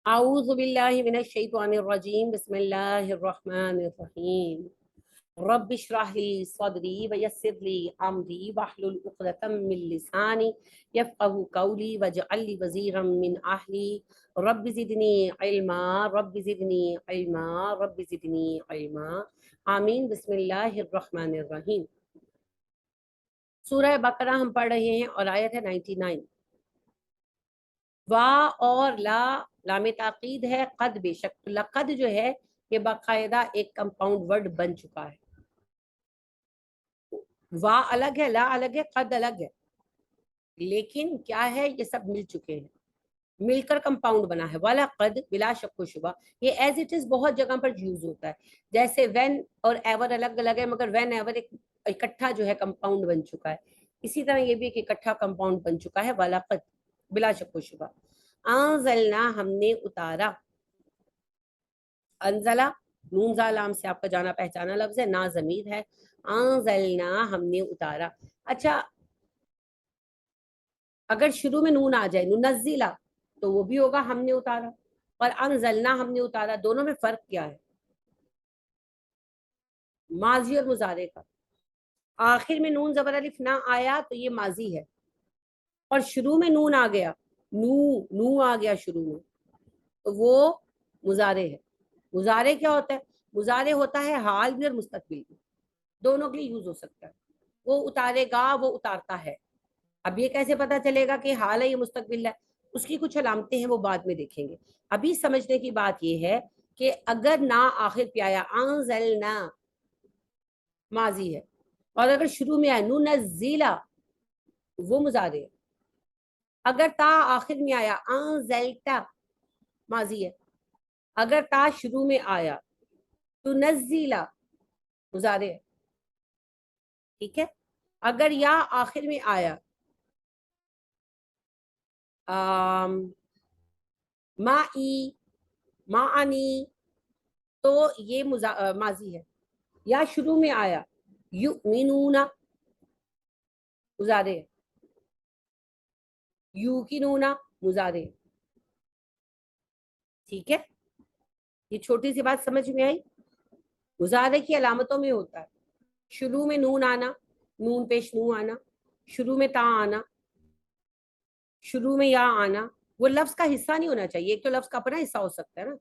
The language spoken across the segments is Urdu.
أعوذ بالله من الشيطان الرجيم بسم الله الرحمن الرحيم رب اشرح لي صدري ويسر لي أمري واحلل عقدة من لساني يفقهوا قولي واجعل لي وزيرا من أهلي رب زدني علما رب زدني علما رب زدني علما آمین. بسم اللہ الرحمن الرحیم. سورہ بقرہ ہم پڑھ رہے ہیں اور آیت ہے 99. وا اور لا لام تاکید ہے. قد بے شک لقد جو ہے یہ باقاعدہ ایک کمپاؤنڈ ورڈ بن چکا ہے. وا الگ ہے، لا الگ ہے، قد الگ ہے، لیکن کیا ہے یہ سب مل چکے ہیں، مل کر کمپاؤنڈ بنا ہے. والا قد بلا شک و شبہ یہ ایز اٹ از بہت جگہ پر یوز ہوتا ہے. جیسے وین اور ایور الگ الگ ہے، مگر وین ایور ایک اکٹھا جو ہے کمپاؤنڈ بن چکا ہے. اسی طرح یہ بھی ایک اکٹھا کمپاؤنڈ بن چکا ہے. والا قد بلا شک و شبہ. انزلنا ہم نے اتارا. انزلہ نون زالام سے آپ کا جانا پہچانا لفظ ہے، نا ضمیر ہے. انزلنا ہم نے اتارا. اچھا اگر شروع میں نون آ جائے ننزلہ تو وہ بھی ہوگا ہم نے اتارا، اور انزلنا ہم نے اتارا. دونوں میں فرق کیا ہے؟ ماضی اور مضارع کا. آخر میں نون زبر الف نہ آیا تو یہ ماضی ہے، اور شروع میں نون آ گیا، نو آ گیا شروع میں، تو وہ مضارع ہے. مضارع کیا ہوتا ہے؟ مضارع ہوتا ہے حال بھی اور مستقبل بھی، دونوں کے لیے یوز ہو سکتا ہے. وہ اتارے گا، وہ اتارتا ہے. اب یہ کیسے پتا چلے گا کہ حال ہے یہ مستقبل ہے؟ اس کی کچھ علامتیں ہیں، وہ بعد میں دیکھیں گے. ابھی سمجھنے کی بات یہ ہے کہ اگر نہ آخر پہ آیا انزلنا ماضی ہے، اور اگر شروع میں آیا ننزلہ وہ مضارع ہے. اگر تا آخر میں آیا انزلتا ماضی ہے. اگر تا شروع میں آیا تنزلہ مضارع ہے. ٹھیک ہے. اگر یا آخر میں آیا مائی معنی تو یہ ماضی ہے. یا شروع میں آیا یؤمنون مضارع ہے، یوقنون مضارع ہے. ٹھیک ہے. یہ چھوٹی سی بات سمجھ میں آئی؟ مضارع کی علامتوں میں ہوتا ہے شروع میں نون آنا، نون پیش نو آنا، شروع میں تا آنا، شروع میں یا آنا. وہ لفظ کا حصہ نہیں ہونا چاہیے. ایک تو لفظ کا اپنا حصہ ہو سکتا ہے نا،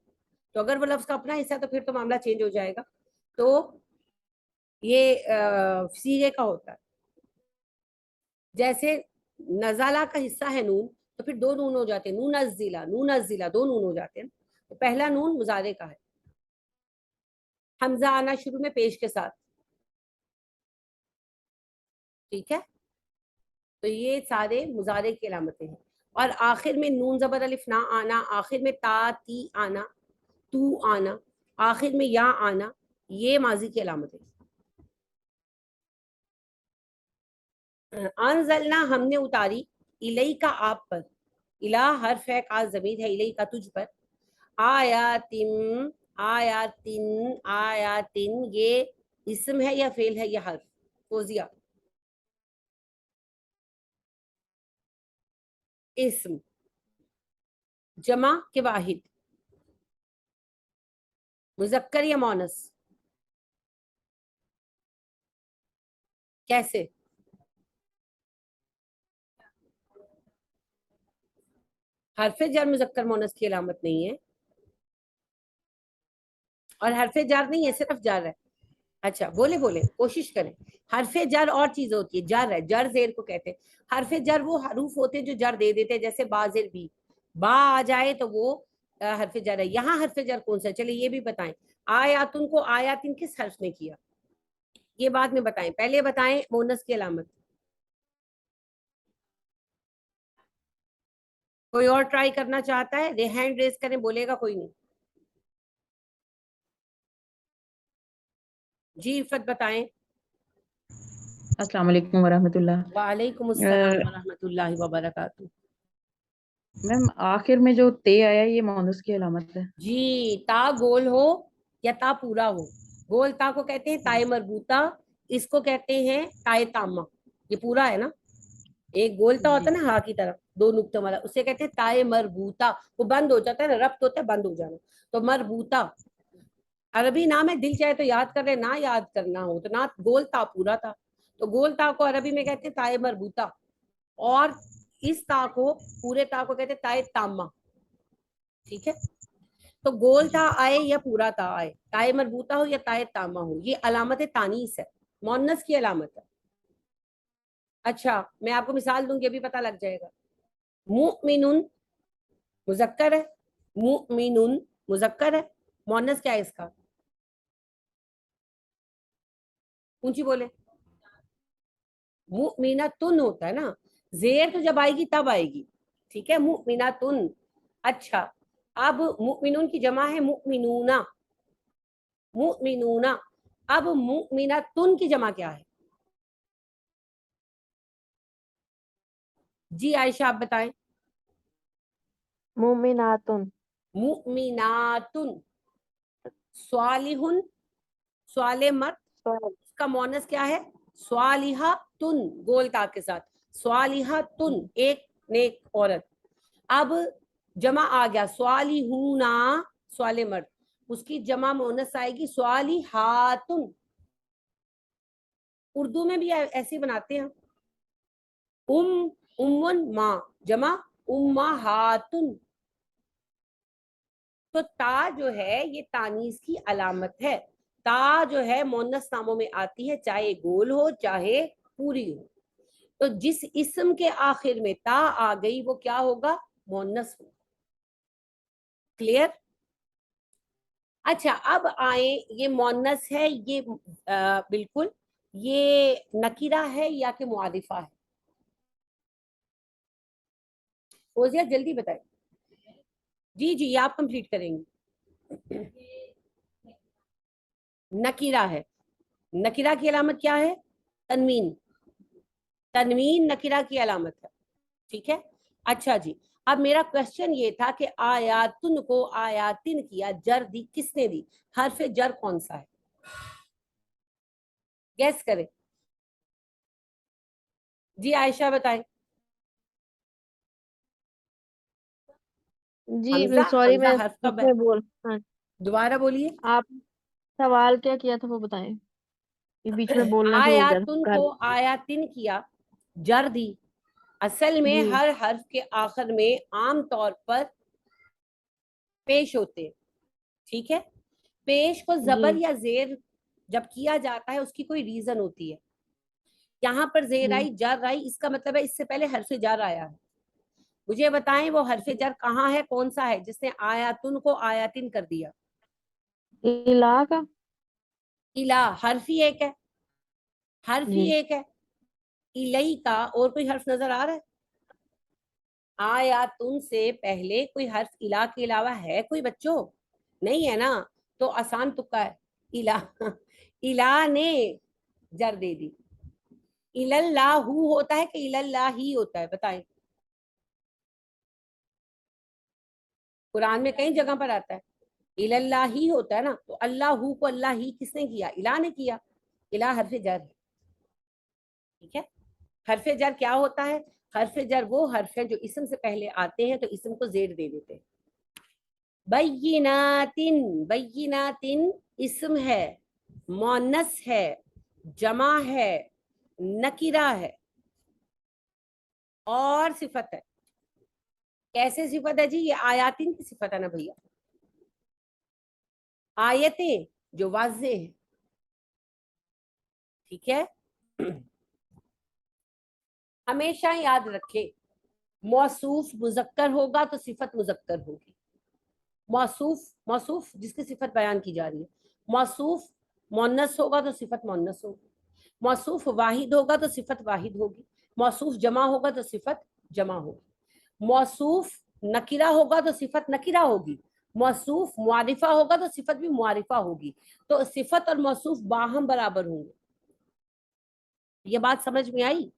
تو اگر وہ لفظ کا اپنا حصہ ہے تو پھر تو معاملہ چینج ہو جائے گا. تو یہ سیغے کا ہوتا ہے. جیسے نزالہ کا حصہ ہے نون، تو پھر دو نون ہو جاتے ہیں، نون نزلہ، نون نزلہ، دو نون ہو جاتے ہیں. تو پہلا نون مضارع کا ہے. حمزہ آنا شروع میں پیش کے ساتھ. ٹھیک ہے. تو یہ سارے مضارع کی علامتیں ہیں. اور آخر میں نون زبر الف نہ آنا، آخر میں تا تی آنا، تو آنا، آخر میں یا آنا، یہ ماضی کی علامتیں. انزلنا ہم نے اتاری، الی کا آپ پر، الہ حرف ہے کا ضمیر ہے، الی کا تجھ پر، آیاتن آیاتن آیاتن یہ اسم ہے یا فعل ہے یا حرف؟ فوزیہ اسم. جمع کے واحد، مذکر یا مونس؟ کیسے؟ حرف جر مذکر مونس کی علامت نہیں ہے، اور حرف جر نہیں ہے، صرف جر ہے. اچھا بولے کوشش کریں. حرف جر اور چیز ہوتی ہے، جر ہے، جر زیر کو کہتے ہیں. حرف جر وہ حروف ہوتے ہیں جو جر دے دیتے ہیں، جیسے با زیر بھی، با آ جائے تو وہ حرف جر ہے. یہاں حرف جر کون سا ہے؟ چلے یہ بھی بتائیں. آیاتن کو آیاتن کس حرف نے کیا؟ یہ بعد میں بتائیں، پہلے بتائیں مونس کی علامت. کوئی اور ٹرائی کرنا چاہتا ہے؟ ہینڈ ریز کریں، بولے گا کوئی نہیں. جی عفت بتائیں. السلام علیکم ورحمۃ اللہ. وعلیکم السلام ورحمۃ اللہ وبرکاتہ. میم آخر میں جو تے آیا یہ مونس کی علامت ہے. جی تا گول ہو یا تا پورا ہو. گول تا کو کہتے ہیں تائے مربوطہ، اس کو کہتے ہیں تائے تامہ. یہ پورا ہے نا، ایک گول تا ہوتا ہے نا ہا کی طرف، دو نقطوں والا, اسے کہتے ہیں تائے مربوطہ. وہ بند ہو جاتا ہے نا, ربط ہوتا ہے بند ہو جانا, تو مربوطہ. عربی نام ہے, دل چاہے تو یاد کر لے, نہ یاد کرنا ہو تو نہ. گول تا پورا تھا, تو گول تا کو عربی میں کہتے ہیں تائے مربوطہ, اور اس تا کو, پورے تا کو کہتے ہیں تائے تامہ. ٹھیک ہے, تو گول تا آئے یا پورا تا آئے, تائے مربوطہ ہو یا تائے تامہ ہو, یہ علامت تانیث ہے, مؤنث کی علامت ہے. اچھا میں آپ کو مثال دوں گی, ابھی پتہ لگ جائے گا. مؤمن مذکر ہے, مؤمن مذکر ہے, مؤنث کیا ہے اس کا؟ اونچی بولے. مؤمنتن ہوتا ہے نا, زیر تو جب آئے گی تب آئے گی. ٹھیک ہے, مؤمنتن. اچھا اب مؤمنون کی جمع ہے مؤمنون, مؤمنون. اب مؤمنتن کی جمع کیا ہے؟ جی عائشہ آپ بتائیں. مومناتن. مؤمناتن. صالحن, صالح مرد, اس کا مؤنث کیا ہے؟ صالحاتن, گول تا کے ساتھ, صالحاتن, ایک نیک عورت. اب جمع آ گیا صالحون, صالح مرد, اس کی جمع مؤنث آئے گی صالحاتن. اردو میں بھی ایسے بناتے ہیں, امن ماں, جمع امہاتن. تو تا جو ہے یہ تانیث کی علامت ہے. تا جو ہے مؤنث ناموں میں آتی ہے, چاہے گول ہو چاہے پوری ہو. تو جس اسم کے آخر میں تا آ گئی وہ کیا ہوگا؟ مؤنث ہوگا. کلیئر؟ اچھا اب آئیں, یہ مؤنث ہے, یہ بالکل یہ نکیرہ ہے یا کہ معرفہ ہے؟ فوزیہ جلدی بتائیں. جی جی یہ آپ کمپلیٹ کریں گے. نکیرہ ہے. نکیرہ کی علامت کیا ہے؟ تنوین. تنوین نکیرہ کی علامت ہے. ٹھیک ہے, اچھا جی. اب میرا کوشچن یہ تھا کہ آیاتن کو آیاتن کیا, جر دی کس نے دی؟ حرف جر کون سا ہے؟ گیس کریں. جی عائشہ بتائیں. جی حمزہ, سوری حمزہ میں حرف کا بیچ میں بول, ہاں دوبارہ بولیے. آپ سوال کیا کیا تھا وہ بتائیں, یہ بیچ میں بولنا جو ہو گیا آیاتن تھا. کو آیاتن کیا, جر دی. اصل میں جی ہر حرف کے آخر میں عام طور پر پیش ہوتے. ٹھیک ہے, پیش کو جی زبر یا زیر جب کیا جاتا ہے اس کی کوئی ریزن ہوتی ہے. یہاں پر زیر جی آئی, جر آئی, اس کا مطلب ہے اس سے پہلے حرف جر آیا ہے. مجھے بتائیں وہ حرف جر کہاں ہے, کون سا ہے جس نے آیاتن کو آیاتن کر دیا؟ الہ کا. الہ حرف ہی ایک ہے, حرف ہی جی ایک ہے. الہی کا اور کوئی حرف نظر آ رہا ہے؟ آیاتن سے پہلے کوئی حرف الہ کے علاوہ ہے کوئی بچوں؟ نہیں ہے نا, تو آسان تکا ہے. الہ الہ نے جر دے دی. اللہ ہوتا ہے کہ اللہ ہی ہوتا ہے؟ بتائیں. قرآن میں کئی جگہ پر آتا ہے اللہ ہی ہوتا ہے نا, تو اللہ کو اللہ ہی کس نے کیا؟ الہ نے کیا. الہ حرف جر ہے. ٹھیک ہے, حرف جر کیا ہوتا ہے؟ حرف جر وہ حرف ہے جو اسم سے پہلے آتے ہیں تو اسم کو زیر دے دیتے ہیں. بیناتن, بیناتن اسم ہے, مؤنث ہے, جمع ہے, نکرہ ہے, اور صفت ہے. کیسے صفت ہے جی؟ یہ آیاتن کی صفت ہے نا بھیا, آیتیں جو واضح ہیں. ٹھیک ہے, ہمیشہ یاد رکھے موصوف مذکر ہوگا تو صفت مذکر ہوگی. موصوف, موصوف جس کی صفت بیان کی جا رہی ہے. موصوف مؤنث ہوگا تو صفت مؤنث ہوگی. موصوف واحد ہوگا تو صفت واحد ہوگی. موصوف جمع ہوگا تو صفت جمع ہوگی. موصوف نکرہ ہوگا تو صفت نکرہ ہوگی. موصوف معرفہ ہوگا تو صفت بھی معرفہ ہوگی. تو صفت اور موصوف باہم برابر ہوں گے. یہ بات سمجھ میں آئی؟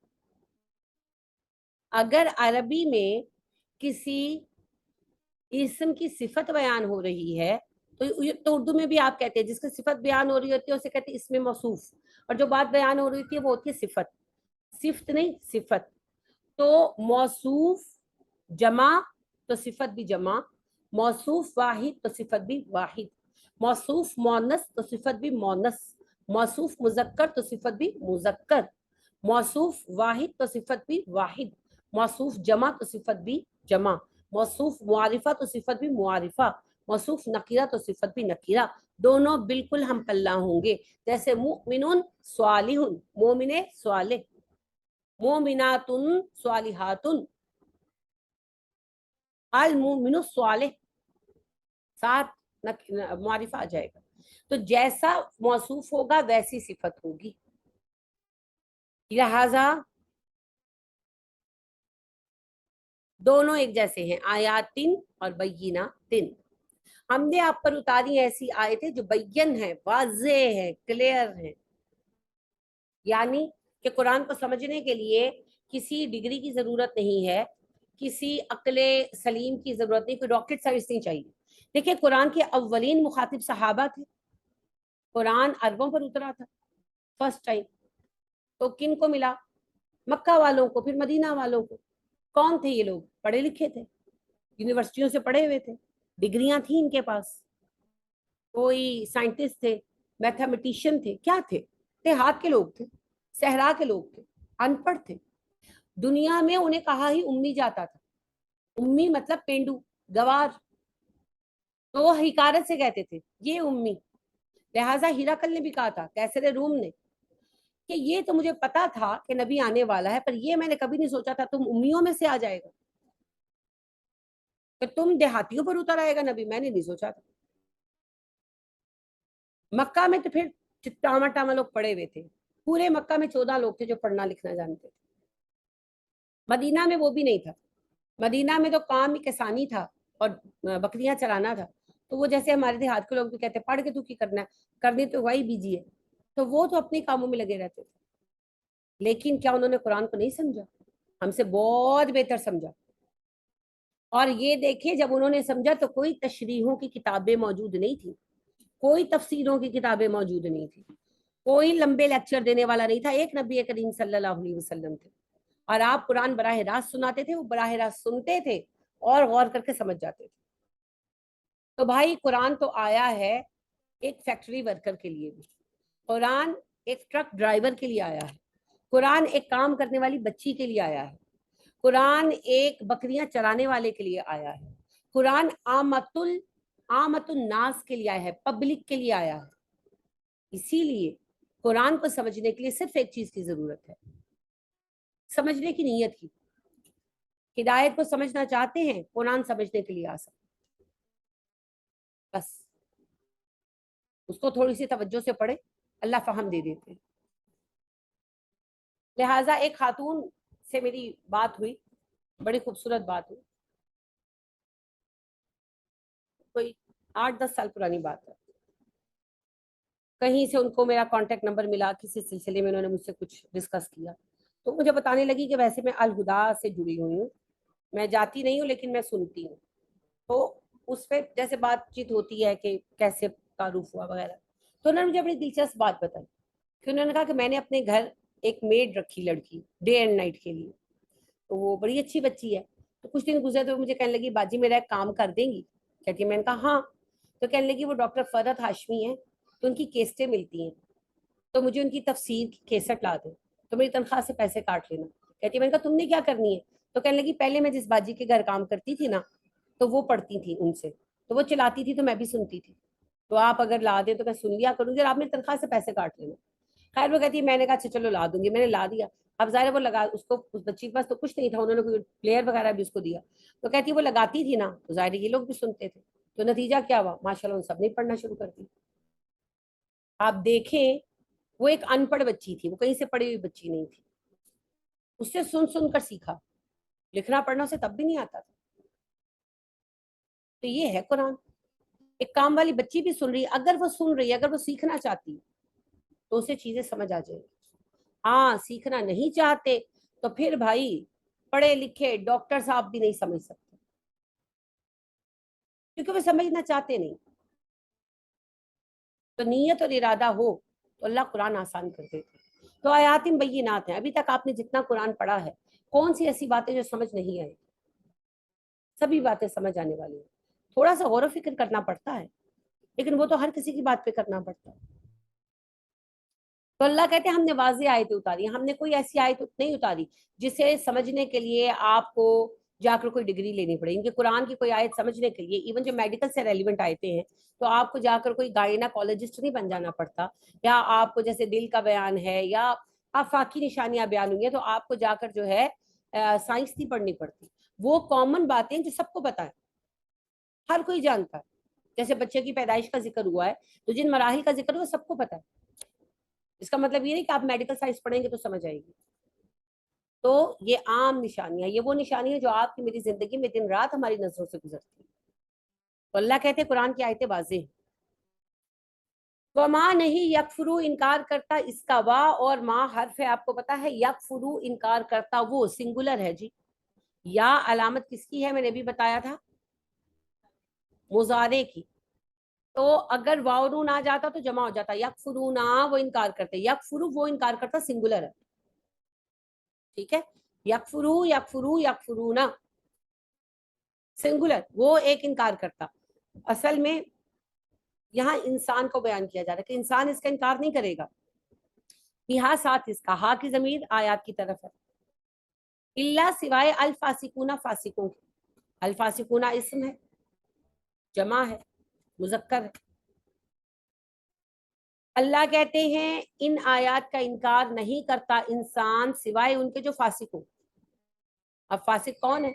اگر عربی میں کسی اسم کی صفت بیان ہو رہی ہے تو اردو میں بھی آپ کہتے ہیں جس کی صفت بیان ہو رہی ہوتی ہے اسے کہتے ہیں اسم موصوف, اور جو بات بیان ہو رہی ہوتی ہے وہ ہوتی ہے صفت. صفت نہیں, صفت. تو موصوف جمع تو صفت بھی جمع، موصوف واحد تو صفت بھی واحد، موصوف مونس تو صفت بھی مونس، موصوف مذکر تو صفت بھی مذکر، موصوف واحد تو صفت بھی واحد، موصوف جمع تو صفت بھی جمع، موصوف معرفہ تو صفت بھی معرفہ، موصوف نکیرہ تو صفت بھی نکیرہ، دونوں بالکل ہم پلہ ہوں گے. جیسے مؤمن صالح، مومن صالح، مومنات صالحات، المؤمن الصالح، ساتھ معرفہ آ جائے گا. تو جیسا موصوف ہوگا ویسی صفت ہوگی. لہذا دونوں ایک جیسے ہیں، آیاتن اور بیناتن. ہم نے آپ پر اتاری ایسی آیتیں جو بین ہیں، واضح ہیں، کلیئر ہیں. یعنی کہ قرآن کو سمجھنے کے لیے کسی ڈگری کی ضرورت نہیں ہے، کسی عقل سلیم کی ضرورت نہیں، کوئی راکٹ سائنس نہیں چاہیے. دیکھیں قرآن کے اولین مخاطب صحابہ تھے، قرآن عربوں پر اترا تھا فرسٹ ٹائم. تو کن کو ملا؟ مکہ والوں کو، پھر مدینہ والوں کو. کون تھے یہ لوگ؟ پڑھے لکھے تھے، یونیورسٹیوں سے پڑھے ہوئے تھے، ڈگریاں تھیں ان کے پاس، کوئی سائنٹسٹ تھے، میتھمیٹیشین تھے، کیا تھے؟ دیہات کے لوگ تھے، صحرا کے لوگ تھے، ان پڑھ تھے. دنیا میں انہیں کہا ہی امی جاتا تھا. امی مطلب پینڈو، گوار. تو وہ حکارت سے کہتے تھے یہ امی. لہٰذا ہرقل نے بھی کہا تھا، کیسر روم نے، کہ یہ تو مجھے پتا تھا کہ نبی آنے والا ہے، پر یہ میں نے کبھی نہیں سوچا تھا تم امیوں میں سے آ جائے گا، کہ تم دیہاتیوں پر اتر آئے گا نبی، میں نے نہیں سوچا تھا. مکہ میں تو پھر ٹاما ٹاما لوگ پڑے ہوئے تھے، پورے مکہ میں 14 لوگ تھے جو پڑھنا لکھنا جانتے تھے. مدینہ میں وہ بھی نہیں تھا. مدینہ میں تو کام ہی کسانی تھا اور بکریاں چرانا تھا. تو وہ جیسے ہمارے دیہات کے لوگ بھی کہتے ہیں پڑھ کے تو کی کرنا ہے، کرنی تو وہی بیجی ہے. تو وہ تو اپنے کاموں میں لگے رہتے تھے. لیکن کیا انہوں نے قرآن کو نہیں سمجھا؟ ہم سے بہت بہتر سمجھا. اور یہ دیکھیں جب انہوں نے سمجھا تو کوئی تشریحوں کی کتابیں موجود نہیں تھی، کوئی تفسیروں کی کتابیں موجود نہیں تھی، کوئی لمبے لیکچر دینے والا نہیں تھا. ایک نبی کریم صلی اللہ علیہ وسلم تھے، اور آپ قرآن براہ راست سناتے تھے، وہ براہ راست سنتے تھے اور غور کر کے سمجھ جاتے تھے. تو بھائی قرآن تو آیا ہے ایک فیکٹری ورکر کے لیے بھی، قرآن ایک ٹرک ڈرائیور کے لیے آیا ہے، قرآن ایک کام کرنے والی بچی کے لیے آیا ہے، قرآن ایک بکریاں چرانے والے کے لیے آیا ہے، قرآن عامت الناس کے لیے آیا ہے، پبلک کے لیے آیا ہے. اسی لیے قرآن کو سمجھنے کے لیے صرف ایک چیز کی ضرورت ہے، سمجھنے کی نیت کی. ہدایت کو سمجھنا چاہتے ہیں، قرآن سمجھنے کے لیے آ سکتے، بس اس کو تھوڑی سی توجہ سے پڑھے، اللہ فہم دے دیتے ہیں. لہٰذا ایک خاتون سے میری بات ہوئی، بڑی خوبصورت بات ہوئی، کوئی 8-10 سال پرانی بات ہے. کہیں سے ان کو میرا کانٹیکٹ نمبر ملا، کسی سلسلے میں انہوں نے مجھ سے کچھ ڈسکس کیا، تو مجھے بتانے لگی کہ ویسے میں الہدا سے جڑی ہوئی ہوں، میں جاتی نہیں ہوں لیکن میں سنتی ہوں. تو اس پہ جیسے بات چیت ہوتی ہے کہ کیسے تعارف ہوا وغیرہ. تو انہوں نے مجھے بڑی دلچسپ بات بتائی کہ انہوں نے کہا کہ میں نے اپنے گھر ایک میڈ رکھی لڑکی ڈے اینڈ نائٹ کے لیے، تو وہ بڑی اچھی بچی ہے. تو کچھ دن گزرے تو مجھے کہنے لگی باجی میرا ایک کام کر دیں گی؟ کہتی ہے. میں نے کہا ہاں. تو کہنے لگی وہ ڈاکٹر فرحت ہاشمی ہیں، تو ان کی کیسٹیں ملتی ہیں، تو مجھے ان کی تفسیر کی کیسٹ لا دو، تو میری تنخواہ سے پیسے کاٹ لینا. کہتی ہے. میں نے کہا تم نے کیا کرنی ہے؟ تو کہنے لگی پہلے میں جس باجی کے گھر کام کرتی تھی نا، تو وہ پڑھتی تھی ان سے، تو وہ چلاتی تھی تو میں بھی سنتی تھی، تو آپ اگر لا دیں تو میں سن لیا کروں گی اور آپ میری تنخواہ سے پیسے کاٹ لینا. خیر وہ کہتی ہے میں نے کہا اچھا چلو لا دوں گی. میں نے لا دیا. اب ظاہر وہ لگا، اس کو اس بچی کے پاس تو کچھ نہیں تھا، انہوں نے کوئی پلیئر وغیرہ بھی اس کو دیا. تو کہتی ہے وہ لگاتی تھی نا، تو ظاہر یہ لوگ بھی سنتے تھے، تو نتیجہ کیا ہوا؟ ماشاء اللہ ان سب نے پڑھنا شروع کر دی. آپ دیکھیں وہ ایک ان پڑھ بچی تھی، وہ کہیں سے پڑھی ہوئی بچی نہیں تھی، اس سے سن سن کر سیکھا، لکھنا پڑھنا اسے تب بھی نہیں آتا تھا. تو یہ ہے قرآن. ایک کام والی بچی بھی سن رہی ہے، اگر وہ سن رہی ہے، اگر وہ سیکھنا چاہتی تو اسے چیزیں سمجھ آ جائیں گی. ہاں سیکھنا نہیں چاہتے تو پھر بھائی پڑھے لکھے ڈاکٹر صاحب بھی نہیں سمجھ سکتے، کیونکہ وہ سمجھنا چاہتے نہیں. تو نیت اور ارادہ ہو تو اللہ قرآن آسان کر دیتے. تو آیات بینات ہیں. ابھی تک آپ نے جتنا قرآن پڑھا ہے، کون سی ایسی باتیں جو سمجھ نہیں آئی؟ سبھی باتیں سمجھ آنے والی ہیں. تھوڑا سا غور و فکر کرنا پڑتا ہے, لیکن وہ تو ہر کسی کی بات پہ کرنا پڑتا ہے. تو اللہ کہتے ہیں ہم نے واضح آیتیں اتاری, ہم نے کوئی ایسی آیت نہیں اتاری جسے سمجھنے کے لیے آپ کو جا کر کوئی ڈگری لینی پڑے. ان کے قرآن کی کوئی آیت سمجھنے کے لیے ایون جو میڈیکل سے ریلیونٹ آیتیں ہیں تو آپ کو جا کر کوئی گائناکالوجسٹ نہیں بن جانا پڑتا, یا آپ کو جیسے دل کا بیان ہے یا آفاقی نشانیاں بیان ہوئی ہیں تو آپ کو جا کر جو ہے سائنس نہیں پڑھنی پڑتی. وہ کامن باتیں جو سب کو پتا ہے, ہر کوئی جانتا ہے. جیسے بچے کی پیدائش کا ذکر ہوا ہے تو جن مراحل کا ذکر ہوا سب کو پتا ہے. اس کا مطلب یہ نہیں کہ آپ میڈیکل سائنس پڑھیں گے تو سمجھ آئے گی. تو یہ عام نشانیاں, یہ وہ نشانیاں جو آپ کی میری زندگی میں دن رات ہماری نظروں سے گزرتی ہیں. تو اللہ کہتے ہیں قرآن کی آیتیں واضح ہیں. وما نہیں یکفرو انکار کرتا, اس کا وا اور ما حرف ہے, آپ کو پتا ہے. یکفرو انکار کرتا, وہ سنگولر ہے جی. یا علامت کس کی ہے میں نے بھی بتایا تھا, مضارع کی. تو اگر واو نون آ جاتا تو جمع ہو جاتا. یکفرونا وہ انکار کرتے, یکفرو وہ انکار کرتا سنگولر ہے, ٹھیک ہے. یکفرو یکفرو یکفرونا سنگولر, وہ ایک انکار کرتا. اصل میں یہاں انسان کو بیان کیا جا رہا ہے کہ انسان اس کا انکار نہیں کرے گا. یہاں ساتھ اس کا ہا کی ضمیر آیات کی طرف ہے. اللہ سوائے الفاسقون فاسقوں کے. الفاسقون اسم ہے, جمع ہے, مذکر ہے. اللہ کہتے ہیں ان آیات کا انکار نہیں کرتا انسان سوائے ان کے جو فاسق ہوں. اب فاسق کون ہے؟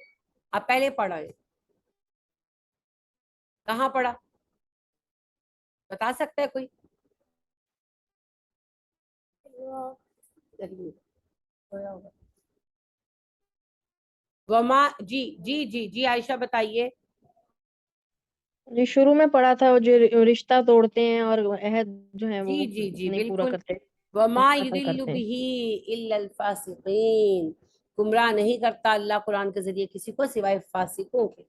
اب پہلے پڑھا ہے, کہاں پڑھا بتا سکتا ہے کوئی؟ وما جی جی جی جی عائشہ بتائیے. جی شروع میں پڑھا تھا, وہ جو رشتہ توڑتے ہیں اور عہد جو ہے وہ جی جی جی نہیں پورا بالکل. کرتے, وما ختم یضل کرتے ہیں. به الا الفاسقین, گمراہ نہیں کرتا اللہ قرآن کے ذریعے کسی کو سوائے فاسقوں کے.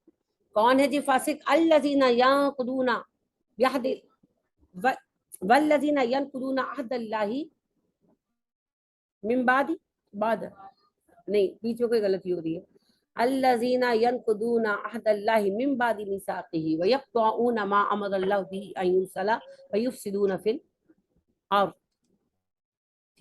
کون ہے جی فاسق؟ الذین ینقضون بعہد والذین ینقضون عہد اللہ من بعد نہیں, بیچ میں کوئی غلطی ہو رہی ہے. الذین ینقضون عہد اللہ من بعد میثاقہ ویقطعون ما امر اللہ به ان یوصل ویفسدون فی الارض.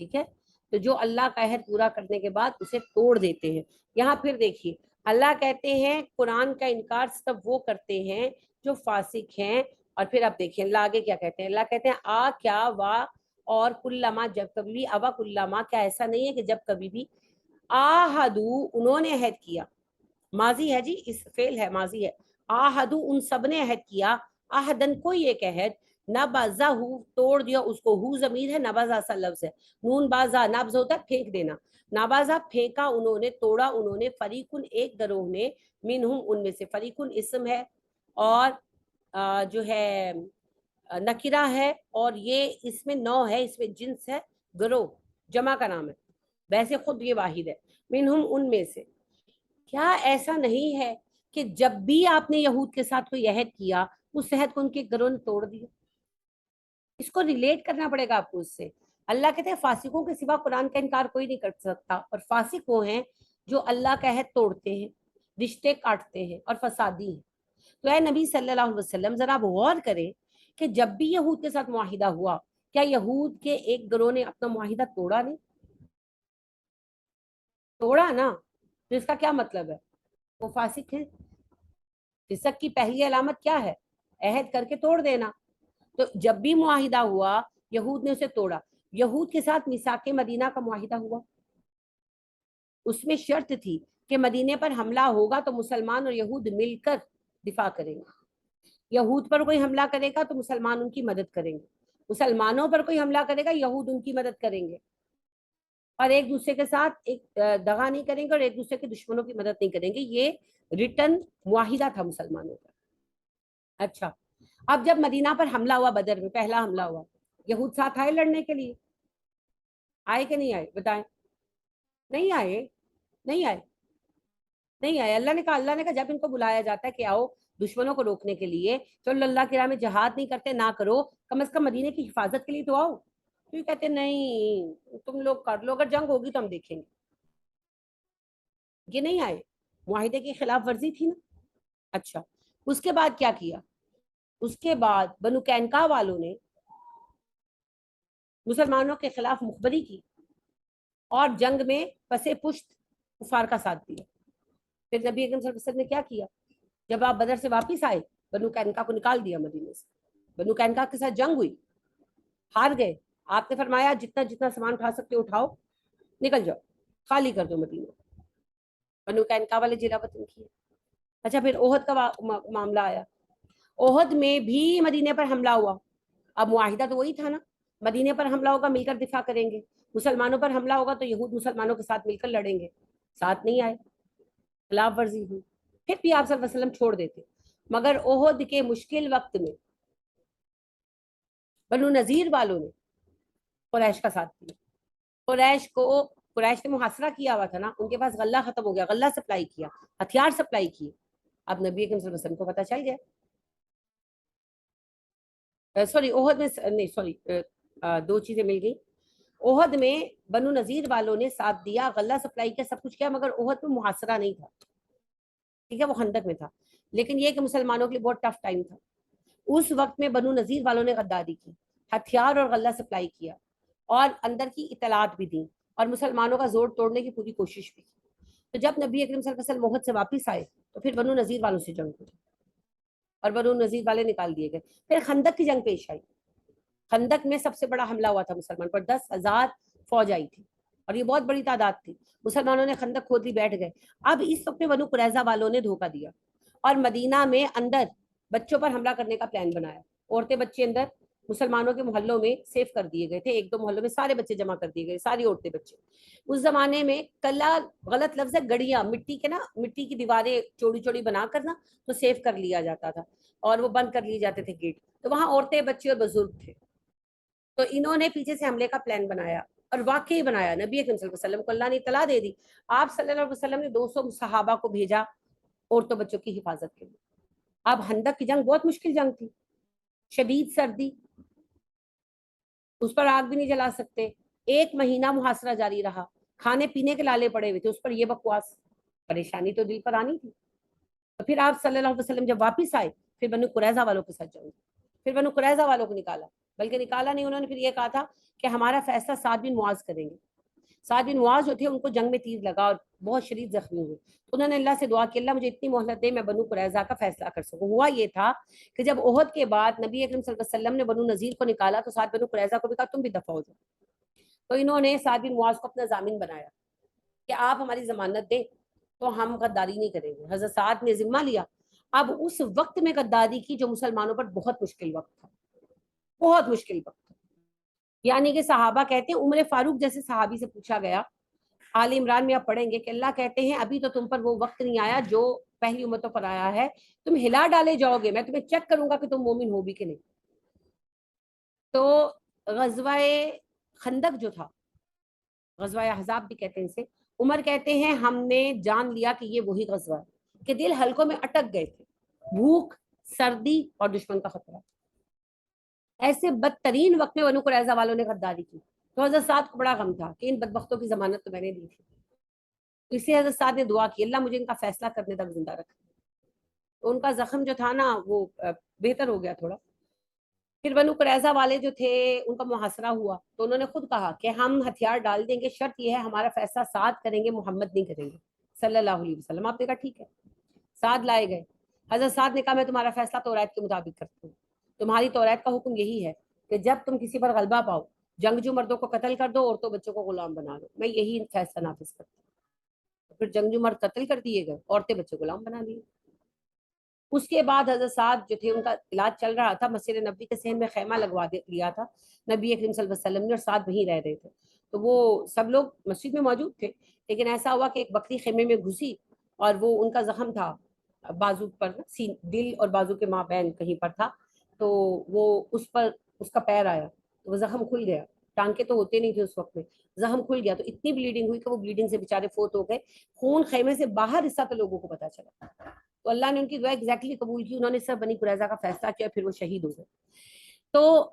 ٹھیک ہے, تو جو اللہ کا عہد پورا کرنے کے بعد اسے توڑ دیتے ہیں. یہاں پھر دیکھیے اللہ کہتے ہیں قرآن کا انکار سب وہ کرتے ہیں جو فاسق ہیں. اور پھر اب دیکھیں اللہ آگے کیا کہتے ہیں. اللہ کہتے ہیں آ کیا وا اور کلما جب کبھی بھی, ابا کلما کیا ایسا نہیں ہے کہ جب کبھی بھی, آہدو انہوں نے عہد کیا, ماضی ہے جی, اس فعل ہے ماضی ہے. آہدو ان سب نے عہد کیا, آہدن کوئی ایک عہد, نبذہ توڑ دیا اس کو, ہو ضمیر ہے, نبذہ سا لفظ ہے, نون بازا نبذ ہوتا ہے پھینک دینا, نبذہ پھینکا انہوں نے, توڑا انہوں نے, فریقن ایک گروہ نے, منہم ان میں سے, فریقن اسم ہے اور جو ہے نکرہ ہے, اور یہ اس میں نو ہے, اس میں جنس ہے, گروہ جمع کا نام ہے, ویسے خود یہ واحد ہے. منہم ان میں سے, کیا ایسا نہیں ہے کہ جب بھی آپ نے یہود کے ساتھ کوئی عہد کیا اس عہد کو ان کے گروہ نے توڑ دیا؟ اس کو ریلیٹ کرنا پڑے گا آپ کو اس سے. اللہ کہتے ہیں فاسقوں کے سوا قرآن کا انکار کوئی نہیں کر سکتا, اور فاسق وہ ہیں جو اللہ کا عہد توڑتے ہیں, رشتے کاٹتے ہیں اور فسادی ہیں. تو اے نبی صلی اللہ علیہ وسلم ذرا آپ غور کریں کہ جب بھی یہود کے ساتھ معاہدہ ہوا, کیا یہود کے ایک گروہ نے اپنا معاہدہ توڑا؟ نہیں توڑا نا. تو اس کا کیا مطلب ہے؟ وہ فاسق ہیں. فسق کی پہلی علامت کیا ہے؟ عہد کر کے توڑ دینا. تو جب بھی معاہدہ ہوا یہود نے اسے توڑا. یہود کے ساتھ میثاق مدینہ کا معاہدہ ہوا, اس میں شرط تھی کہ مدینے پر حملہ ہوگا تو مسلمان اور یہود مل کر دفاع کریں گے. یہود پر کوئی حملہ کرے گا تو مسلمان ان کی مدد کریں گے, مسلمانوں پر کوئی حملہ کرے گا یہود ان کی مدد کریں گے, اور ایک دوسرے کے ساتھ ایک دغا نہیں کریں گے اور ایک دوسرے کے دشمنوں کی مدد نہیں کریں گے. یہ ریٹن معاہدہ تھا مسلمانوں کا. اچھا, اب جب مدینہ پر حملہ ہوا, بدر میں پہلا حملہ ہوا, یہود ساتھ آئے لڑنے کے لیے؟ آئے کہ نہیں آئے بتائیں؟ نہیں آئے, نہیں آئے, نہیں آئے. اللہ نے کہا جب ان کو بلایا جاتا ہے کہ آؤ دشمنوں کو روکنے کے لیے, چلو اللہ کی راہ میں جہاد نہیں کرتے نہ کرو, کم از کم مدینے کی حفاظت کے لیے تو آؤ. تو یہ کہتے نہیں تم لوگ کر لو, اگر جنگ ہوگی تو ہم دیکھیں گے. یہ نہیں آئے, معاہدے کی خلاف ورزی تھی نا. اچھا اس کے بعد کیا کیا؟ اس کے بعد بنو قینقاع والوں نے مسلمانوں کے خلاف مخبری کی اور جنگ میں پسے پشت کفار کا ساتھ دیا. پھر نبی اکرم صلی اللہ علیہ وسلم نے کیا کیا؟ جب آپ بدر سے واپس آئے بنو قینقاع کو نکال دیا مدینے سے. بنو قینقاع کے ساتھ جنگ ہوئی, ہار گئے. آپ نے فرمایا جتنا جتنا سامان اٹھا سکتے اٹھاؤ, نکل جاؤ, خالی کر دو مدینہ. بنو قینقاع والے جلا وطن کیے. اچھا پھر احد کا معاملہ آیا. احد میں بھی مدینے پر حملہ ہوا. اب معاہدہ تو وہی تھا نا, مدینے پر حملہ ہوگا مل کر دفاع کریں گے, مسلمانوں پر حملہ ہوگا تو یہود مسلمانوں کے ساتھ مل کر لڑیں گے. ساتھ نہیں آئے, خلاف ورزی ہوئی. پھر بھی آپ صلی اللہ علیہ وسلم چھوڑ دیتے. مگر احد کے مشکل وقت میں بنو نذیر والوں نے قریش کا ساتھ دیا. قریش نے محاصرہ کیا ہوا تھا نا, ان کے پاس غلہ ختم ہو گیا, غلہ سپلائی کیا, ہتھیار سپلائی کیے. اب نبی اکرم صلی اللہ علیہ وسلم کو پتہ چل گیا. سوری احد میں نہیں, سوری دو چیزیں مل گئی. احد میں بنو نذیر والوں نے ساتھ دیا, غلہ سپلائی کیا, سب کچھ کیا, مگر احد میں محاصرہ نہیں تھا. ٹھیک ہے, وہ خندق میں تھا. لیکن یہ کہ مسلمانوں کے لیے بہت ٹف ٹائم تھا. اس وقت میں بنو نذیر والوں نے غداری کی, ہتھیار اور غلہ سپلائی کیا, اور اندر کی اطلاعات بھی دیں, اور مسلمانوں کا زور توڑنے کی پوری کوشش بھی کی. تو جب نبی اکرم صلی اللہ علیہ وسلم احد سے واپس آئے تو پھر بنو نذیر والوں سے جنگ ہوئی اور بنو نذیر والے نکال دیے گئے. پھر خندق کی جنگ پیش آئی. خندق میں سب سے بڑا حملہ ہوا تھا مسلمان پر, 10,000 فوج آئی تھی اور یہ بہت بڑی تعداد تھی. مسلمانوں نے خندق کھود لی, بیٹھ گئے. اب اس وقت میں بنو قریظہ والوں نے دھوکہ دیا اور مدینہ میں اندر بچوں پر حملہ کرنے کا پلان بنایا. عورتیں بچے اندر مسلمانوں کے محلوں میں سیف کر دیے گئے تھے. 1-2 محلوں میں سارے بچے جمع کر دیے گئے, ساری عورتیں بچے. اس زمانے میں کلا غلط لفظ ہے, گڑیاں, مٹی کے نا, مٹی کی دیواریں چوڑی چوڑی بنا کر نا تو سیف کر لیا جاتا تھا اور وہ بند کر لیے جاتے تھے گیٹ. تو وہاں عورتیں, بچے اور بزرگ تھے. تو انہوں نے پیچھے سے حملے کا پلان بنایا اور واقعی بنایا. نبی اکرم صلی اللہ علیہ وسلم کو اللہ نے اطلاع دے دی. آپ صلی اللہ علیہ وسلم نے 200 صحابہ کو بھیجا عورتوں بچوں کی حفاظت کے لیے. اب خندق کی جنگ بہت مشکل جنگ تھی, شدید سردی, اس پر آگ بھی نہیں جلا سکتے. 1 مہینہ محاصرہ جاری رہا, کھانے پینے کے لالے پڑے ہوئے تھے, اس پر یہ بکواس, پریشانی تو دل پر آنی تھی. تو پھر آپ صلی اللہ علیہ وسلم جب واپس آئے پھر بنو قریظہ والوں کے ساتھ جنگ. پھر بنو قریظہ والوں کو نکالا, بلکہ نکالا نہیں, انہوں نے پھر یہ کہا تھا کہ ہمارا فیصلہ سعد بن معاذ کریں گے. سعد بن معاذ جو تھے ان کو جنگ میں تیر لگا اور بہت شدید زخمی ہوئے. تو انہوں نے اللہ سے دعا کی, اللہ مجھے اتنی مہلت دے میں بنو قریظہ کا فیصلہ کر سکوں. ہوا یہ تھا کہ جب احد کے بعد نبی اکرم صلی اللہ علیہ وسلم نے بنو نذیر کو نکالا تو سعد بنو قریظہ کو بھی کہا تم بھی دفع ہو جاؤ. تو انہوں نے سعد بن معاذ کو اپنا ضامن بنایا کہ آپ ہماری ضمانت دیں تو ہم غداری نہیں کریں گے. حضرت سعد نے ذمہ لیا. اب اس وقت میں غداری کی جو مسلمانوں پر بہت مشکل وقت تھا, بہت مشکل وقت تھا. یعنی کہ صحابہ کہتے ہیں, عمر فاروق جیسے صحابی سے پوچھا گیا, آل عمران میں آپ پڑھیں گے کہ اللہ کہتے ہیں ابھی تو تم پر وہ وقت نہیں آیا جو پہلی امتوں پر آیا ہے, تم ہلا ڈالے جاؤ گے, میں تمہیں چیک کروں گا کہ تم مومن ہو بھی کہ نہیں. تو غزوہ خندق جو تھا, غزوہ احزاب بھی کہتے ہیں اسے, عمر کہتے ہیں ہم نے جان لیا کہ یہ وہی غزوہ ہے کہ دل حلقوں میں اٹک گئے تھے, بھوک, سردی اور دشمن کا خطرہ. ایسے بدترین وقت میں بنو قریظہ والوں نے غداری کی. تو حضرت سعد کو بڑا غم تھا کہ ان بدبختوں کی ضمانت تو میں نے دی تھی. تو اس لیے حضرت سعد نے دعا کی, اللہ مجھے ان کا فیصلہ کرنے تک زندہ رکھ. تو ان کا زخم جو تھا نا وہ بہتر ہو گیا تھوڑا. پھر بنو قریظہ والے جو تھے ان کا محاصرہ ہوا تو انہوں نے خود کہا کہ ہم ہتھیار ڈال دیں گے, شرط یہ ہے ہمارا فیصلہ سعد کریں گے, محمد نہیں کریں گے صلی اللہ علیہ وسلم. آپ نے کہا ٹھیک ہے. سعد لائے گئے. حضرت سعد نے کہا میں تمہارا فیصلہ توریت کے مطابق کرتا ہوں. تمہاری توریت کا حکم یہی ہے کہ جب تم کسی پر غلبہ پاؤ, جنگجو مردوں کو قتل کر دو, عورتوں بچوں کو غلام بنا لو. میں یہی فیصلہ نافذ کرتا ہوں. پھر جنگجو مرد قتل کر دیے گئے, عورتیں بچے غلام بنا دیے. اس کے بعد حضرت سعد جو تھے ان کا علاج چل رہا تھا, مسجد نبوی کے صحن میں خیمہ لگوا لیا تھا نبی اکرم صلی اللہ علیہ وسلم نے, اور سعد وہیں رہ رہے تھے. تو وہ سب لوگ مسجد میں موجود تھے, لیکن ایسا ہوا کہ ایک بکری خیمے میں گھسی اور وہ ان کا زخم تھا بازو پر, دل اور بازو کے مابین کہیں پر تھا, تو وہ اس پر اس کا پیر آیا تو وہ زخم کھل گیا. ٹانکے تو ہوتے نہیں تھے اس وقت میں, زخم کھل گیا تو اتنی بلیڈنگ ہوئی کہ وہ بلیڈنگ سے بیچارے فوت ہو گئے. خون خیمے سے باہر حصہ تو لوگوں کو پتا چلا. تو اللہ نے ان کی دعا ایگزیکٹلی قبول کی, انہوں نے سب بنی قریظہ کا فیصلہ کیا, پھر وہ شہید ہو گئے. تو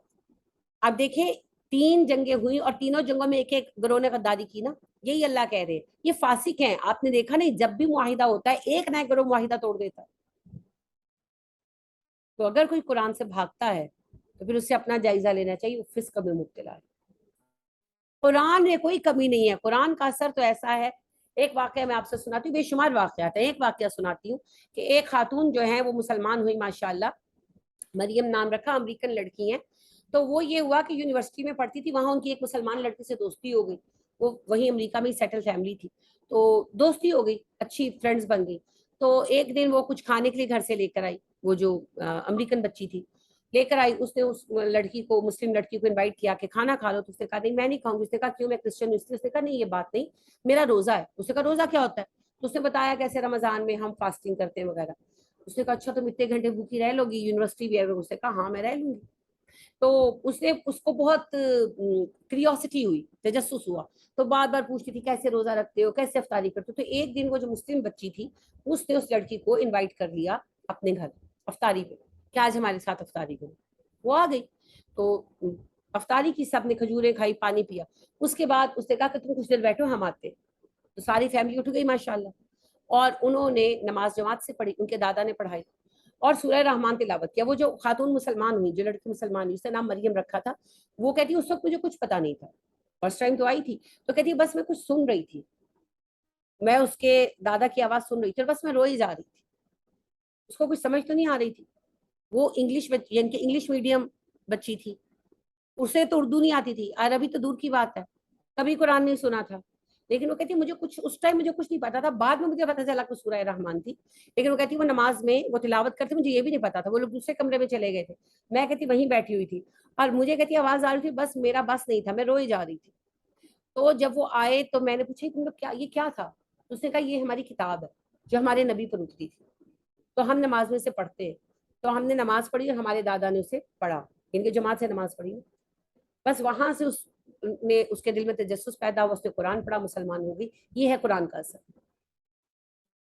اب دیکھیں 3 جنگیں ہوئی اور تینوں جنگوں میں ایک ایک گروہ نے غداری کی نا. یہی اللہ کہہ رہے ہیں یہ فاسق ہیں. آپ نے دیکھا نہیں, جب بھی معاہدہ ہوتا ہے ایک نہ ایک گروہ معاہدہ توڑ دیتا ہے. تو اگر کوئی قرآن سے بھاگتا ہے تو پھر اسے اپنا جائزہ لینا چاہیے، وہ فسق میں مبتلا ہے. قرآن میں کوئی کمی نہیں ہے. قرآن کا اثر تو ایسا ہے. ایک واقعہ میں آپ سے سناتی ہوں، بے شمار واقعات ہیں. ایک واقعہ سناتی ہوں کہ ایک خاتون جو ہیں وہ مسلمان ہوئی ماشاءاللہ، مریم نام رکھا، امریکن لڑکی ہیں. تو وہ یہ ہوا کہ یونیورسٹی میں پڑھتی تھی، وہاں ان کی ایک مسلمان لڑکی سے دوستی ہو گئی. وہ وہیں امریکہ میں سیٹل فیملی تھی، تو دوستی ہو گئی، اچھی فرینڈز بن گئی. تو ایک دن وہ کچھ کھانے کے لیے گھر سے لے کر آئی، وہ جو امریکن بچی تھی لے کر آئی. اس نے اس لڑکی کو، مسلم لڑکی کو انوائٹ کیا کہ کھانا کھا لو. تو اس نے کہا نہیں میں نہیں کھاؤں گی. اس نے کہا کیوں، میں کرسچن ہوں. اس نے کہا نہیں یہ بات نہیں، میرا روزہ ہے. اس نے کہا روزہ کیا ہوتا ہے؟ تو اس نے بتایا کیسے رمضان میں ہم فاسٹنگ کرتے ہیں وغیرہ. اس نے کہا اچھا تم اتنے گھنٹے بھوکی رہ لو گی، یونیورسٹی بھی ہے. اس نے کہا ہاں میں رہ لوں گی. تو اس نے، اس کو بہت کریوسٹی ہوئی، تجسس ہوا. تو بار بار پوچھتی تھی کیسے روزہ رکھتے ہو، کیسے افطاری کرتے ہو. تو ایک دن وہ جو مسلم بچی تھی اس نے اس لڑکی کو انوائٹ کر لیا اپنے گھر افطاری پہ کہ آج ہمارے ساتھ افطاری کرو. وہ آ گئی تو افطاری کی، سب نے کھجوریں کھائی، پانی پیا. اس کے بعد اس نے کہا کہ تم کچھ دیر بیٹھو ہم آتے. تو ساری فیملی اٹھ گئی ماشاءاللہ، اور انہوں نے نماز جماعت سے پڑھی، ان کے دادا نے پڑھائی اور سورہ رحمان تلاوت کیا. وہ جو خاتون مسلمان ہوئی، جو لڑکی مسلمان ہوئی، اس کا نام مریم رکھا تھا. وہ کہتی اس وقت مجھے کچھ پتا نہیں تھا، فرسٹ ٹائم تو آئی تھی. تو کہتی بس میں کچھ سن رہی تھی، میں اس کے دادا کی آواز سن رہی تھی اور بس میں روئی جا رہی تھی. اس کو کچھ سمجھ تو نہیں آ رہی تھی. وہ انگلش یعنی کہ انگلش میڈیم بچی تھی، اسے تو اردو نہیں آتی تھی، عربی تو دور کی بات ہے، کبھی قرآن نہیں سنا تھا. لیکن وہ کہتی مجھے کچھ اس ٹائم مجھے کچھ نہیں پتا تھا. بعد میں مجھے پتا چلا کہ سورہ رحمان تھی. لیکن وہ کہتی وہ نماز میں وہ تلاوت کرتے، مجھے یہ بھی نہیں پتا تھا. وہ لوگ دوسرے کمرے میں چلے گئے تھے، میں کہتی وہیں بیٹھی ہوئی تھی اور مجھے کہتی آواز آ رہی تھی، بس میرا بس نہیں تھا، میں روئی جا رہی تھی. تو جب وہ آئے تو میں نے پوچھا تم لوگ کیا، یہ کیا تھا؟ اس نے کہا یہ ہماری کتاب ہے جو ہمارے نبی پر اتری تھی، تو ہم نماز میں سے پڑھتے ہیں. تو ہم نے نماز پڑھی اور ہمارے دادا نے اسے پڑھا، ان کے جماعت سے نماز پڑھی. بس وہاں سے اس کے دل میں تجسس پیدا ہوا، اس نے قرآن پڑھا، مسلمان ہو گئی. یہ ہے قرآن کا اثر.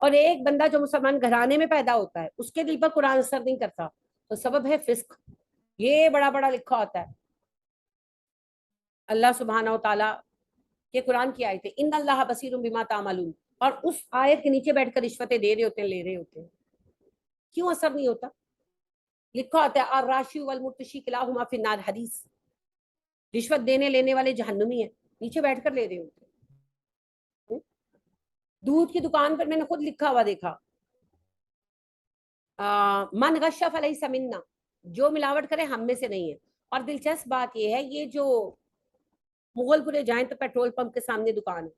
اور ایک بندہ جو مسلمان گھرانے میں پیدا ہوتا ہے اس کے دل پر قرآن اثر نہیں کرتا، تو سبب ہے فسق. یہ بڑا بڑا لکھا ہوتا ہے اللہ سبحانہ و تعالیٰ کے قرآن کی آیت ہے ان اللہ بصیر بما تعملون، اور اس آیت کے نیچے بیٹھ کر رشوتیں دے رہے ہوتے ہیں، لے رہے ہوتے ہیں. کیوں اثر نہیں ہوتا؟ لکھا ہوتا ہے الراشی والمرتشی کلاہما فی النار، حدیث. رشوت دینے لینے والے جہنمی ہیں، نیچے بیٹھ کر لے رہے ہوتے ہیں. دودھ کی دکان پر میں نے خود لکھا ہوا دیکھا من غش فلیس منا، جو ملاوٹ کرے ہم میں سے نہیں ہے. اور دلچسپ بات یہ ہے، یہ جو مغل پورے جائیں تو پیٹرول پمپ کے سامنے دکان ہے،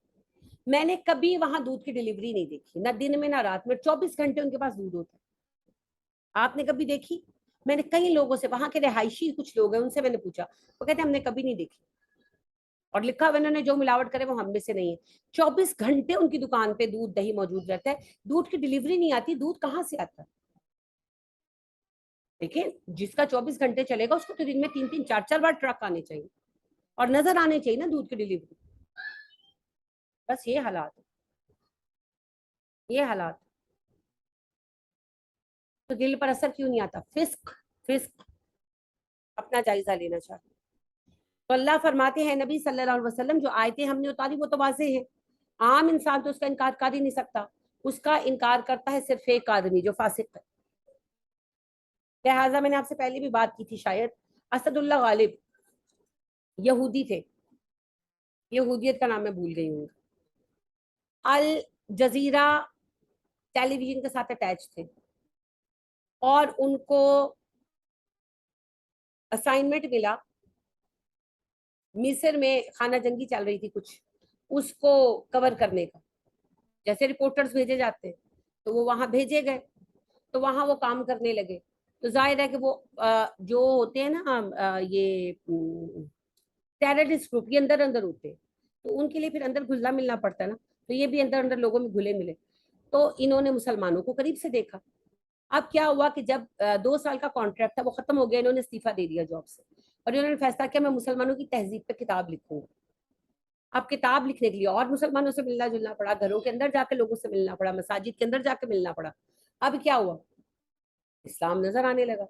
میں نے کبھی وہاں دودھ کی ڈلیوری نہیں دیکھی، نہ دن میں نہ رات میں. 24 گھنٹے ان کے پاس دودھ ہوتا ہے. آپ نے کبھی دیکھی؟ میں نے کئی لوگوں سے، وہاں کے رہائشی کچھ لوگ ہیں ان سے میں نے پوچھا، وہ کہتے ہیں ہم نے کبھی نہیں دیکھی. اور لکھا ہوا انہوں نے جو ملاوٹ کرے وہ ہم میں سے نہیں ہے. 24 گھنٹے ان کی دکان پہ دودھ دہی موجود رہتا ہے. دودھ کی ڈلیوری نہیں آتی، دودھ کہاں سے آتا ہے؟ دیکھیں جس کا 24 گھنٹے چلے گا اس کو تو دن میں 3 4 بار ٹرک آنے چاہیے اور نظر آنے چاہیے نا دودھ کی ڈلیوری. بس یہ حالات، یہ حالات. تو دل پر اثر کیوں نہیں آتا؟ فسق، فسق. اپنا جائزہ لینا چاہیے. تو اللہ فرماتے ہیں نبی صلی اللہ علیہ وسلم جو آیتیں ہم نے اتاری وہ تو واضح ہیں، عام انسان تو اس کا انکار کر ہی نہیں سکتا. اس کا انکار کرتا ہے صرف ایک آدمی جو فاسق ہے. لہٰذا میں نے آپ سے پہلے بھی بات کی تھی شاید، اسد اللہ غالب یہودی تھے، یہودیت کا نام میں بھول گئی ہوں. الجزیرہ ٹیلی ویژن کے ساتھ اٹیچ تھے اور ان کو اسائنمنٹ ملا، مصر میں خانہ جنگی چل رہی تھی کچھ، اس کو کور کرنے کا. جیسے رپورٹرز بھیجے جاتے ہیں تو وہ وہاں بھیجے گئے، تو وہاں وہ کام کرنے لگے. تو ظاہر ہے کہ وہ جو ہوتے ہیں نا یہ ٹیررسٹ گروپ، یہ اندر اندر ہوتے ہیں، تو ان کے لیے پھر اندر گھلنا ملنا پڑتا ہے نا. تو یہ بھی اندر اندر لوگوں میں گھلے ملے. تو انہوں نے مسلمانوں کو قریب سے دیکھا. اب کیا ہوا کہ جب 2 سال کا کانٹریکٹ تھا وہ ختم ہو گیا، انہوں نے استعفیٰ دے دیا جاب سے، اور انہوں نے فیصلہ کیا میں مسلمانوں کی تہذیب پہ کتاب لکھوں گا. اب کتاب لکھنے کے لیے اور مسلمانوں سے ملنا جلنا پڑا، گھروں کے اندر جا کے لوگوں سے ملنا پڑا، مساجد کے اندر جا کے ملنا پڑا. اب کیا ہوا؟ اسلام نظر آنے لگا،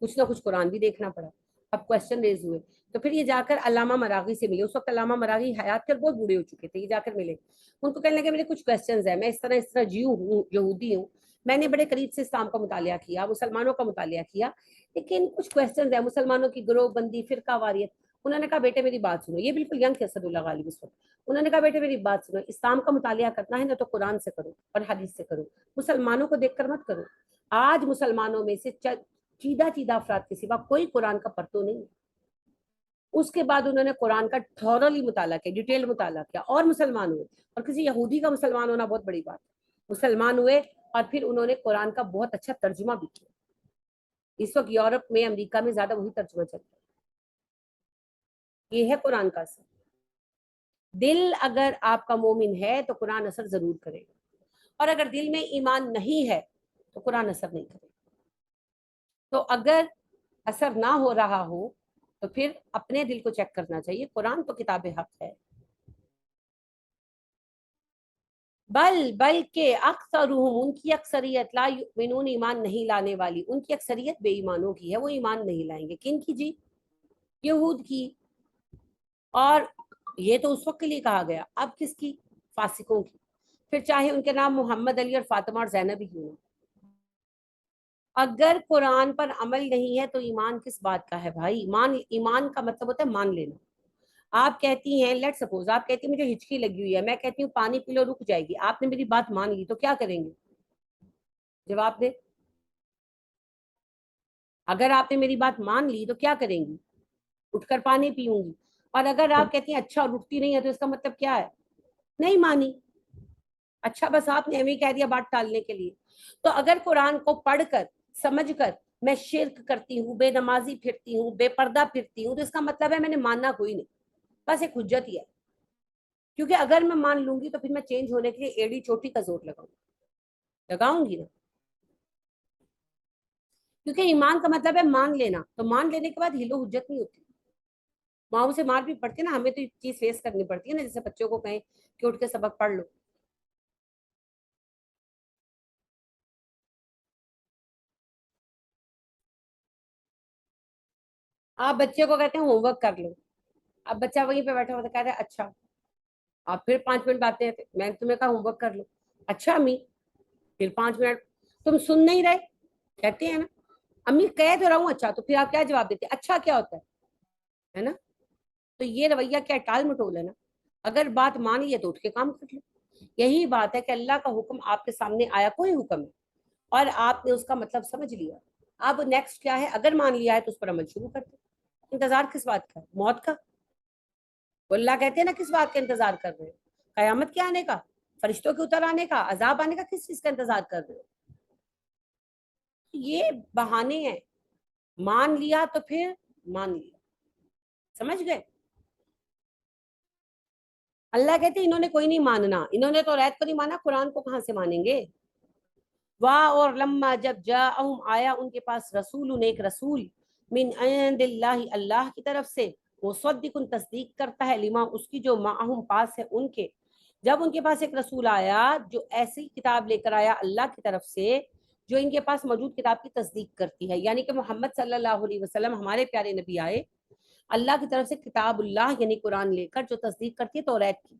کچھ نہ کچھ قرآن بھی دیکھنا پڑا. اب کوشچن ریز ہوئے، تو پھر یہ جا کر علامہ مراغی سے ملے. اس وقت علامہ مراغی حیات کے بہت بوڑھے ہو چکے تھے. یہ جا کر ملے، ان کو کہنے لگے میرے کچھ کوشچنز ہیں، میں اس طرح جیو ہوں، یہودی ہوں، میں نے بڑے قریب سے اسلام کا مطالعہ کیا, مسلمانوں کا مطالعہ کیا, لیکن کچھ کوشچنز ہیں مسلمانوں کی گروہ بندی, فرقہ واریت. انہوں نے کہا بیٹے میری بات سنو, یہ بالکل ینگ تھے اسد اللہ غالب اس وقت. انہوں نے کہا بیٹے میری بات سنو, اسلام کا مطالعہ کرنا ہے نا تو قرآن سے کرو اور حدیث سے کرو, مسلمانوں کو دیکھ کر مت کرو. آج مسلمانوں میں سے چیدہ افراد کے سوا کوئی قرآن کا پرتو نہیں ہے. اس کے بعد انہوں نے قرآن کا تھورلی مطالعہ کیا, ڈیٹیل مطالعہ کیا, اور مسلمان ہوئے. اور کسی یہودی کا مسلمان ہونا بہت بڑی بات ہے. مسلمان ہوئے اور پھر انہوں نے قرآن کا بہت اچھا ترجمہ بھی کیا. اس وقت یورپ میں, امریکہ میں زیادہ وہی ترجمہ چلتا ہے. یہ ہے قرآن کا اثر. دل اگر آپ کا مومن ہے تو قرآن اثر ضرور کرے گا, اور اگر دل میں ایمان نہیں ہے تو قرآن اثر نہیں کرے گا. تو اگر اثر نہ ہو رہا ہو تو پھر اپنے دل کو چیک کرنا چاہیے. قرآن تو کتاب حق ہے. بلکہ اکثرهم, ان کی اکثریت, لا یؤمنون, ایمان نہیں لانے والی, ان کی اکثریت بے ایمانوں کی ہے, وہ ایمان نہیں لائیں گے. کن کی جی؟ یہود کی. اور یہ تو اس وقت کے لیے کہا گیا, اب کس کی؟ فاسقوں کی. پھر چاہے ان کے نام محمد, علی اور فاطمہ اور زینب ہی کیوں نہ. اگر قرآن پر عمل نہیں ہے تو ایمان کس بات کا ہے بھائی؟ ایمان کا مطلب ہوتا ہے مان لینا. آپ کہتی ہیں, لیٹ سپوز آپ کہتی ہیں مجھے ہچکی لگی ہوئی ہے, میں کہتی ہوں پانی پی لو رک جائے گی, آپ نے میری بات مان لی تو کیا کریں گے؟ جواب دے. اگر آپ نے میری بات مان لی تو کیا کریں گی؟ اٹھ کر پانی پیوں گی. اور اگر آپ کہتی ہیں اچھا رکتی نہیں ہے تو اس کا مطلب کیا ہے؟ نہیں مانی. اچھا بس آپ نے ایویں کہہ دیا بات ٹالنے کے لیے. تو اگر قرآن کو پڑھ کر سمجھ کر میں شرک کرتی ہوں, بے نمازی پھرتی ہوں, بے پردہ پھرتی ہوں, تو اس کا مطلب ہے میں نے ماننا کوئی نہیں, بس ایک حجت ہی ہے. کیونکہ اگر میں مان لوں گی تو پھر میں چینج ہونے کے لیے ایڑی چوٹی کا زور لگاؤں گی نا. کیونکہ ایمان کا مطلب ہے مان لینا, تو مان لینے کے بعد ہلو حجت نہیں ہوتی. ماؤں سے مار بھی پڑتی ہے نا, ہمیں تو یہ چیز فیس کرنی پڑتی ہے نا, جیسے بچوں کو کہیں کہ اٹھ کے سبق پڑھ لو. آپ بچے کو کہتے ہیں ہوم ورک کر لو, اب بچہ وہیں پہ بیٹھا ہوتا کہتا ہے اچھا, آپ پھر 5 منٹ باتیں, میں نے تمہیں کہا ہوم ورک کر لو, اچھا امی, پھر 5 منٹ تم سن نہیں رہے, کہتے ہیں نا امی کہہ تو رہا ہوں اچھا, تو پھر آپ کیا جواب دیتے ہیں؟ اچھا کیا ہوتا ہے نا. تو یہ رویہ کیا ٹال مٹول ہے نا. اگر بات مان لیے تو اٹھ کے کام کر لو. یہی بات ہے کہ اللہ کا حکم آپ کے سامنے آیا, کوئی حکم ہے, اور آپ نے اس کا مطلب سمجھ لیا. اب نیکسٹ کیا ہے؟ اگر مان لیا ہے تو اس پر عمل شروع کر دیں. انتظار کس بات کا؟ موت کا. اللہ کہتے ہیں نا کس بات کا انتظار کر رہے ہیں؟ قیامت کے آنے کا, فرشتوں کے اتر آنے کا, عذاب آنے کا, کس چیز کا انتظار کر رہے ہو؟ یہ بہانے ہیں. مان لیا تو پھر مان لیا, سمجھ گئے؟ اللہ کہتے ہیں انہوں نے کوئی نہیں ماننا, انہوں نے تو ریت کو نہیں مانا, قرآن کو کہاں سے مانیں گے؟ واہ, اور لما جب جاءہم, آیا ان کے پاس, رسول, ایک رسول, من عند اللہ, اللہ کی طرف سے, مصدق, تصدیق کرتا ہے, لما, اس کی, جو معہم, پاس ہے ان کے. جب ان کے پاس ایک رسول آیا جو ایسی کتاب لے کر آیا اللہ کی طرف سے جو ان کے پاس موجود کتاب کی تصدیق کرتی ہے, یعنی کہ محمد صلی اللہ علیہ وسلم ہمارے پیارے نبی آئے اللہ کی طرف سے کتاب اللہ یعنی قرآن لے کر, جو تصدیق کرتی ہے توریت کی.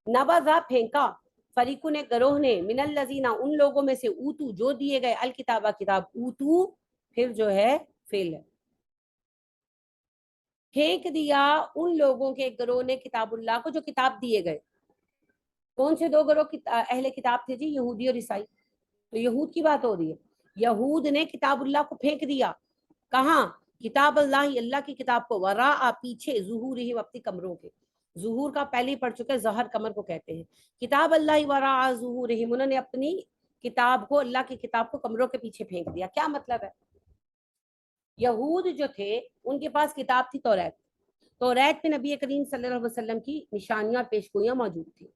نبذا, پھینکا, فریقوں نے, گروہ نے, من الذین, ان لوگوں میں سے, اوتو, جو دیے گئے, الکتابہ, کتاب, اوتو پھر جو ہے فیل ہے, پھینک دیا ان لوگوں کے گروہ نے کتاب اللہ کو جو کتاب دیے گئے. کون سے 2 گروہ اہل کتاب تھے جی؟ یہودی اور عیسائی. تو یہود کی بات ہو رہی ہے. یہود نے کتاب اللہ کو پھینک دیا. کہاں؟ کتاب اللہ, اللہ کی کتاب کو, وراء, پیچھے, ظہورہم, اپنی کمروں کے. ظہور کا پہلے ہی پڑھ چکے, ظہر کمر کو کہتے ہیں. کتاب اللہ وراء ظہورہم, انہوں نے اپنی کتاب کو, اللہ کی کتاب کو کمروں کے پیچھے پھینک دیا. کیا مطلب ہے؟ یہود جو تھے ان کے پاس کتاب تھی توریت. توریت میں نبی کریم صلی اللہ علیہ وسلم کی نشانیاں, پیشگوئیاں موجود تھیں.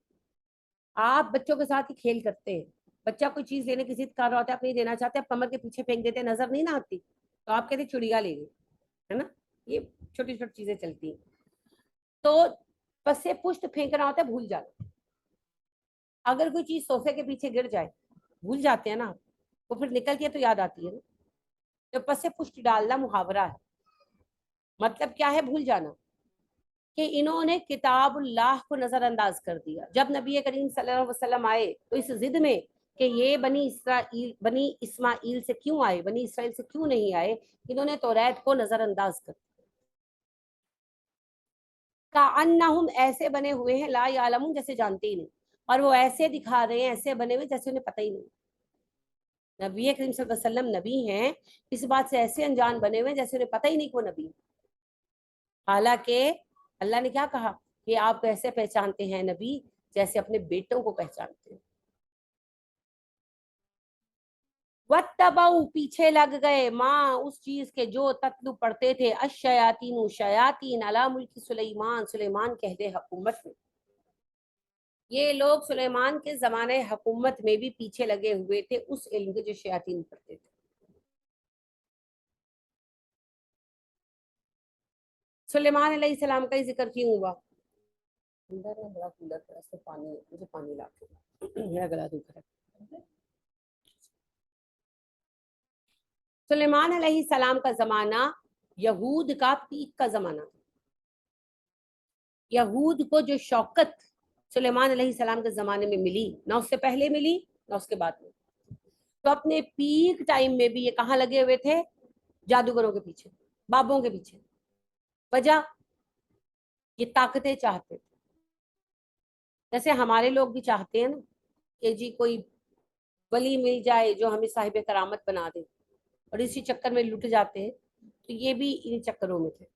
آپ بچوں کے ساتھ ہی کھیل کرتے ہیں, بچہ کوئی چیز لینے کی ضد کر رہا ہوتا ہے, آپ نہیں دینا چاہتے, آپ کمر کے پیچھے پھینک دیتے, نظر نہیں نہ آتی, تو آپ کہتے چڑیا لے گئے, ہے نا. یہ چھوٹی چھوٹی چیزیں چلتی ہیں. تو پس سے پشت پھینکنا ہوتا ہے بھول جانا. اگر کوئی چیز صوفے کے پیچھے گر جائے, بھول جاتے ہیں نا, وہ پھر نکلتی ہے تو یاد آتی ہے نا. تو پس سے پشت ڈالنا محاورہ ہے. مطلب کیا ہے؟ بھول جانا. کہ انہوں نے کتاب اللہ کو نظر انداز کر دیا. جب نبی کریم صلی اللہ علیہ وسلم آئے تو اس ضد میں کہ یہ بنی اسماعیل سے کیوں آئے، بنی اسرائیل سے کیوں نہیں آئے، انہوں نے توریت کو نظر انداز کر کأنہم ایسے بنے ہوئے ہیں لا یعلمون جیسے جانتے ہی نہیں، اور وہ ایسے دکھا رہے ہیں، ایسے بنے ہوئے جیسے انہیں پتہ ہی نہیں۔ نبی کریم صلی اللہ علیہ وسلم نبی ہیں، اس بات سے ایسے انجان بنے ہوئے جیسے انہیں پتہ ہی نہیں کہ وہ نبی ہیں۔ حالانکہ اللہ نے کیا کہا کہ آپ کیسے پہچانتے ہیں نبی، جیسے اپنے بیٹوں کو پہچانتے ہیں۔ وَاتَّبَعُوا پیچھے لگ گئے، ماں اس چیز کے جو تتلو پڑھتے تھے، الشیاطین شیاطین علی ملک سلیمان، سلیمان کے اہل حکومت میں۔ یہ لوگ سلیمان کے زمانے حکومت میں بھی پیچھے لگے ہوئے تھے اس علم کے جو شیاطین پڑھتے تھے۔ سلیمان علیہ السلام کا ہی ذکر کیوں ہوا؟ اندر میں بڑا کولر تھا، اس میں پانی، مجھے پانی لا کے، میرا گلا دکھ رہا ہے۔ سلیمان علیہ السلام کا زمانہ یہود کا پیک کا زمانہ تھا۔ یہود کو جو شوکت سلیمان علیہ السلام کے زمانے میں ملی، نہ اس سے پہلے ملی نہ اس کے بعد میں، تو اپنے پیک ٹائم میں بھی یہ کہاں لگے ہوئے تھے؟ جادوگروں کے پیچھے، بابوں کے پیچھے۔ وجہ یہ طاقتیں چاہتے تھے، جیسے ہمارے لوگ بھی چاہتے ہیں نا کہ جی کوئی ولی مل جائے جو ہمیں صاحب کرامت بنا دے، اور اسی چکر میں لٹ جاتے ہیں، تو یہ بھی ان چکروں میں تھے۔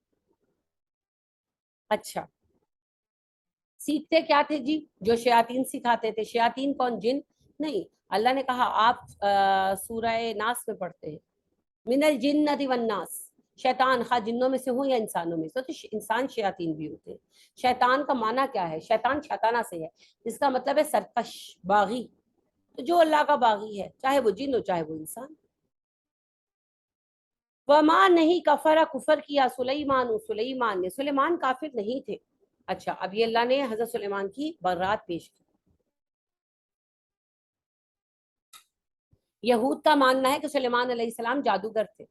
اچھا، سیکھتے کیا تھے جی؟ جو شیاطین سکھاتے تھے۔ شیاطین کون؟ جن نہیں، اللہ نے کہا آپ سورہ ناس میں پڑھتے ہیں من الجنۃ والناس، شیطان خواہ جنوں میں سے ہوں یا انسانوں میں سے، تو انسان شیاطین بھی ہوتے ہیں۔ شیطان کا معنی کیا ہے؟ شیطان شیطانہ سے ہے، جس کا مطلب ہے سرکش، باغی۔ تو جو اللہ کا باغی ہے، چاہے وہ جن ہو چاہے وہ انسان۔ وما نہیں کفر، کفر کیا سلیمان، سلیمان نے، سلیمان کافر نہیں تھے۔ اچھا، اب یہ اللہ نے حضرت سلیمان کی برات پیش کی۔ یہود کا ماننا ہے کہ سلیمان علیہ السلام جادوگر تھے،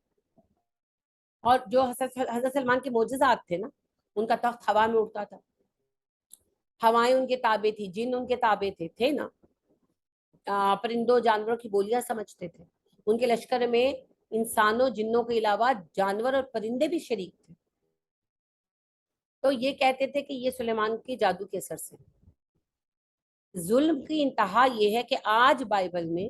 اور جو حضرت سلمان کے معجزات تھے نا، ان کا تخت ہوا میں اڑتا تھا، ہوائیں ان کے تابع تھی، جن ان کے تابع تھے نا، پرندوں جانوروں کی بولیاں سمجھتے تھے، ان کے لشکر میں انسانوں جنوں کے علاوہ جانور اور پرندے بھی شریک تھے۔ تو یہ کہتے تھے کہ یہ سلیمان کے جادو کے اثر سے۔ ظلم کی انتہا یہ ہے کہ آج بائبل میں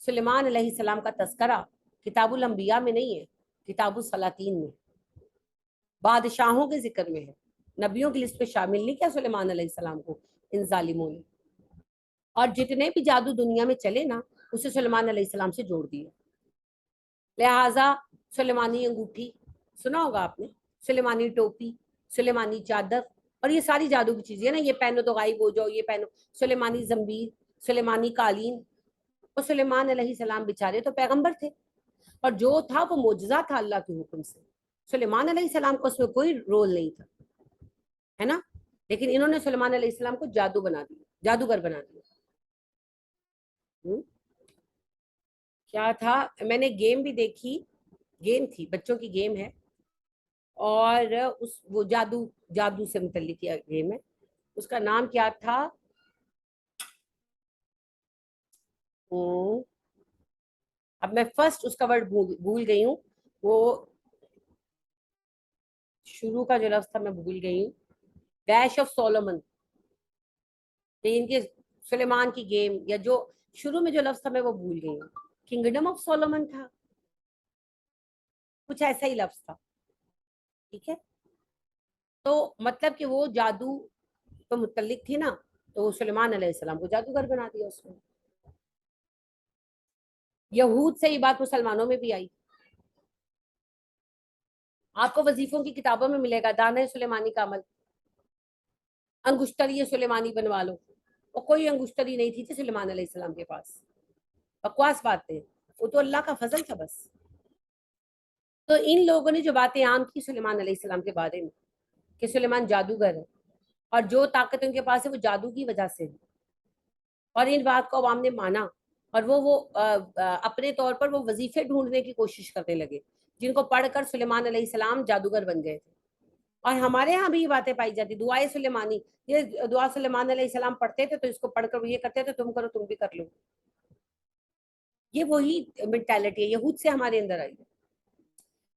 سلیمان علیہ السلام کا تذکرہ کتاب الانبیاء میں نہیں ہے، کتاب السلاطین میں، بادشاہوں کے ذکر میں ہے، نبیوں کی لسٹ میں شامل نہیں کیا سلیمان علیہ السلام کو ان ظالموں نے۔ اور جتنے بھی جادو دنیا میں چلے نا، اسے سلیمان علیہ السلام سے جوڑ دیا۔ لہٰذا سلیمانی انگوٹھی سنا ہوگا آپ نے، سلیمانی ٹوپی، سلیمانی چادر، اور یہ ساری جادو کی چیزیں نا، یہ پہنو تو غائب ہو جاؤ، یہ پہنو، سلیمانی زنبیر، سلیمانی قالین۔ اور سلیمان علیہ السلام بیچارے تو پیغمبر تھے، اور جو تھا وہ معجزہ تھا اللہ کے حکم سے۔ سلیمان علیہ السلام کو اس میں کوئی رول نہیں تھا، ہے نا، لیکن انہوں نے سلیمان علیہ السلام کو جادو بنا دیا، جادوگر بنا دیا۔ کیا تھا، میں نے گیم بھی دیکھی، گیم تھی، بچوں کی گیم ہے، اور وہ جادو سے متعلق گیم ہے، اس کا نام کیا تھا، اب میں فرسٹ اس کا ورڈ بھول گئی ہوں، وہ شروع کا جو لفظ تھا میں بھول گئی ہوں، ڈیش آف سولومن، ان کے سلیمان کی گیم، یا جو شروع میں جو لفظ تھا میں وہ بھول گئی ہوں، کنگڈم آف سولومن تھا، کچھ ایسا ہی لفظ تھا، ٹھیک ہے۔ تو مطلب کہ وہ جادو تو متعلق تھی نا، تو وہ سلیمان علیہ السلام کو جادوگر بنا دیا اس میں۔ یہود سے یہ بات مسلمانوں میں بھی آئی۔ آپ کو وظیفوں کی کتابوں میں ملے گا دانہ سلیمانی کا عمل، انگشتری سلیمانی بنوا لو، اور کوئی انگشتری نہیں تھی سلیمان علیہ السلام کے پاس، بکواس باتیں، وہ تو اللہ کا فضل تھا بس۔ تو ان لوگوں نے جو باتیں عام کی سلیمان علیہ السلام کے بارے میں کہ سلیمان جادوگر ہے، اور جو طاقت ان کے پاس ہے وہ جادو کی وجہ سے ہے، اور ان بات کو عوام نے مانا، اور وہ اپنے طور پر وہ وظیفے ڈھونڈنے کی کوشش کرنے لگے، جن کو پڑھ کر سلیمان علیہ السلام جادوگر بن گئے تھے۔ اور ہمارے ہاں بھی یہ باتیں پائی جاتی، دعائے سلیمانی، یہ دعا سلیمان علیہ السلام پڑھتے تھے تو اس کو پڑھ کر وہ یہ کرتے تھے، تم کرو تم بھی کر لو۔ یہ وہی مینٹالٹی ہے، یہود سے ہمارے اندر آئی ہے.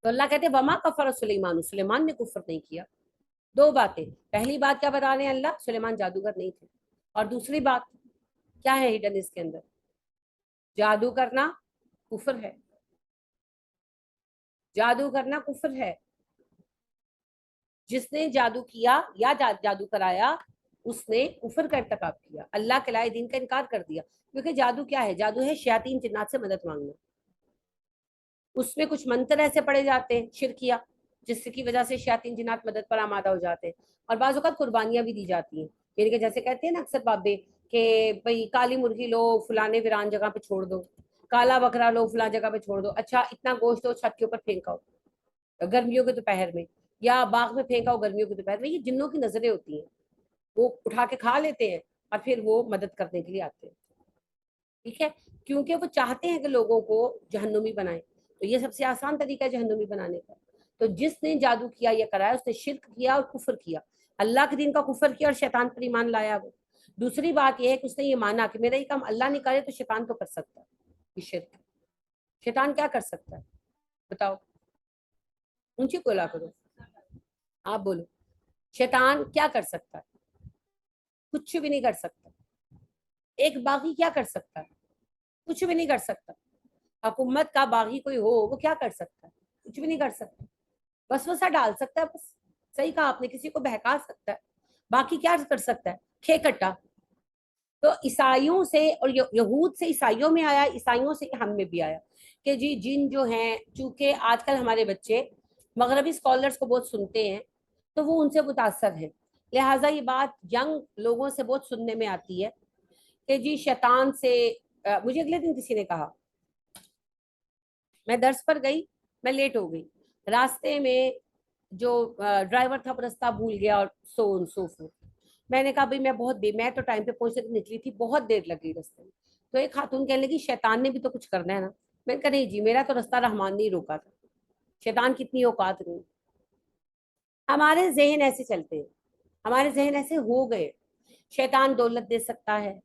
تو اللہ کہتے ہیں وما کفر سلیمان، سلیمان نے کفر نہیں کیا. دو باتیں، پہلی بات کیا بتا رہے ہیں اللہ، سلیمان جادوگر نہیں تھے. اور دوسری بات کیا ہے ہڈن اس کے اندر، جادو کرنا کفر ہے، جادو کرنا کفر ہے. جس نے جادو کیا یا جادو کرایا اس نے کفر کا ارتکاب کیا، اللہ کے لائے دین کا انکار کر دیا. کیونکہ جادو کیا ہے، جادو ہے شیاطین جنات سے مدد مانگنا. اس میں کچھ منتر ایسے پڑے جاتے ہیں شرکیہ، جس کی وجہ سے شیاطین جنات مدد پر آمادہ ہو جاتے ہیں. اور بعض اوقات قربانیاں بھی دی جاتی ہیں، یعنی کہ جیسے کہتے ہیں نا اکثر بابے کہ بھئی کالی مرغی لو فلانے ویران جگہ پہ چھوڑ دو، کالا بکرا لو فلاں جگہ پہ چھوڑ دو، اچھا اتنا گوشت ہو چھت کے اوپر پھینکاؤ گرمیوں کے دوپہر میں، یا باغ میں پھینکاؤ گرمیوں کے دوپہر میں. یہ جنوں کی نظریں ہوتی ہیں، وہ اٹھا کے کھا لیتے ہیں اور پھر وہ مدد کرنے کے لیے آتے ہیں. ٹھیک ہے، کیونکہ وہ چاہتے ہیں کہ لوگوں کو جہنمی بنائیں. تو یہ سب سے آسان طریقہ ہے جہنمی بنانے کا. تو جس نے جادو کیا یا کرایا اس نے شرک کیا اور کفر کیا، اللہ کے دین کا کفر کیا اور شیطان پر ایمان لایا. وہ دوسری بات یہ ہے کہ اس نے یہ مانا کہ میرا یہ کام اللہ نہیں کرے تو شیطان تو کر سکتا ہے. یہ شرک، شیطان کیا کر سکتا ہے بتاؤ، اونچی کولا کرو، آپ بولو شیطان کیا کر سکتا ہے؟ کچھ بھی نہیں کر سکتا. ایک باغی کیا کر سکتا ہے؟ کچھ بھی نہیں کر سکتا. حکومت کا باغی کوئی ہو وہ کیا کر سکتا ہے؟ کچھ بھی نہیں کر سکتا. وسوسہ ڈال سکتا ہے بس، صحیح کہا آپ نے، کسی کو بہکا سکتا ہے. باقی کیا کر سکتا ہے؟ کھیکٹا. تو عیسائیوں سے اور یہود سے عیسائیوں میں آیا، عیسائیوں سے ہم میں بھی آیا کہ جی جن جو ہیں، چونکہ آج کل ہمارے بچے مغربی اسکالرس کو بہت سنتے ہیں تو وہ ان سے متاثر ہیں، لہٰذا یہ بات ینگ لوگوں سے بہت سننے میں آتی ہے کہ جی شیطان سے. مجھے اگلے دن کسی نے کہا، میں درس پر گئی، میں لیٹ ہو گئی، راستے میں جو ڈرائیور تھا رستہ بھول گیا اور سو میں نے کہا بھائی میں تو ٹائم پہ پہنچنے کی نکلی تھی، بہت دیر لگ گئی رستے میں. تو ایک خاتون کہنے لگی شیطان نے بھی تو کچھ کرنا ہے نا. میں نے کہا نہیں جی، میرا تو رستہ رحمان نہیں روکا تھا، شیطان کی اتنی اوقات نہیں. ہمارے ذہن ایسے چلتے ہیں، ہمارے ذہن ایسے ہو گئے. شیطان دولت دے سکتا ہے،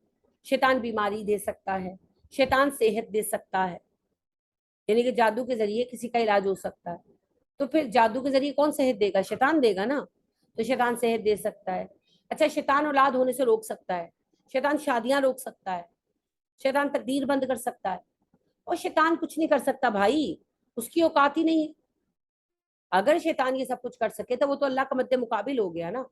شیطان بیماری دے سکتا ہے، شیطان صحت دے سکتا ہے، یعنی کہ جادو کے ذریعے کسی کا علاج ہو سکتا ہے. تو پھر جادو کے ذریعے کون صحت دے گا؟ شیطان دے گا نا. تو شیطان صحت دے سکتا ہے. اچھا شیطان اولاد ہونے سے روک سکتا ہے، شیطان شادیاں روک سکتا ہے، شیطان تقدیر بند کر سکتا ہے. اور شیطان کچھ نہیں کر سکتا بھائی، اس کی اوقات ہی نہیں. اگر شیطان یہ سب کچھ کر سکے تو وہ تو اللہ کا مد مقابل ہو گیا نا.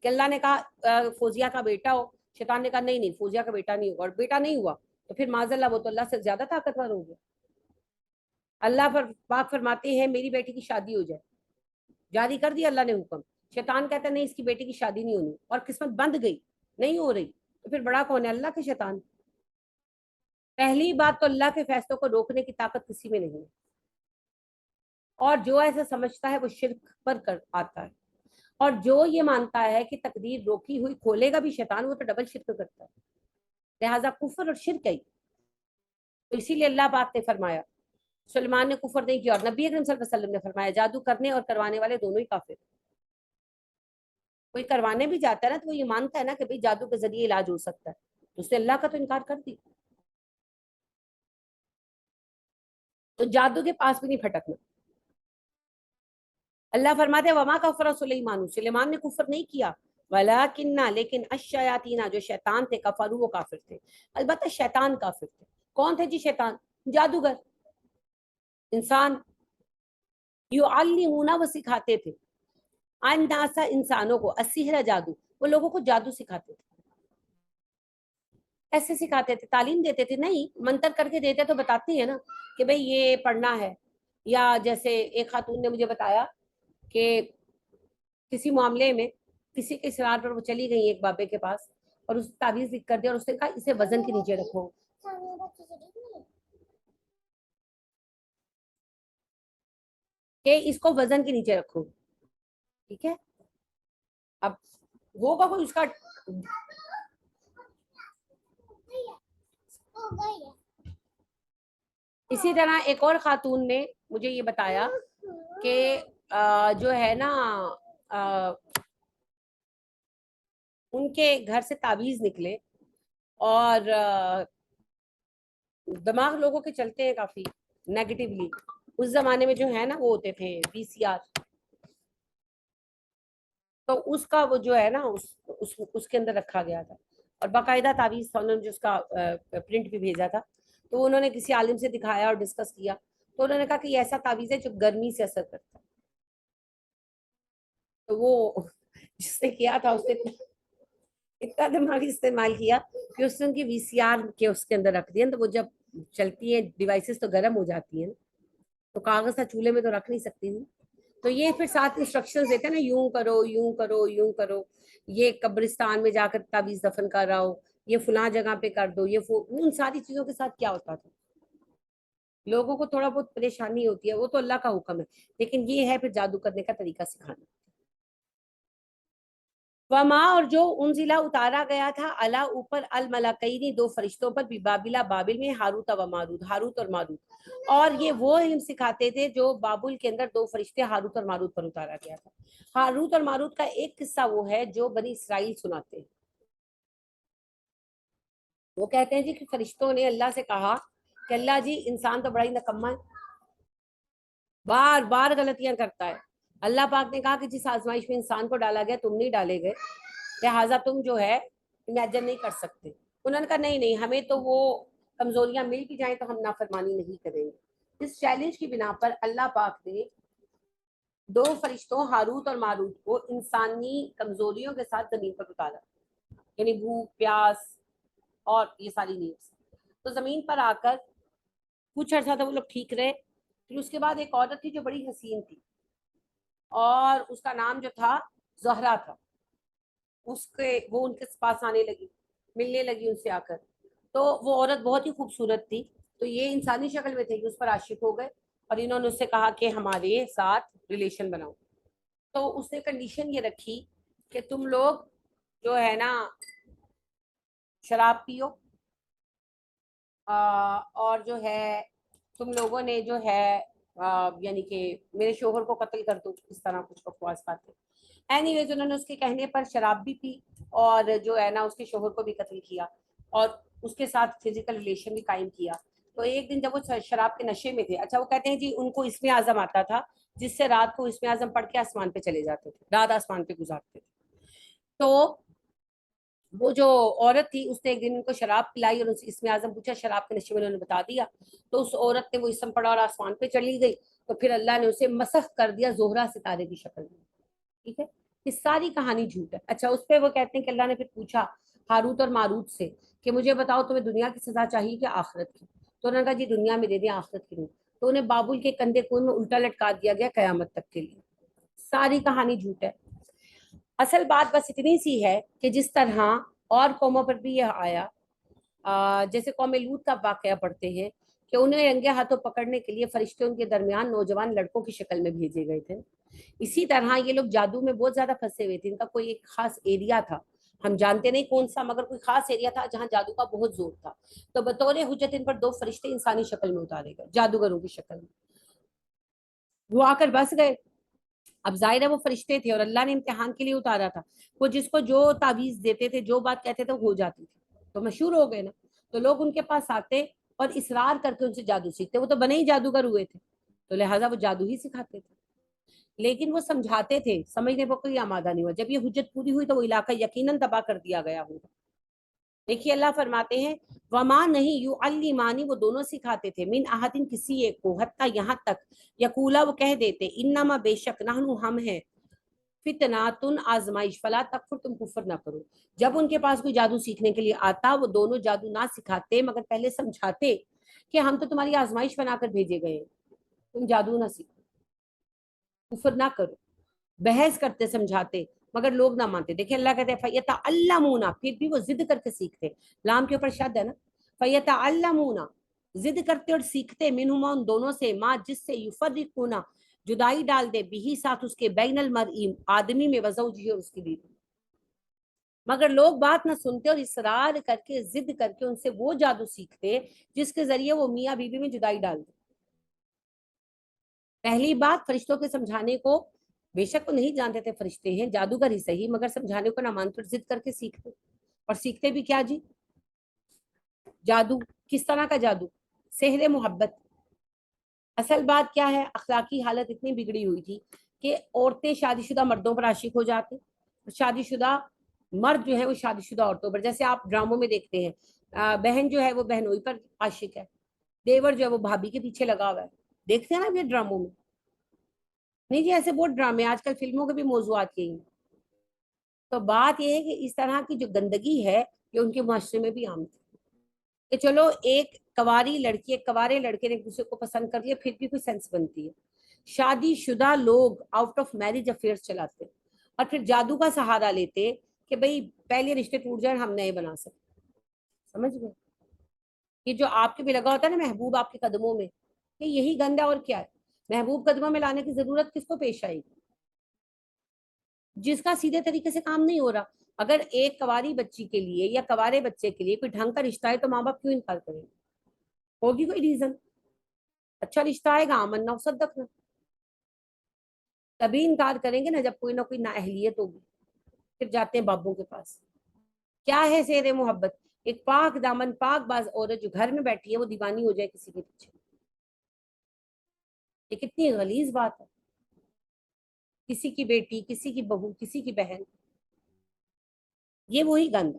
کہ اللہ نے کہا فوزیہ کا بیٹا ہو، شیطان نے کہا نہیں فوزیہ کا بیٹا نہیں ہوگا، اور بیٹا نہیں ہوا تو پھر معاذ اللہ وہ تو اللہ سے زیادہ طاقتور ہو گیا. اللہ پر پاک فرماتے ہیں میری بیٹی کی شادی ہو جائے، جاری کر دیا اللہ نے حکم. شیطان کہتا ہے نہیں اس کی بیٹی کی شادی نہیں ہونی، اور قسمت بند گئی، نہیں ہو رہی. تو پھر بڑا کون ہے؟ اللہ کے شیطان. پہلی بات تو اللہ کے فیصلوں کو روکنے کی طاقت کسی میں نہیں ہے. اور جو ایسا سمجھتا ہے وہ شرک پر کر آتا ہے. اور جو یہ مانتا ہے کہ تقدیر روکی ہوئی کھولے گا بھی شیطان، وہ تو ڈبل شرک کرتا ہے. لہٰذا کفر اور شرک ہے. تو اسی لیے اللہ پاک نے فرمایا سلیمان نے کفر نہیں کیا، اور نبی اکرم صلی اللہ علیہ وسلم نے فرمایا جادو کرنے اور کروانے والے دونوں ہی کافر. کوئی کروانے بھی جاتا ہے نا تو وہ یہ مانتا ہے نا کہ بھئی جادو کے ذریعے علاج ہو سکتا ہے، تو اس نے اللہ کا تو انکار کر دی. تو جادو کے پاس بھی نہیں پھٹکنا. اللہ فرماتے ہیں وما کفر سلیمان، سلیمان نے کفر نہیں کیا، ولیکن لیکن الشیاطین، جو شیطان تھے، کفروا، وہ کافر تھے. البتہ شیطان کافر تھے. کون تھے جی شیطان؟ جادوگر، انسان. یعلمون، وہ سکھاتے تھے، الناس، انسانوں کو، السحر، جادو، وہ لوگوں کو جادو سکھاتے تھے. ایسے سکھاتے تھے، تعلیم دیتے تھے نہیں، منتر کر کے دیتے تو بتاتے ہیں نا کہ بھئی یہ پڑھنا ہے. یا جیسے ایک خاتون نے مجھے بتایا کہ کسی معاملے میں کسی کے اصرار پر وہ چلی گئی ایک بابے کے پاس اور اس تعویذ لکھ کر دیا، اور اس نے کہا اسے وزن کے نیچے رکھو. کہ اس کو وزن کے نیچے رکھو. ٹھیک ہے، اب ہوگا کوئی اس کا. اسی طرح ایک اور خاتون نے مجھے یہ بتایا کہ جو ہے نا ان کے گھر سے تعویذ نکلے اور دماغ لوگوں کے چلتے ہیں کافی نیگیٹیولی. اس زمانے میں جو ہے نا وہ ہوتے تھے VCR, تو اس کا وہ جو ہے نا اس کے اندر رکھا گیا تھا, اور باقاعدہ تعویذ تھا, انہوں نے جو اس کا پرنٹ بھی بھیجا تھا. تو انہوں نے کسی عالم سے دکھایا اور ڈسکس کیا, تو انہوں نے کہا کہ یہ ایسا تعویذ ہے جو گرمی سے اثر کرتا ہے. تو وہ جس نے کیا تھا اس نے اتنا دماغی استعمال کیا کہ اس نے ان کی VCR کے اس کے اندر رکھ دیا. تو وہ جب چلتی ہیں ڈیوائسز تو گرم ہو جاتی ہیں, تو کاغذ کا چولہے میں تو رکھ نہیں سکتی تھی. تو یہ پھر ساتھ انسٹرکشن دیتے ہیں نا, یوں کرو یوں کرو یوں کرو, یہ قبرستان میں جا کر تعویذ دفن کر رہا ہو, یہ فلاں جگہ پہ کر دو, یہ ان ساری چیزوں کے ساتھ کیا ہوتا تھا. لوگوں کو تھوڑا بہت پریشانی ہوتی ہے, وہ تو اللہ کا حکم ہے, لیکن یہ ہے پھر جادو کرنے کا طریقہ سکھانا. وما, اور جو انزلہ اتارا گیا تھا, الا اوپر, الملکین دو فرشتوں پر, بابلا بابل میں, ہاروت و ماروت, ہاروت اور ماروت. اور یہ وہ علم سکھاتے تھے جو بابل کے اندر دو فرشتے ہاروت اور ماروت پر اتارا گیا تھا. ہاروت اور ماروت کا ایک قصہ وہ ہے جو بنی اسرائیل سناتے ہیں. وہ کہتے ہیں جی کہ فرشتوں نے اللہ سے کہا کہ اللہ جی انسان تو بڑا ہی نکما ہے, بار بار غلطیاں کرتا ہے. اللہ پاک نے کہا کہ جس آزمائش میں انسان کو ڈالا گیا تم نہیں ڈالے گئے, لہٰذا تم جو ہے امیجن نہیں کر سکتے. انہوں نے کہا نہیں نہیں, ہمیں تو وہ کمزوریاں مل بھی جائیں تو ہم نافرمانی نہیں کریں گے. اس چیلنج کی بنا پر اللہ پاک نے دو فرشتوں ہاروت اور ماروت کو انسانی کمزوریوں کے ساتھ زمین پر اتارا, یعنی بھوک پیاس اور یہ ساری نیڈس. تو زمین پر آ کر کچھ عرصہ تک وہ لوگ ٹھیک رہے. پھر اس کے بعد ایک عورت تھی جو بڑی حسین تھی, اور اس کا نام جو تھا زہرا تھا. وہ ان کے پاس آنے لگی, ملنے لگی ان سے آ کر. تو وہ عورت بہت ہی خوبصورت تھی, تو یہ انسانی شکل میں تھے کہ اس پر عاشق ہو گئے, اور انہوں نے اس سے کہا کہ ہمارے ساتھ ریلیشن بناؤ. تو اس نے کنڈیشن یہ رکھی کہ تم لوگ جو ہے نا شراب پیو, اور جو ہے تم لوگوں نے جو ہے یعنی کہ میرے شوہر کو قتل کر دو, اس طرح کچھ بکواس باتیں. اینی ویز انہوں نے اس کے کہنے پر شراب بھی پی, اور جو ہے نا اس کے شوہر کو بھی قتل کیا, اور اس کے ساتھ فزیکل ریلیشن بھی قائم کیا. تو ایک دن جب وہ شراب کے نشے میں تھے, اچھا وہ کہتے ہیں جی ان کو اسم اعظم آتا تھا, جس سے رات کو اسم اعظم پڑھ کے آسمان پہ چلے جاتے تھے, رات آسمان پہ گزارتے تھے. تو وہ جو عورت تھی اس نے ایک دن ان کو شراب پلائی اور اسم اعظم پوچھا, شراب کے نشے میں انہوں نے بتا دیا. تو اس عورت نے وہ اسم پڑھا اور آسمان پہ چلی گئی. تو پھر اللہ نے اسے مسخ کر دیا زہرا ستارے کی شکل میں. ٹھیک ہے, یہ ساری کہانی جھوٹ ہے. اچھا اس پہ وہ کہتے ہیں کہ اللہ نے پھر پوچھا ہاروت اور ماروت سے کہ مجھے بتاؤ تمہیں دنیا کی سزا چاہیے کہ آخرت کی. تو انہوں نے کہا جی دنیا میں دے دیں, آخرت کی نہیں. تو انہیں بابل کے کندھے کون میں الٹا لٹکا دیا گیا قیامت تک کے لیے. ساری کہانی جھوٹ ہے. اصل بات بس اتنی سی ہے کہ جس طرح اور قوموں پر بھی یہ آیا, جیسے قوم لوط کا واقعہ پڑھتے ہیں کہ انہیں رنگے ہاتھوں پکڑنے کے لیے فرشتے ان کے درمیان نوجوان لڑکوں کی شکل میں بھیجے گئے تھے. اسی طرح یہ لوگ جادو میں بہت زیادہ پھنسے ہوئے تھے. ان کا کوئی ایک خاص ایریا تھا, ہم جانتے نہیں کون سا, مگر کوئی خاص ایریا تھا جہاں جادو کا بہت زور تھا. تو بطور حجت ان پر دو فرشتے انسانی شکل میں اتارے گئے, جادوگروں کی شکل میں. وہ آ کر بس گئے. اب ظاہر ہے وہ فرشتے تھے اور اللہ نے امتحان کے لیے اتارا تھا. وہ جس کو جو تعویذ دیتے تھے, جو بات کہتے تھے, ہو جاتی تھی. تو مشہور ہو گئے نا, تو لوگ ان کے پاس آتے اور اصرار کر کے ان سے جادو سیکھتے. وہ تو بنے ہی جادوگر ہوئے تھے, تو لہٰذا وہ جادو ہی سکھاتے تھے. لیکن وہ سمجھاتے تھے, سمجھنے پر کوئی آمادہ نہیں ہوا. جب یہ حجت پوری ہوئی تو وہ علاقہ یقیناً تباہ کر دیا گیا ہوگا. دیکھیے اللہ فرماتے ہیں وما نہیں یعلمانی, وہ دونوں سکھاتے تھے, من احدن کسی ایک کو, حتی یہاں تک, یقولا وہ کہہ دیتے, انما بے شک, نحن ہم ہیں, فتناتن آزمائش, فلا تکفر تم کفر نہ کرو. جب ان کے پاس کوئی جادو سیکھنے کے لیے آتا, وہ دونوں جادو نہ سکھاتے مگر پہلے سمجھاتے کہ ہم تو تمہاری آزمائش بنا کر بھیجے گئے, تم جادو نہ سیکھو, کفر نہ کرو. بحث کرتے, سمجھاتے, مگر لوگ نہ مانتے. دیکھیں اللہ کہتے ہیں فیتعلمون, پھر بھی وہ ضد کر کے سیکھتے. لام کے اوپر شد ہے نا, فیتعلمون, ضد کرتے اور سیکھتے, منہما, ان دونوں سے, ما, جس سے, یفرقون, جدائی ڈال دے, بھی ساتھ اس کے, بین المرئی, آدمی میں, وزوجہ, اور اس کی بیوی. مگر لوگ بات نہ سنتے اور اصرار کر کے, ضد کر کے ان سے وہ جادو سیکھتے جس کے ذریعے وہ میاں بیوی میں جدائی ڈال دے. پہلی بات, فرشتوں کے سمجھانے کو بے شک وہ نہیں جانتے تھے, فرشتے ہیں, جادوگر ہی صحیح, مگر سمجھانے کو نہ مانتے اور ضد کر کے سیکھتے. اور سیکھتے بھی کیا جی, جادو. کس طرح کا جادو؟ سحر محبت. اصل بات کیا ہے، اخلاقی حالت اتنی بگڑی ہوئی تھی کہ عورتیں شادی شدہ مردوں پر عاشق ہو جاتی، شادی شدہ مرد جو ہے وہ شادی شدہ عورتوں پر. جیسے آپ ڈراموں میں دیکھتے ہیں بہن جو ہے وہ بہنوئی پر عاشق ہے، دیور جو ہے وہ بھابھی کے پیچھے لگا ہوا ہے. دیکھتے ہیں نا یہ ڈراموں میں. نہیں جی، ایسے بہت ڈرامے آج کل فلموں کے بھی موضوعات یہی ہیں. تو بات یہ ہے کہ اس طرح کی جو گندگی ہے یہ ان کے معاشرے میں بھی عام تھی کہ چلو ایک کواری لڑکی ایک کوارے لڑکے نے ایک دوسرے کو پسند کر لیا، پھر بھی کوئی سینس بنتی ہے. شادی شدہ لوگ آؤٹ آف میرج افیئرس چلاتے اور پھر جادو کا سہارا لیتے کہ بھئی پہلے رشتے ٹوٹ جائیں ہم نئے بنا سکتے. سمجھ گئے؟ یہ جو آپ کے بھی لگا ہوتا ہے نا محبوب آپ کے قدموں میں، کہ یہی گند ہے اور کیا ہے. محبوب قدموں میں لانے کی ضرورت کس کو پیش آئے گی؟ جس کا سیدھے طریقے سے کام نہیں ہو رہا. اگر ایک کواری بچی کے لیے یا کوارے بچے کے لیے کوئی ڈھنگ کا رشتہ ہے تو ماں باپ کیوں انکار کریں گے؟ ہوگی کوئی ریزن. اچھا رشتہ آئے گا آمنا وصدقنا، تبھی انکار کریں گے نا جب کوئی نہ کوئی نااہلیت ہوگی. پھر جاتے ہیں بابوں کے پاس. کیا ہے سیر محبت؟ ایک پاک دامن پاک باز عورت جو گھر میں بیٹھی ہے وہ دیوانی ہو جائے کسی کے پیچھے. یہ کتنی غلیظ بات ہے. کسی کی بیٹی، کسی کی بہو، کسی کی بہن، یہ وہی گند.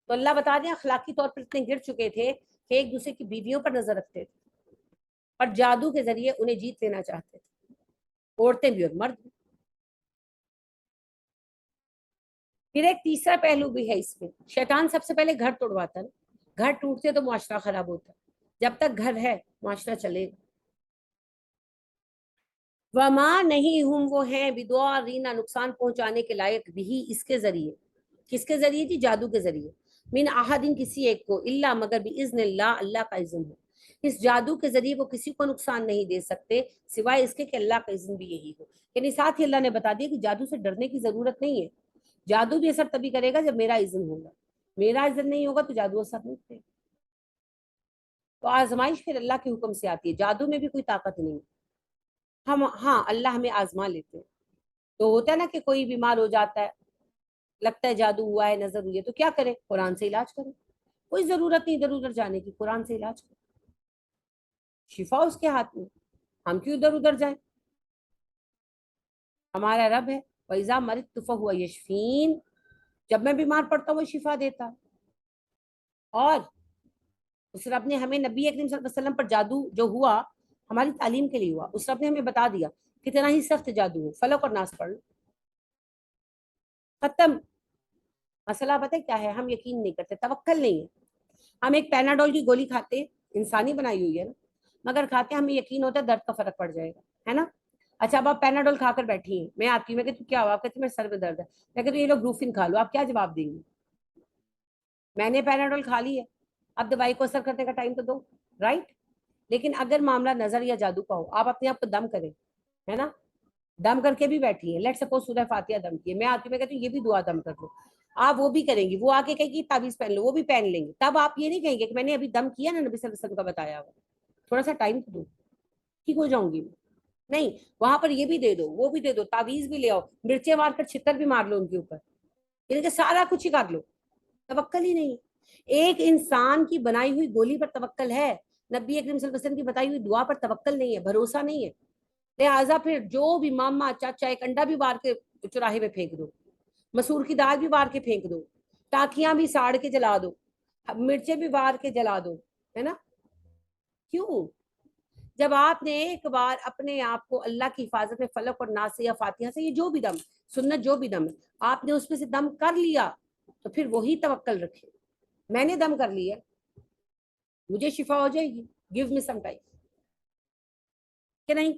تو اللہ بتا دیں اخلاقی طور پر اتنے گر چکے تھے کہ ایک دوسرے کی بیویوں پر نظر رکھتے تھے اور جادو کے ذریعے انہیں جیت لینا چاہتے تھے، عورتیں بھی اور مرد بھی. پھر ایک تیسرا پہلو بھی ہے اس میں. شیطان سب سے پہلے گھر توڑواتا ہے. گھر ٹوٹتے تو معاشرہ خراب ہوتا ہے. جب تک گھر ہے معاشرہ چلے گا. وما نہیں ہم وہ ہیں بدعارینا نقصان پہنچانے کے لائق بھی اس کے ذریعے. کس کے ذریعے جی؟ جادو کے ذریعے. من احدین کسی ایک کو، الا مگر باذن اللہ اللہ کا اذن ہے. اس جادو کے ذریعے وہ کسی کو نقصان نہیں دے سکتے سوائے اس کے کہ اللہ کا اذن بھی یہی ہو. یعنی ساتھ ہی اللہ نے بتا دیا کہ جادو سے ڈرنے کی ضرورت نہیں ہے. جادو بھی اثر تبھی کرے گا جب میرا اذن ہوگا. میرا اذن نہیں ہوگا تو جادو اثر نہیں کرے گا. تو آزمائش پھر اللہ کے حکم سے آتی ہے. جادو میں بھی کوئی طاقت نہیں. ہم ہاں اللہ ہمیں آزما لیتے ہیں. تو ہوتا ہے نا کہ کوئی بیمار ہو جاتا ہے، لگتا ہے جادو ہوا ہے، نظر ہوئی ہے، تو کیا کریں؟ قرآن سے علاج کریں. کوئی ضرورت نہیں ادھر ادھر جانے کی، قرآن سے علاج کریں. شفا اس کے ہاتھ میں، ہم کیوں ادھر ادھر جائیں؟ ہمارا رب ہے وَإِذَا مَرِضْتُ فَهُوَ يَشْفِينِ. جب میں بیمار پڑتا ہوں وہ شفا دیتا. اور اس رب نے ہمیں نبی اکرم صلی اللہ علیہ وسلم پر جادو جو ہوا ہماری تعلیم کے لیے ہوا. اس رب نے ہمیں بتا دیا کتنا ہی سخت جادو ہو، فلق اور ناس پڑھ لو، ختم. مسئلہ پتہ ہے کیا ہے؟ ہم یقین نہیں کرتے، توکل نہیں ہے. ہم ایک پیناڈول کی گولی کھاتے ہیں، انسانی بنائی ہوئی ہے نا، مگر کھاتے ہمیں یقین ہوتا ہے درد کا فرق پڑ جائے گا، ہے نا. اچھا اب آپ پیناڈول کھا کر بیٹھی ہیں، میں آتی ہوں، میں کہتی کیا ہوا؟ آپ کہتی میرے سر میں درد ہے. میں کہتی یہ لوگ بروفن کھا لو. آپ کیا جواب دیں گے؟ میں نے پیناڈول کھا لی ہے، اب دوائی کو اثر کرنے کا ٹائم تو دو، رائٹ. لیکن اگر معاملہ نظر یا جادو کا ہو، آپ اپنے آپ کو دم کریں، ہے نا، دم کر کے بھی بیٹھی ہیں. لیٹ سپوز سورہ فاتحہ دم کی ہے، میں آتی ہوں، میں کہتی ہوں یہ بھی دعا دم کر لو. آپ وہ بھی کریں گی، وہ آ کے کہیں گی تعویذ پہن لو، وہ بھی پہن لیں گے. تب آپ یہ نہیں کہیں گے کہ میں نے ابھی دم کیا نا نبی صلی اللہ علیہ وسلم کا بتایا ہوا، تھوڑا سا ٹائم تو دو، ٹھیک ہو جاؤں گی. نہیں، وہاں پر یہ بھی دے دو، وہ بھی دے دو، تعویذ بھی لے آؤ، مرچیں مار کر چھتر بھی مار لو ان کے اوپر، یعنی کہ سارا کچھ ہی کر لو. توکل ہی نہیں. ایک انسان کی بنائی ہوئی گولی پر توکل ہے، نبی اکرم صلی اللہ علیہ وسلم کی بتائی ہوئی دعا پر توکل نہیں ہے، بھروسہ نہیں ہے. لہٰذا پھر جو بھی ماما چاچا ایک انڈا بھی بار کے چوراہے میں پھینک دو، مسور کی دال بھی بار کے پھینک دو، ٹاکیاں بھی ساڑ کے جلا دو، مرچیں بھی بار کے جلا دو، ہے نا. کیوں؟ جب آپ نے ایک بار اپنے آپ کو اللہ کی حفاظت میں فلق اور ناس سے یا فاتحہ سے، یہ جو بھی دم سنت جو بھی دم ہے آپ نے اس میں سے دم کر لیا تو پھر وہی توکل رکھے. میں نے دم کر لیا، مجھے شفا ہو جائے گی، گیو می سم ٹائم، کہ نہیں؟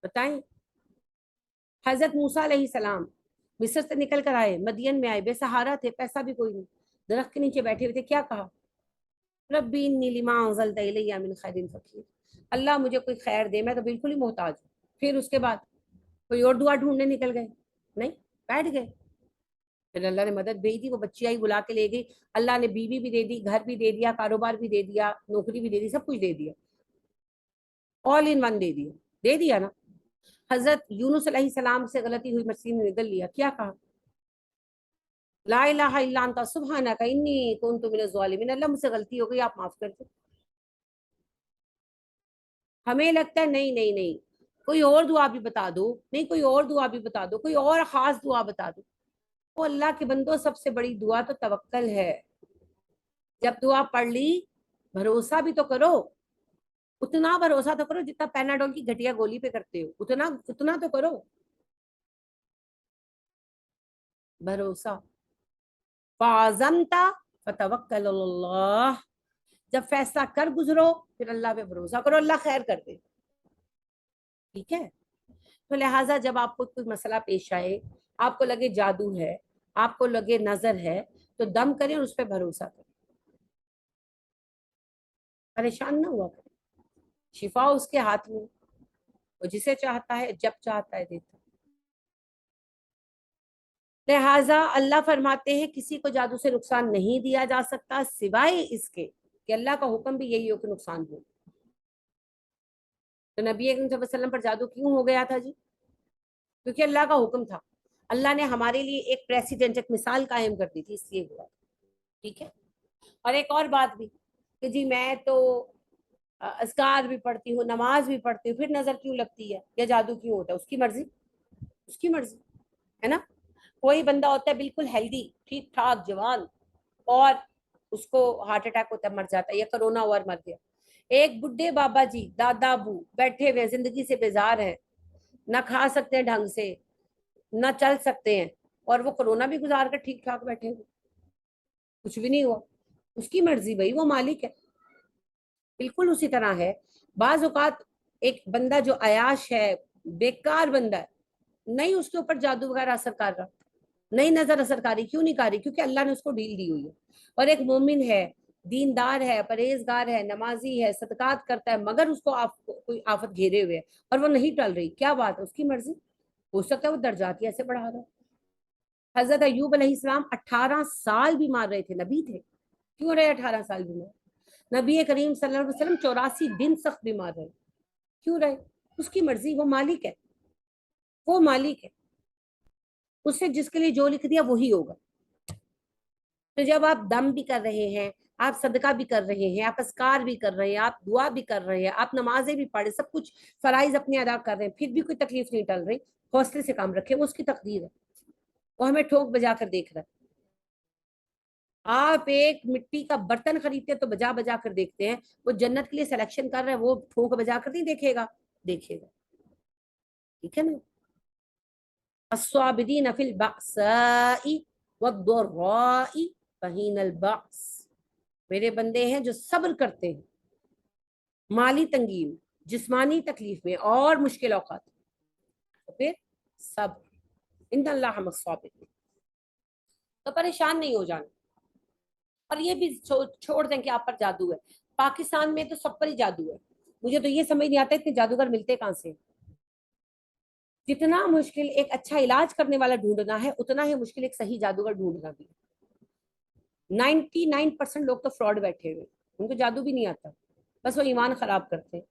بتائیں. حضرت موسیٰ علیہ السلام مصر سے نکل کر آئے، مدین میں آئے، بے سہارا تھے، پیسہ بھی کوئی نہیں، درخت کے نیچے بیٹھے ہوئے تھے. کیا کہا؟ ربی انی لما انزلت الی من خیر فقیر. اللہ مجھے کوئی خیر دے، میں تو بالکل ہی محتاج ہوں. پھر اس کے بعد کوئی اور دعا ڈھونڈنے نکل گئے؟ نہیں، بیٹھ گئے. پھر اللہ نے مدد بھیجی دی، وہ بچی آئی بلا کے لے گئی. اللہ نے بیوی بھی دے دی، گھر بھی دے دیا، کاروبار بھی دے دیا، نوکری بھی دے دی، سب کچھ دے دیا، آل ان ون دے دیا نا. حضرت یونس علیہ السلام سے غلطی ہوئی، مچھلی نے نگل لیا. کیا کہا؟ لا الہ الا انت سبحانک انی کنت من الظالمین، اللہ مجھ سے غلطی ہو گئی آپ معاف کر دیں. ہمیں لگتا ہے نہیں نہیں نہیں، کوئی اور دعا بھی بتا دو، نہیں کوئی اور دعا بھی بتا دو، کوئی اور خاص دعا بتا دو. وہ اللہ کے بندوں سب سے بڑی دعا تو توکل ہے. جب دعا پڑھ لی بھروسہ بھی تو کرو، اتنا بھروسہ تو کرو جتنا پیناڈول کی گھٹیا گولی پہ کرتے ہو، اتنا تو کرو بھروسہ. فَعَزَمْتَ فَتَوَكَّلْ عَلَى اللَّهِ، جب فیصلہ کر گزرو پھر اللہ پہ بھروسہ کرو، اللہ خیر کر دے. ٹھیک ہے. تو لہٰذا جب آپ کو کوئی مسئلہ پیش آئے، آپ کو لگے جادو ہے، آپ کو لگے نظر ہے، تو دم کریں اور اس پہ بھروسہ کریں، پریشان نہ ہوا کریں. شفا اس کے ہاتھ میں، وہ جسے چاہتا ہے جب چاہتا ہے دیتا ہے. لہٰذا اللہ فرماتے ہیں کسی کو جادو سے نقصان نہیں دیا جا سکتا سوائے اس کے کہ اللہ کا حکم بھی یہی ہو کہ نقصان ہو. تو نبی اکرم صلی اللہ علیہ وسلم پر جادو کیوں ہو گیا تھا جی؟ کیونکہ اللہ کا حکم تھا، اللہ نے ہمارے لیے ایک پریسیڈنٹ، ایک مثال قائم کر دی تھی، اس لیے ہوا. ٹھیک ہے. اور ایک اور بات بھی کہ جی میں تو اذکار بھی پڑھتی ہوں، نماز بھی پڑھتی ہوں، پھر نظر کیوں لگتی ہے یا جادو کیوں ہوتا ہے؟ اس کی مرضی، اس کی مرضی ہے نا. کوئی بندہ ہوتا ہے بالکل ہیلدی ٹھیک ٹھاک جوان، اور اس کو ہارٹ اٹیک ہوتا ہے مر جاتا ہے، یا کرونا ہوا مر گیا. ایک بڈھے بابا جی دادا ابو بیٹھے ہوئے زندگی سے بیزار ہیں، نہ کھا سکتے ہیں ڈھنگ سے، نہ چل سکتے ہیں، اور وہ کرونا بھی گزار کر ٹھیک ٹھاک بیٹھے ہوئے، کچھ بھی نہیں ہوا. اس کی مرضی بھائی، وہ مالک ہے. بالکل اسی طرح ہے بعض اوقات ایک بندہ جو عیاش ہے، بیکار بندہ ہے، نہیں اس کے اوپر جادو وغیرہ اثر کر رہا، نہیں نظر اثر کاری، کیوں نہیں کاری؟ کیونکہ اللہ نے اس کو ڈیل دی ہوئی ہے. اور ایک مومن ہے، دیندار ہے، پرہیزگار ہے، نمازی ہے، صدقات کرتا ہے، مگر اس کو کوئی آفت گھیرے ہوئے اور وہ نہیں ٹل رہی، کیا بات ہے؟ اس کی مرضی. ہو سکتا ہے وہ درجات ہی ایسے بڑھا رہا ہے. حضرت ایوب علیہ السلام 18 سال بیمار رہے تھے، نبی تھے. کیوں رہے 18 سال بیمار؟ نبی کریم صلی اللہ علیہ وسلم 84 دن سخت بیمار رہے. کیوں رہے؟ اس کی مرضی. وہ مالک ہے، وہ مالک ہے، اس نے جس کے لیے جو لکھ دیا وہی ہوگا. تو جب آپ دم بھی کر رہے ہیں، آپ صدقہ بھی کر رہے ہیں، آپ اذکار بھی کر رہے ہیں، آپ دعا بھی کر رہے ہیں، آپ نمازیں بھی پڑھے، سب کچھ فرائض اپنے ادا کر رہے ہیں، پھر بھی کوئی تکلیف نہیں ٹل رہی، حوصلے سے کام رکھے، وہ اس کی تقدیر ہے، وہ ہمیں ٹھوک بجا کر دیکھ رہا ہے. آپ ایک مٹی کا برتن خریدتے تو بجا بجا کر دیکھتے ہیں، وہ جنت کے لیے سلیکشن کر رہا ہے، وہ ٹھوک بجا کر نہیں دیکھے گا، دیکھے گا. ٹھیک ہے نا. الصابرین فی البأساء والضراء وحین البأس، میرے بندے ہیں جو صبر کرتے ہیں مالی تنگی میں، جسمانی تکلیف میں اور مشکل اوقات میں. تو پھر صبر، ان اللہ مع الصابرین. تو پریشان نہیں ہو جانا. اور یہ بھی چھوڑ دیں کہ آپ پر جادو ہے. پاکستان میں تو سب پر ہی جادو ہے. مجھے تو یہ سمجھ نہیں آتا اتنے جادوگر ملتے کہاں سے. جتنا مشکل ایک اچھا علاج کرنے والا ڈھونڈنا ہے، اتنا ہی مشکل ایک صحیح جادوگر ڈھونڈنا بھی. 99% لوگ تو فراڈ بیٹھے ہوئے، ان کو جادو بھی نہیں آتا، بس وہ ایمان خراب کرتے ہیں.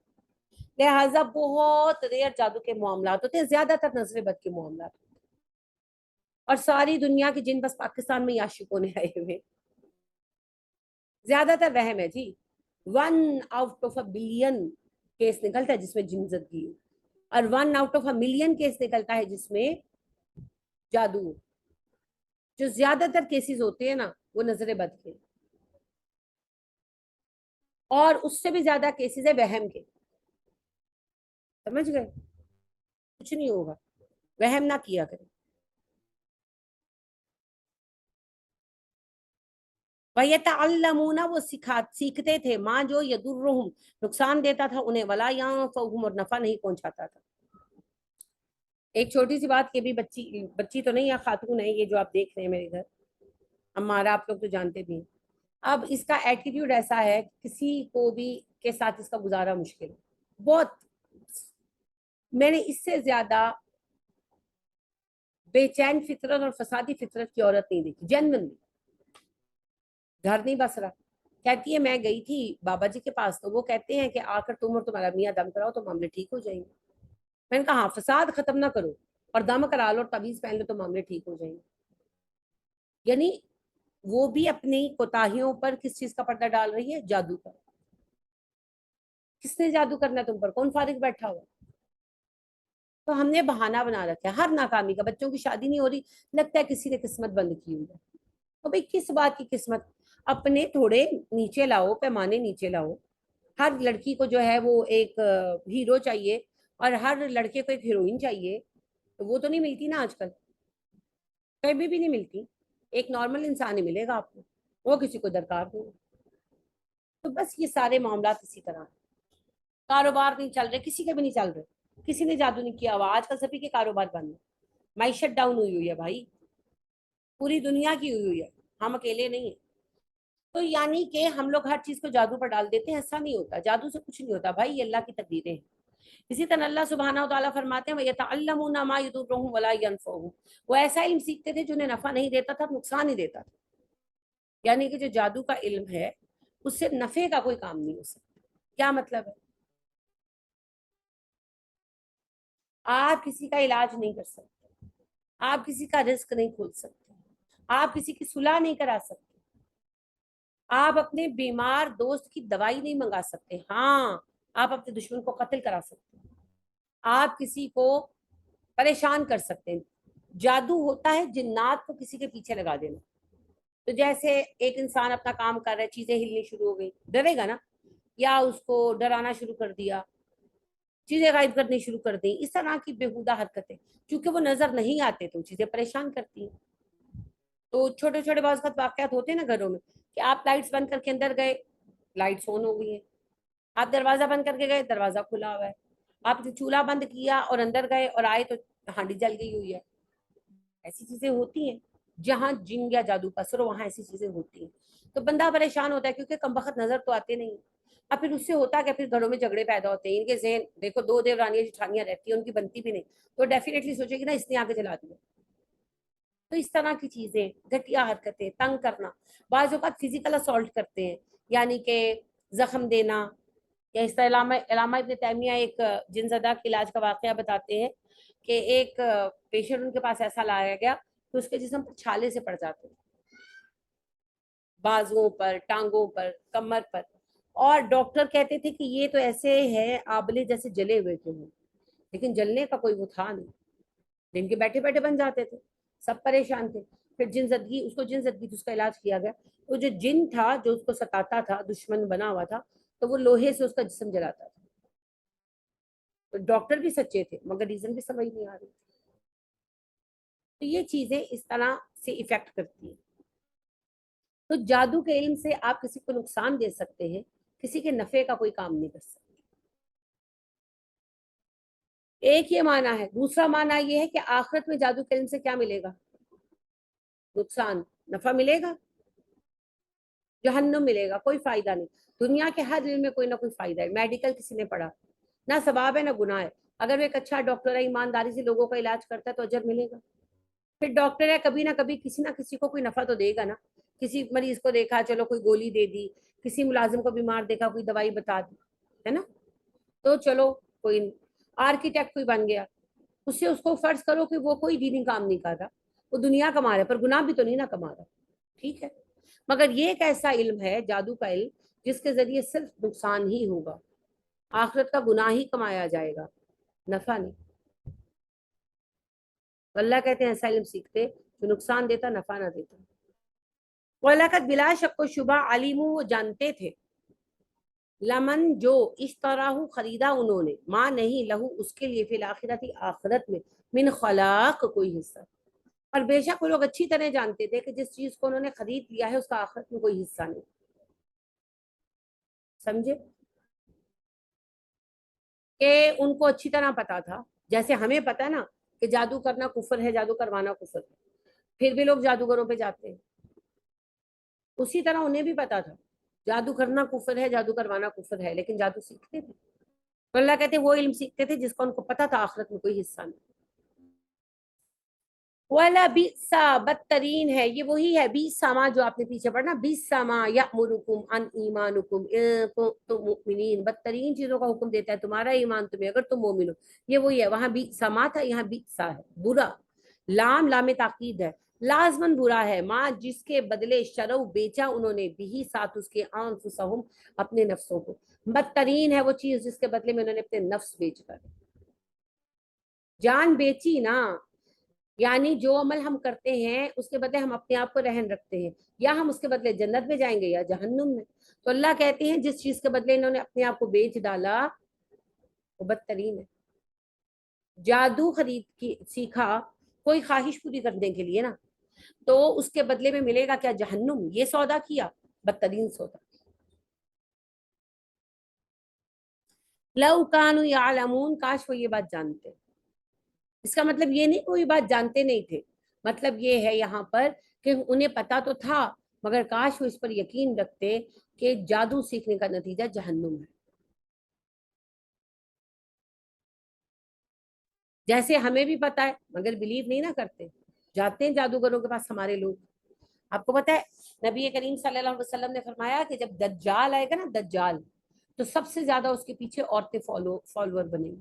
لہٰذا بہت ریئر جادو کے معاملات ہوتے ہیں، زیادہ تر نظر بد کے معاملات ہوتے ہیں. اور ساری دنیا کے جن بس پاکستان میں ہی عاشق ہونے آئے ہوئے. زیادہ تر وہم ہے جی. 1 out of a billion case نکلتا ہے جس میں جن زدگی، اور 1 out of a million case نکلتا ہے جس میں جادو. جو زیادہ تر کیسز ہوتے ہیں نا وہ نظر بد کے، اور اس سے بھی زیادہ کیسز ہے وہم کے. سمجھ گئے؟ کچھ نہیں ہوگا، وہم نہ کیا کریں. وَيَتَعَلَّمُونَ، وہ سیکھتے تھے، ماں جو یضرہم، نقصان دیتا تھا انہیں، ولا ینفعہم، اور نفع نہیں پہنچاتا تھا. ایک چھوٹی سی بات کہ بھی بچی تو نہیں ہے، خاتون ہے یہ جو آپ دیکھ رہے ہیں میرے گھر، ہمارا آپ لوگ تو جانتے بھی ہیں. اب اس کا ایٹیٹیوڈ ایسا ہے کسی کو بھی کے ساتھ اس کا گزارا مشکل ہے بہت. میں نے اس سے زیادہ بے چین فطرت اور فسادی فطرت کی عورت نہیں دیکھی. جنرلی گھر نہیں بس رہا. کہتی ہے میں گئی تھی بابا جی کے پاس تو وہ کہتے ہیں کہ آ کر تم اور تمہارا میاں دم کراؤ تو معاملے ٹھیک ہو جائیں گے. میں نے کہا ہاں فساد ختم نہ کرو اور دم کرا لو اور تعویذ پہن لو تو معاملے ٹھیک ہو جائیں گے. یعنی وہ بھی اپنی کوتاہیوں پر کس چیز کا پردہ ڈال رہی ہے؟ جادو کا. کس نے جادو کرنا تم پر؟ کون فارغ بیٹھا ہوا؟ تو ہم نے بہانہ بنا رکھا ہے ہر ناکامی کا. بچوں کی شادی نہیں ہو رہی، لگتا ہے کسی نے قسمت بند کی ہوئی ہے. تو بھئی کس بات کی قسمت؟ اپنے تھوڑے نیچے لاؤ، پیمانے نیچے لاؤ. ہر لڑکی کو جو ہے وہ ایک ہیرو چاہیے اور ہر لڑکے کو ایک ہیروئن چاہیے. تو وہ تو نہیں ملتی نا آج کل، کہیں بھی نہیں ملتی. ایک نارمل انسان ہی ملے گا آپ کو، وہ کسی کو درکار نہیں. تو بس یہ سارے معاملات اسی طرح ہیں. کاروبار نہیں چل رہے، کسی کے بھی نہیں چل رہے. کسی نے جادو نہیں کیا ہوا. آج کل سبھی کے کاروبار بند ہیں. معیشت ڈاؤن ہوئی ہے بھائی، پوری دنیا کی ہوئی ہے، ہم اکیلے نہیں ہیں. تو یعنی کہ ہم لوگ ہر چیز کو جادو پر ڈال دیتے ہیں. ایسا نہیں ہوتا، جادو سے کچھ نہیں ہوتا بھائی، یہ اللہ کی تقدیریں ہیں. اسی طرح اللہ سبحانہ و تعالیٰ فرماتے ہیں وَيَتَعَلَّمُونَ مَا يَضُرُّهُمْ وَلَا يَنفَعُهُمْ. وہ ایسا علم سیکھتے تھے جو انہیں نفع نہیں دیتا تھا، نقصان ہی دیتا تھا. یعنی کہ جو جادو کا علم ہے اس سے نفع کا کوئی کام نہیں ہو سکتا. کیا مطلب ہے؟ آپ کسی کا علاج نہیں کر سکتے، آپ کسی کا رزق نہیں کھول سکتے، آپ کسی کی صلح نہیں کرا سکتے، آپ اپنے بیمار دوست کی دوائی نہیں منگا سکتے. ہاں آپ اپنے دشمن کو قتل کرا سکتے ہیں، آپ کسی کو پریشان کر سکتے ہیں. جادو ہوتا ہے جنات کو کسی کے پیچھے لگا دینا. تو جیسے ایک انسان اپنا کام کر رہا ہے، چیزیں ہلنی شروع ہو گئی، ڈرے گا نا، یا اس کو ڈرانا شروع کر دیا، چیزیں غائب کرنی شروع کر دیں. اس طرح کی بےہودہ حرکتیں کیونکہ وہ نظر نہیں آتے تو چیزیں پریشان کرتی ہیں. تو چھوٹے چھوٹے بعض وقت واقعات ہوتے ہیں نا گھروں میں کہ آپ لائٹس بند کر کے اندر گئے، لائٹس آن ہو گئی ہیں. آپ دروازہ بند کر کے گئے، دروازہ کھلا ہوا ہے. آپ نے چولہا بند کیا اور اندر گئے اور آئے تو ہانڈی جل گئی ہوئی ہے. ایسی چیزیں ہوتی ہیں. جہاں جن یا جادو کا اثر ہو وہاں ایسی چیزیں ہوتی ہیں. تو بندہ پریشان ہوتا ہے کیونکہ کم وقت نظر تو آتے نہیں. اب پھر اس سے ہوتا کہ پھر گھروں میں جھگڑے پیدا ہوتے ہیں. ان کے ذہن دیکھو، دو دیورانیاں جٹھانیاں رہتی ہیں، ان کی بنتی بھی نہیں، تو ڈیفینیٹلی سوچے گی نا اس نے آگے جلا دیا. تو اس طرح کی چیزیں، گھٹیا حرکتیں، تنگ کرنا، بعض اوقات فزیکل اسالٹ کرتے ہیں، یعنی کہ زخم دینا. یا اس طرح علامہ ابن تیمیہ ایک جن زدہ کے علاج کا واقعہ بتاتے ہیں کہ ایک پیشنٹ ان کے پاس ایسا لایا گیا کہ اس کے جسم پر چھالے سے پڑ جاتے ہیں، بازوؤں پر، ٹانگوں پر، کمر پر. اور ڈاکٹر کہتے تھے کہ یہ تو ایسے ہے آبلے جیسے جلے ہوئے تھے، لیکن جلنے کا کوئی وہ تھا نہیں. دن کے بیٹھے بیٹھے بن جاتے تھے. سب پریشان تھے. پھر جن زدگی، اس کو جن زدگی تھی، اس کا علاج کیا گیا. وہ جو جن تھا جو اس کو ستاتا تھا، دشمن بنا ہوا تھا، تو وہ لوہے سے اس کا جسم جلاتا تھا. تو ڈاکٹر بھی سچے تھے مگر ریزن بھی سمجھ نہیں آ رہی. تو یہ چیزیں اس طرح سے ایفیکٹ کرتی ہیں. تو جادو کے علم سے آپ کسی کو نقصان دے سکتے ہیں، کسی کے نفع کا کوئی کام نہیں کر سکتے. ایک یہ معنی ہے. دوسرا معنی یہ ہے کہ آخرت میں جادو کے علم سے کیا ملے گا؟ نقصان. نفع ملے گا؟ جہنم ملے گا. کوئی فائدہ نہیں. دنیا کے ہر علم میں کوئی نہ کوئی فائدہ ہے. میڈیکل کسی نے پڑھا، نہ ثواب ہے نہ گناہ ہے. اگر وہ ایک اچھا ڈاکٹر ہے، ایمانداری سے لوگوں کا علاج کرتا ہے تو اجر ملے گا. پھر ڈاکٹر ہے، کبھی نہ کبھی کسی نہ کسی کو کوئی نفع تو دے گا نا. کسی مریض کو دیکھا، چلو کوئی گولی دے دی، کسی ملازم کو بیمار دیکھا، کوئی دوائی بتا دی، ہے نا. تو چلو کوئی آرکیٹیکٹ کوئی بن گیا، اس سے اس کو فرض کرو کہ وہ کوئی دینی کام نہیں کر رہا، وہ دنیا کما رہا ہے پر گناہ بھی تو نہیں نہ کما رہا. ٹھیک ہے. مگر یہ ایک ایسا علم ہے، جادو کا علم، جس کے ذریعے صرف نقصان ہی ہوگا، آخرت کا گناہ ہی کمایا جائے گا، نفع نہیں. اللہ کہتے ہیں ایسا علم سیکھتے جو نقصان دیتا، نفع نہ دیتا. وَلَقَدْ بلا شک و شبہ علیمو، وہ جانتے تھے، لمن جو اشتراہ خریدا انہوں نے، ماں نہیں لہو اس کے لیے، فی الآخرت آخرت میں، من خلاق کوئی حصہ. اور بے شک وہ لوگ اچھی طرح جانتے تھے کہ جس چیز کو انہوں نے خرید لیا ہے اس کا آخرت میں کوئی حصہ نہیں. سمجھے کہ ان کو اچھی طرح پتا تھا. جیسے ہمیں پتا ہے نا کہ جادو کرنا کفر ہے، جادو کروانا کفر ہے، پھر بھی لوگ جادوگروں پہ جاتے ہیں. اسی طرح انہیں بھی پتا تھا جادو کرنا کفر ہے، جادو کروانا کفر ہے، لیکن جادو سیکھتے تھے. تو اللہ کہتے ہیں وہ علم سیکھتے تھے جس کا ان کو پتا تھا آخرت میں کوئی حصہ نہیں. وَلَبِئْسَ، بدترین ہے. یہ وہی ہے بِئْسَ ما جو آپ نے پیچھے پڑھنا، بِئْسَ مَا يَأْمُرُكُمْ عَنْ إِيمَانُكُمْ إِن كُنتُم مُؤْمِنِينَ. بدترین چیزوں کا حکم دیتا ہے تمہارا ایمان تمہیں اگر تم مومن ہو. یہ وہی ہے. وہاں بِئْسَ ما تھا، یہاں بِئْسَ ہے، برا. لام لام تاکید ہے. لازمن برا ہے ماں جس کے بدلے شرو بیچا انہوں نے بھی ساتھ اس کے انفسہم اپنے نفسوں کو. بدترین ہے وہ چیز جس کے بدلے میں انہوں نے اپنے نفس بیچ کر جان بیچی نا. یعنی جو عمل ہم کرتے ہیں اس کے بدلے ہم اپنے آپ کو رہن رکھتے ہیں, یا ہم اس کے بدلے جنت میں جائیں گے یا جہنم میں. تو اللہ کہتے ہیں جس چیز کے بدلے انہوں نے اپنے آپ کو بیچ ڈالا وہ بدترین ہے. جادو خرید کی سیکھا کوئی خواہش پوری کرنے کے لیے نا, تو اس کے بدلے میں ملے گا کیا؟ جہنم. یہ سودا کیا, بدترین سودا. لو کانوا یعلمون, کاش وہ یہ بات جانتے. اس کا مطلب یہ نہیں کوئی بات جانتے نہیں تھے, مطلب یہ ہے یہاں پر کہ انہیں پتا تو تھا مگر کاش وہ اس پر یقین رکھتے کہ جادو سیکھنے کا نتیجہ جہنم ہے. جیسے ہمیں بھی پتا ہے مگر بلیو نہیں نہ کرتے, جاتے ہیں جادوگروں کے پاس ہمارے لوگ. آپ کو پتا ہے نبی کریم صلی اللہ علیہ وسلم نے فرمایا کہ جب دجال آئے گا نا, دجال, تو سب سے زیادہ اس کے پیچھے عورتیں فالوور بنیں گی.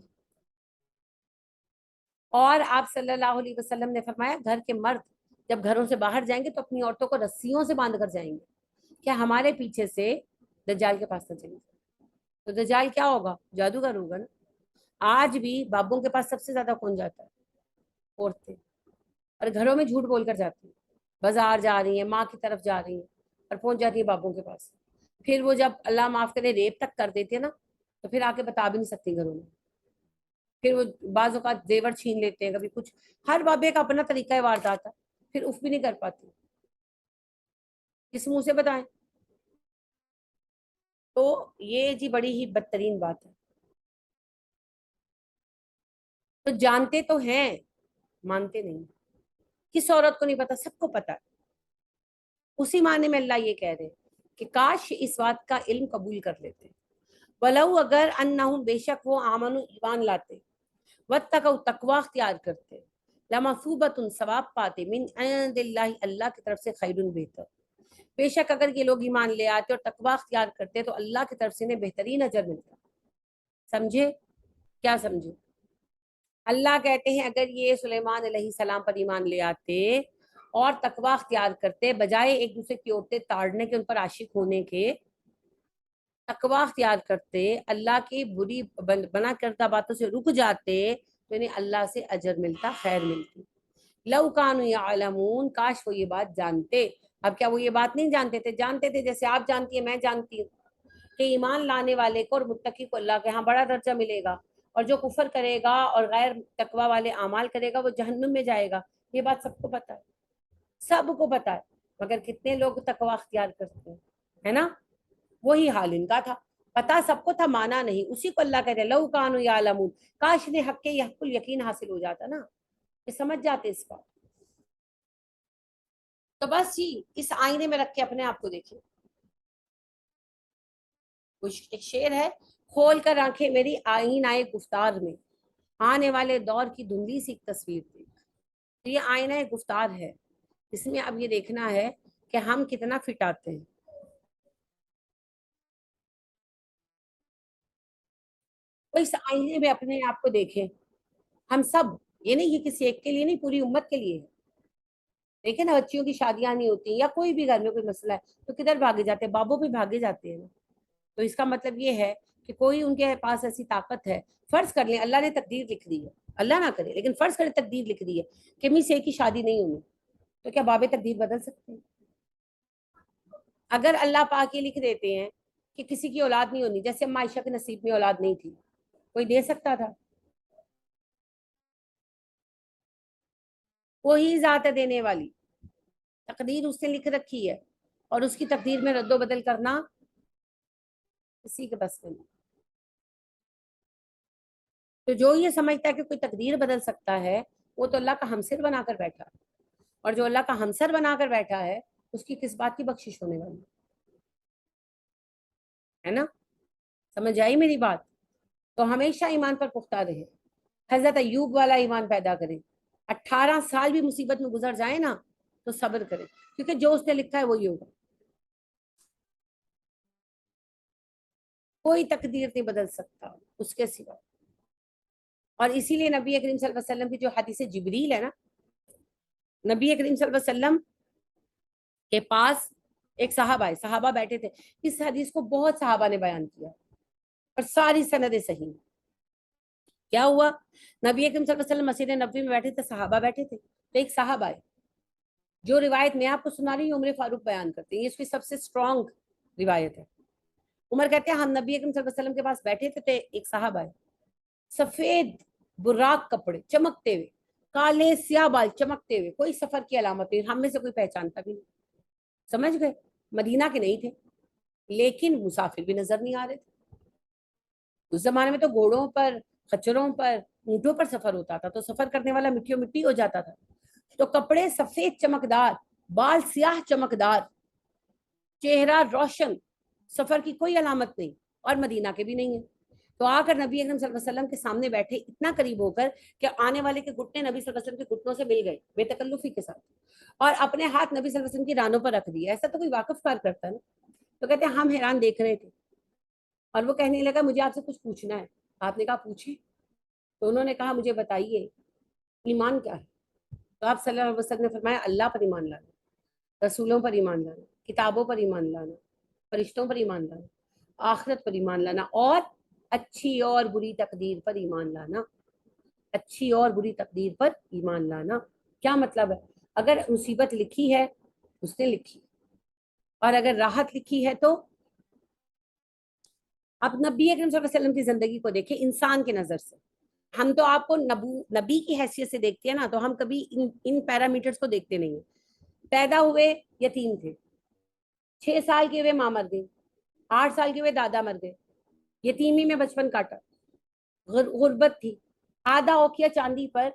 اور آپ صلی اللہ علیہ وسلم نے فرمایا گھر کے مرد جب گھروں سے باہر جائیں گے تو اپنی عورتوں کو رسیوں سے باندھ کر جائیں گے, کیا ہمارے پیچھے سے دجال کے پاس نہ چلیں گے. تو دجال کیا ہوگا؟ جادوگر ہوگا نا. آج بھی بابوں کے پاس سب سے زیادہ کون جاتا ہے؟ عورتیں. اور گھروں میں جھوٹ بول کر جاتی ہیں, بازار جا رہی ہیں, ماں کی طرف جا رہی ہیں اور پہنچ جاتی ہیں بابوں کے پاس. پھر وہ جب اللہ معاف کرے ریپ تک کر دیتے ہیں نا, تو پھر آ کے بتا بھی نہیں سکتی گھروں میں. پھر وہ بعض اوقات زیور چھین لیتے ہیں, کبھی کچھ. ہر بابے کا اپنا طریقہ واردات ہے, پھر اف بھی نہیں کر پاتی. کس منہ سے بتائیں؟ تو یہ جی بڑی ہی بدترین بات ہے. تو جانتے تو ہیں, مانتے نہیں. کس عورت کو نہیں پتا؟ سب کو پتا ہے. اسی معنی میں اللہ یہ کہہ رہے کہ کاش اس بات کا علم قبول کر لیتے. ولو اگر انہم, بے شک وہ آمنو ایمان لاتے, واتقوا تقوی اختیار کرتے, لمثوبۃ ثواب پاتے, من عند اللہ, اللہ کی طرف سے, خیر بہتر. بے شک اگر یہ لوگ ایمان لے آتے اور تقوی اختیار کرتے تو اللہ کی طرف سے انہیں بہترین اجر ملتا. سمجھے؟ کیا سمجھے؟ اللہ کہتے ہیں اگر یہ سلیمان علیہ السلام پر ایمان لے آتے اور تقوی اختیار کرتے, بجائے ایک دوسرے کی عورتیں تاڑنے کے, ان پر عاشق ہونے کے, تقوی اختیار کرتے, اللہ کی بری بنا کردہ باتوں سے رک جاتے, تو انہیں اللہ سے اجر ملتا, خیر ملتی. لو کانوا یعلمون, کاش وہ یہ بات جانتے. اب کیا وہ یہ بات نہیں جانتے تھے؟ جانتے تھے, جیسے آپ جانتی ہیں, میں جانتی ہوں کہ ایمان لانے والے کو اور متقی کو اللہ کے ہاں بڑا درجہ ملے گا, اور جو کفر کرے گا اور غیر تقوی والے اعمال کرے گا وہ جہنم میں جائے گا. یہ بات سب کو پتا ہے, سب کو پتا ہے, مگر کتنے لوگ تقوی اختیار کرتے ہیں, ہے نا. وہی حال ان کا تھا, پتا سب کو تھا, مانا نہیں. اسی کو اللہ کہتے ہیں لو کانوا یعلمون, کاش انہیں حق کے حق الیقین حاصل ہو جاتا نا, یہ سمجھ جاتے اس بات. تو بس جی اس آئینے میں رکھ کے اپنے آپ کو دیکھیں. کچھ ایک شعر ہے, کھول کر آنکھیں میری آئینہ گفتار میں, آنے والے دور کی دھندلی سی تصویر دیکھ. تو یہ آئینہ گفتار ہے, اس میں اب یہ دیکھنا ہے کہ ہم کتنا فٹ آتے ہیں. تو اس آئینے میں اپنے آپ کو دیکھیں. ہم سب, یہ نہیں, یہ کسی ایک کے لیے نہیں, پوری امت کے لیے ہے. دیکھیں نا بچیوں کی شادیاں نہیں ہوتی, یا کوئی بھی گھر میں کوئی مسئلہ ہے تو کدھر بھاگے جاتے ہیں؟ بابوں بھی بھاگے جاتے ہیں. تو اس کا مطلب یہ ہے کہ کوئی ان کے پاس ایسی طاقت ہے. فرض کر لیں اللہ نے تقدیر لکھ دی ہے, اللہ نہ کرے لیکن فرض کرے تقدیر لکھ دی ہے کہ می سے کی شادی نہیں ہونی, تو کیا بابے تقدیر بدل سکتے ہیں؟ اگر اللہ پاک یہ لکھ دیتے ہیں کہ کسی کی اولاد نہیں ہونی, جیسے عائشہ کے نصیب میں اولاد نہیں تھی, کوئی دے سکتا تھا؟ وہی ذات ہے دینے والی, تقدیر اس نے لکھ رکھی ہے, اور اس کی تقدیر میں رد و بدل کرنا کسی کے بس میں نہیں. تو جو یہ سمجھتا ہے کہ کوئی تقدیر بدل سکتا ہے وہ تو اللہ کا ہمسر بنا کر بیٹھا ہے, اور جو اللہ کا ہمسر بنا کر بیٹھا ہے اس کی کس بات کی بخشش ہونے والی ہے نا. سمجھ آئی میری بات؟ تو ہمیشہ ایمان پر پختہ رہے, حضرت ایوب والا ایمان پیدا کرے. 18 سال بھی مصیبت میں گزر جائے نا تو صبر کرے, کیونکہ جو اس نے لکھا ہے وہی ہوگا. کوئی تقدیر نہیں بدل سکتا اس کے سوا. اور اسی لیے نبی کریم صلی اللہ علیہ وسلم کی جو حدیث جبریل ہے نا, نبی کریم صلی اللہ علیہ وسلم کے پاس ایک صحابہ ہے، صحابہ بیٹھے تھے. اس حدیث کو بہت صحابہ نے بیان کیا اور ساری سندیں صحیح. کیا ہوا؟ نبی کریم صلی اللہ علیہ وسلم مسجد نبوی میں بیٹھے تھے، صحابہ بیٹھے تھے. تو ایک صحابہ ہے، جو روایت میں آپ کو سنا رہی ہوں عمر فاروق بیان کرتے ہیں، یہ اس کی سب سے اسٹرانگ روایت ہے. عمر کہتے ہیں ہم نبی کریم صلی اللہ علیہ وسلم کے پاس بیٹھے تھے، ایک صحابہ ہے، سفید براق کپڑے چمکتے ہوئے، کالے سیاہ بال چمکتے ہوئے، کوئی سفر کی علامت نہیں، ہم میں سے کوئی پہچانتا بھی نہیں. سمجھ گئے؟ مدینہ کے نہیں تھے لیکن مسافر بھی نظر نہیں آ رہے تھے. اس زمانے میں تو گھوڑوں پر، خچروں پر، اونٹوں پر سفر ہوتا تھا، تو سفر کرنے والا مٹیوں مٹی ہو جاتا تھا. تو کپڑے سفید چمکدار، بال سیاہ چمکدار، چہرہ روشن، سفر کی کوئی علامت نہیں، اور مدینہ کے بھی نہیں ہے. تو آ کر نبی اکرم صلی اللہ علیہ وسلم کے سامنے بیٹھے، اتنا قریب ہو کر کہ آنے والے کے گھٹنے نبی صلی اللہ علیہ وسلم کے گھٹنوں سے مل گئے بے تکلفی کے ساتھ، اور اپنے ہاتھ نبی صلی اللہ علیہ وسلم کی رانوں پر رکھ دیا. ایسا تو کوئی واقف کار کرتا ہے نا. تو کہتے ہیں ہم حیران دیکھ رہے تھے، اور وہ کہنے لگا مجھے آپ سے کچھ پوچھنا ہے. آپ نے کہا پوچھیں. تو انہوں نے کہا مجھے بتائیے ایمان کیا ہے؟ تو آپ صلی اللہ علیہ وسلم نے فرمایا اللہ پر ایمان لانا، رسولوں پر ایمان لانا، کتابوں پر ایمان لانا، فرشتوں پر ایمان لانا، آخرت پر ایمان لانا، اور اچھی اور بری تقدیر پر ایمان لانا. اچھی اور بری تقدیر پر ایمان لانا کیا مطلب ہے؟ اگر مصیبت لکھی ہے اس نے لکھی، اور اگر راحت لکھی ہے تو اب نبی اکرم صلی اللہ علیہ وسلم کی زندگی کو دیکھیں انسان کے نظر سے. ہم تو آپ کو نبی کی حیثیت سے دیکھتے ہیں نا، تو ہم کبھی ان پیرامیٹرز کو دیکھتے نہیں ہیں. پیدا ہوئے یتیم تھے، 6 سال کے ہوئے ماں مر گئی، 8 سال کے ہوئے دادا مر گئے، یتیمی میں بچپن کاٹا، غربت تھی، آدھا اوقیہ چاندی پر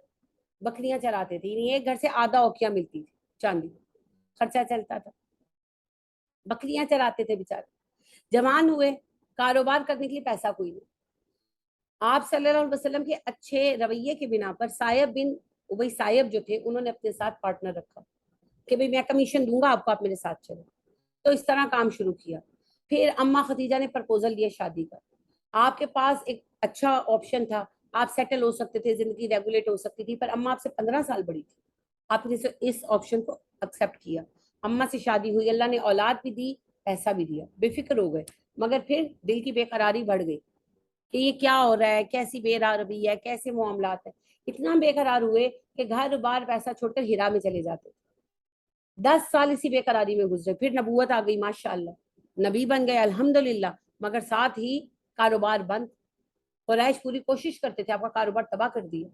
بکریاں چراتے تھے، یعنی ایک گھر سے آدھا اوقیہ ملتی تھی چاندی، خرچہ چلتا تھا، بکریاں چراتے تھے بیچارے. جوان ہوئے، کاروبار کرنے کے لیے پیسہ کوئی نہیں. آپ صلی اللہ علیہ وسلم کے اچھے رویے کے بنا پر سائب بن ابی سائب جو تھے، انہوں نے اپنے ساتھ پارٹنر رکھا کہ بھئی میں کمیشن دوں گا آپ کو، آپ میرے ساتھ چلو. تو اس طرح کام شروع کیا. پھر اماں خدیجہ نے پرپوزل دیا شادی کا. آپ کے پاس ایک اچھا آپشن تھا، آپ سیٹل ہو سکتے تھے، زندگی ریگولیٹ ہو سکتی تھی، پر اماں آپ سے 15 سال بڑی تھی. آپ نے اس آپشن کو ایکسیپٹ کیا. اماں سے شادی ہوئی، اللہ نے اولاد بھی دی، پیسہ بھی دیا، بے فکر ہو گئے. مگر پھر دل کی بے قراری بڑھ گئی کہ یہ کیا ہو رہا ہے، کیسی بے روی ہے، کیسے معاملات ہیں. اتنا بے قرار ہوئے کہ گھر بار پیسہ چھوڑ کر ہیرا میں چلے جاتے. 10 سال اسی بے قراری میں گزرے. پھر نبوت آ گئی، ماشاءاللہ نبی بن گئے الحمدللہ، مگر ساتھ ہی کاروبار بند. قریش پوری کوشش کرتے تھے آپ کا کاروبار تباہ کر دیا.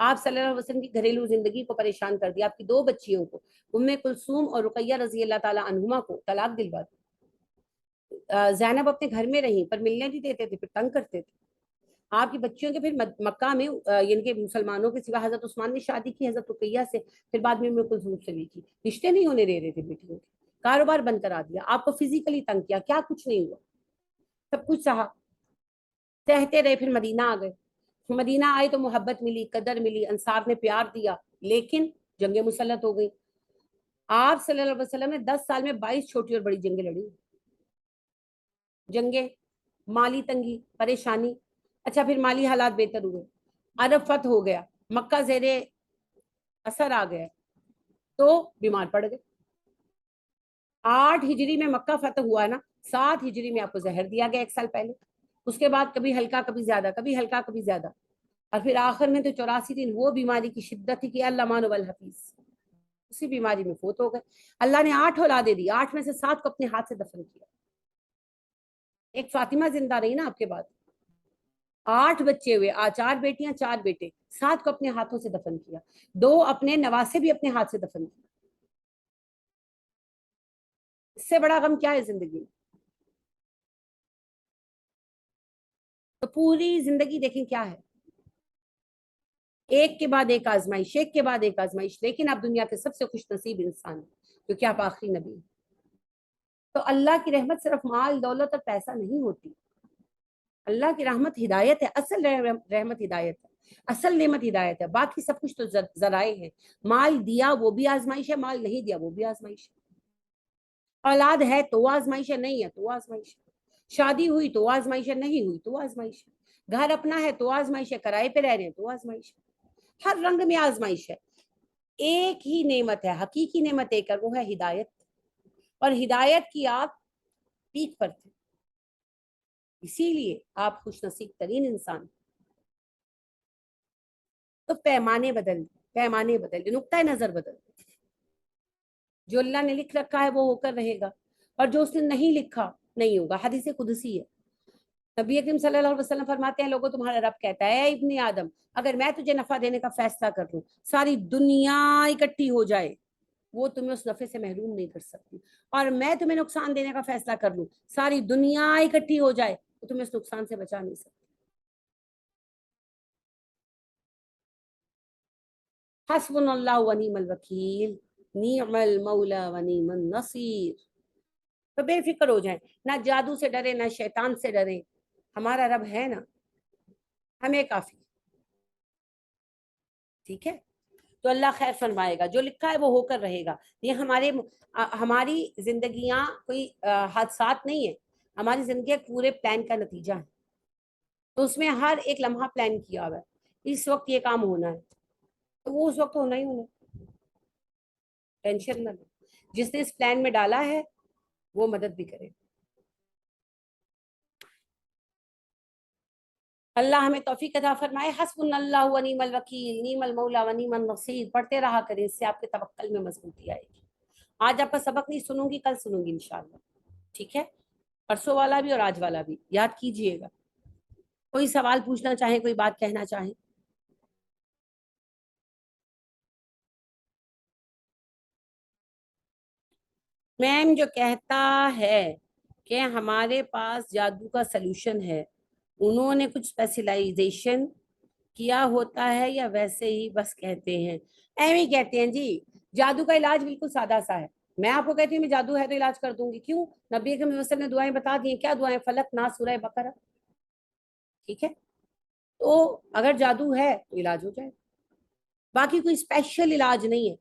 آپ صلی اللہ علیہ وسلم کی گھریلو زندگی کو پریشان کر دیا. آپ کی 2 بچیوں کو، ام کلثوم اور رقیہ رضی اللہ تعالی عنہما کو طلاق دلوا دی. زینب اپنے گھر میں رہیں پر ملنے نہیں دیتے تھے، پھر تنگ کرتے تھے. آپ کی بچیوں کے پھر مکہ میں یعنی کہ مسلمانوں کے سوا حضرت عثمان نے شادی کی حضرت رقیہ سے، پھر بعد میں ام کلثوم سے بھی کی. رشتے نہیں ہونے دے رہے تھے بیٹیوں کے. کاروبار بند کرا دیا، آپ کو فزیکلی تنگ کیا، کیا کچھ نہیں ہوا، سب کچھ سہا. سہتے رہے. پھر مدینہ آ گئے. مدینہ آئے تو محبت ملی، قدر ملی، انصار نے پیار دیا، لیکن جنگیں مسلط ہو گئی. آپ صلی اللہ علیہ وسلم نے 10 سال میں 22 چھوٹی اور بڑی جنگیں لڑی. جنگیں، مالی تنگی، پریشانی. اچھا پھر مالی حالات بہتر ہوئے، عرب فتح ہو گیا، مکہ زیر اثر آ گیا، تو بیمار پڑ گئے. 8 ہجری میں مکہ فتح ہوا نا، 7 ہجری میں آپ کو زہر دیا گیا 1 سال پہلے. اس کے بعد کبھی ہلکا کبھی زیادہ، کبھی ہلکا کبھی زیادہ، اور پھر آخر میں تو 84 دن وہ بیماری کی شدت تھی کہ اللہ والحفیظ، اسی بیماری میں فوت ہو گئے. اللہ نے 8 اولادیں دی، 8 میں سے 7 کو اپنے ہاتھ سے دفن کیا. ایک فاطمہ زندہ رہی نا آپ کے بعد. 8 بچے ہوئے، 4 بیٹیاں 4 بیٹے، 7 کو اپنے ہاتھوں سے دفن کیا. 2 اپنے نواسے بھی اپنے ہاتھ سے دفن کیا. اس سے بڑا غم کیا ہے زندگی میں؟ تو پوری زندگی دیکھیں کیا ہے، ایک کے بعد ایک آزمائش، ایک کے بعد ایک آزمائش. لیکن آپ دنیا کے سب سے خوش نصیب انسان ہیں کیونکہ آپ آخری نبی ہیں. تو اللہ کی رحمت صرف مال دولت اور پیسہ نہیں ہوتی. اللہ کی رحمت ہدایت ہے، اصل رحمت ہدایت ہے، اصل نعمت ہدایت ہے. باقی سب کچھ تو ذرائع ہے. مال دیا وہ بھی آزمائش ہے، مال نہیں دیا وہ بھی آزمائش ہے. اولاد ہے تو آزمائش ہے، نہیں ہے تو آزمائش ہے. شادی ہوئی تو آزمائش ہے، نہیں ہوئی تو آزمائش ہے. گھر اپنا ہے تو آزمائش ہے، کرائے پہ رہ رہے ہیں تو آزمائش ہے. ہر رنگ میں آزمائش ہے. ایک ہی نعمت ہے, حقیقی نعمت ایک ہے, وہ ہے ہدایت, اور ہدایت کی آپ پیک پر تھے, اسی لیے آپ خوش نصیب ترین انسان. تو پیمانے بدل دیں, نقطۂ نظر بدل دیں. جو اللہ نے لکھ رکھا ہے وہ ہو کر رہے گا, اور جو اس نے نہیں لکھا نہیں ہوگا. حدیث قدسی ہے, نبی اکرم صلی اللہ علیہ وسلم فرماتے ہیں, لوگوں تمہارا رب کہتا ہے اے ابن آدم, اگر میں تجھے نفع دینے کا فیصلہ کر لوں, ساری دنیا اکٹھی ہو جائے, وہ تمہیں اس نفع سے محروم نہیں کر سکتی, اور میں تمہیں نقصان دینے کا فیصلہ کر لوں, ساری دنیا اکٹھی ہو جائے, وہ تمہیں اس نقصان سے بچا نہیں سکتی. حسبنا اللہ ونعم الوکیل, نعم المولا ونعم النصیر. تو بے فکر ہو جائیں, نہ جادو سے ڈرے نہ شیطان سے ڈرے, ہمارا رب ہے نا, ہمیں کافی. ٹھیک ہے, تو اللہ خیر فرمائے گا, جو لکھا ہے وہ ہو کر رہے گا. یہ ہماری زندگیاں کوئی حادثات نہیں ہے, ہماری زندگی ایک پورے پلان کا نتیجہ ہے. تو اس میں ہر ایک لمحہ پلان کیا ہوا ہے, اس وقت یہ کام ہونا ہے, تو وہ اس وقت ہونا ہی ہونا. ٹینشن نہ لو, جس نے اس پلان میں ڈالا ہے وہ مدد بھی کرے. اللہ ہمیں توفیق عطا فرمائے. حسبنا اللہ ونعم الوکیل, نعم المولا ونعم النصیر. پڑھتے رہا کریں, اس سے آپ کے توکل میں مضبوطی آئے گی. آج آپ کا سبق نہیں سنوں گی, کل سنوں گی انشاءاللہ. ٹھیک ہے, پرسوں والا بھی اور آج والا بھی یاد کیجئے گا. کوئی سوال پوچھنا چاہیں, کوئی بات کہنا چاہیں. میم جو کہتا ہے کہ ہمارے پاس جادو کا سلوشن ہے, انہوں نے کچھ اسپیشلائزیشن کیا ہوتا ہے یا ویسے ہی بس کہتے ہیں؟ ایویں کہتے ہیں جی, جادو کا علاج بالکل سادہ سا ہے. میں آپ کو کہتی ہوں میں جادو ہے تو علاج کر دوں گی, کیوں؟ نبی اکرم صلی اللہ علیہ وسلم نے دعائیں بتا دی ہیں. کیا دعائیں؟ فلق, ناس, سورہ بقرہ. ٹھیک ہے, تو اگر جادو ہے تو علاج ہو جائے. باقی کوئی اسپیشل علاج نہیں ہے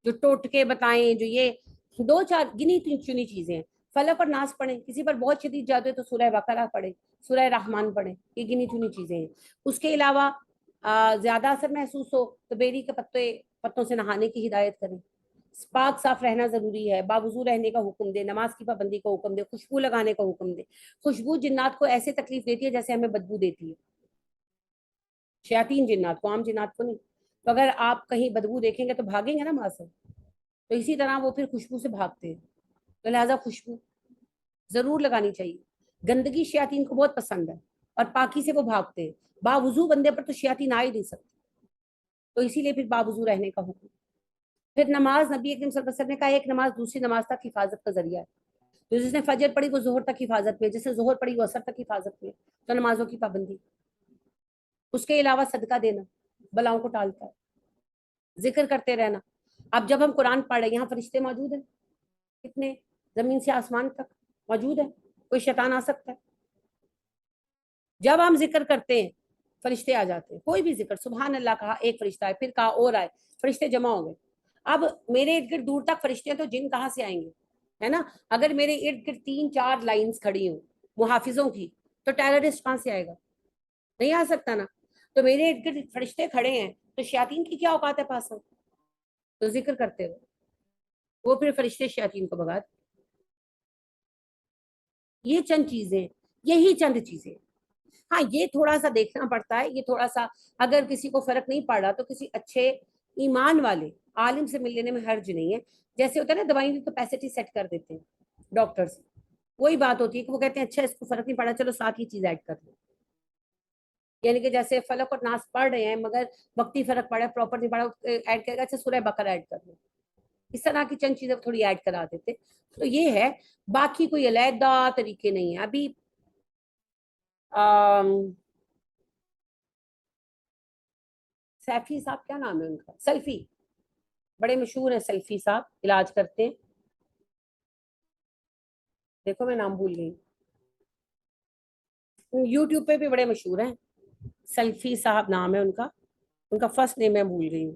جو ٹوٹکے بتائیں, جو یہ 2-4 گنی چنی چیزیں ہیں. فلق اور ناس پڑھیں, کسی پر بہت شدید جادو ہے تو سورہ بقرہ پڑھیں, سورہ رحمان پڑھیں, یہ گنی چنی چیزیں ہیں. اس کے علاوہ زیادہ اثر محسوس ہو تو بیری کے پتوں سے نہانے کی ہدایت کریں. پاک صاف رہنا ضروری ہے, باوضو رہنے کا حکم دے, نماز کی پابندی کا حکم دے, خوشبو لگانے کا حکم دے. خوشبو جنات کو ایسے تکلیف دیتی ہے جیسے ہمیں بدبو دیتی ہے, شیاطین جنات کو, عام جنات کو نہیں. تو اگر آپ کہیں بدبو دیکھیں گے تو بھاگیں گے نا وہاں سے, تو اسی طرح وہ پھر خوشبو سے بھاگتے ہیں. تو لہٰذا خوشبو ضرور لگانی چاہیے. گندگی شیاطین کو بہت پسند ہے اور پاکی سے وہ بھاگتے ہیں. باوضو بندے پر تو شیاطین آ ہی نہیں سکتے, تو اسی لیے پھر باوضو رہنے کا حکم. پھر نماز, نبی اکرم صلی اللہ علیہ وسلم نے کہا ایک نماز دوسری نماز تک حفاظت کا ذریعہ ہے. تو جس نے فجر پڑھی وہ ظہر تک حفاظت میں, جس نے ظہر پڑھی وہ عصر تک حفاظت میں. تو نمازوں کی پابندی. اس کے علاوہ صدقہ دینا بلاؤں کو ٹالتا ہے. ذکر کرتے رہنا. اب جب ہم قرآن پڑھ رہے ہیں, یہاں فرشتے موجود ہیں کتنے, زمین سے آسمان تک موجود ہے, کوئی شیطان آ سکتا ہے؟ جب ہم ذکر کرتے ہیں فرشتے آ جاتے ہیں. کوئی بھی ذکر, سبحان اللہ کہا, ایک فرشتہ آئے, پھر کہا اور آئے, فرشتے جمع ہو گئے. اب میرے ارد گرد دور تک فرشتے ہیں تو جن کہاں سے آئیں گے, ہے نا؟ اگر میرے ارد گرد 3-4 لائنز کھڑی ہوں محافظوں کی, تو ٹیررسٹ کہاں سے آئے گا؟ نہیں آ سکتا نا. تو میرے ارد گرد فرشتے کھڑے ہیں تو شیاطین کی کیا اوقات ہے پاس ہو؟ تو ذکر کرتے ہو, وہ پھر فرشتے شیاطین کو بھگا. یہ چند چیزیں, یہی چند چیزیں. ہاں یہ تھوڑا سا دیکھنا پڑتا ہے, یہ تھوڑا سا اگر کسی کو فرق نہیں پڑ رہا تو کسی اچھے ایمان والے عالم سے مل لینے میں حرج نہیں ہے. جیسے ہوتا ہے نا دوائیں کی کیپیسٹی سیٹ کر دیتے ہیں ڈاکٹرز, وہی بات ہوتی ہے کہ وہ کہتے ہیں اچھا اس کو فرق نہیں پڑا, چلو ساتھ ہی چیز ایڈ کر لو. یعنی کہ جیسے فلق اور ناس پڑھ رہے ہیں مگر وقتی فرق پڑا ہے, پراپر نہیں پڑا, ایڈ کرے گا اچھا سورہ بقرہ ایڈ کر لو. اس طرح کی چند چیزیں تھوڑی ایڈ کرا دیتے. تو یہ ہے, باقی کوئی علیحدہ طریقے نہیں ہے. ابھی سیفی صاحب, کیا نام ہے ان کا, سلفی, بڑے مشہور ہیں سلفی صاحب, علاج کرتے ہیں. دیکھو میں نام بھول گئی, یوٹیوب پہ بھی بڑے مشہور ہیں. سلفی صاحب نام ہے ان کا فرسٹ نیم میں بھول گئی ہوں.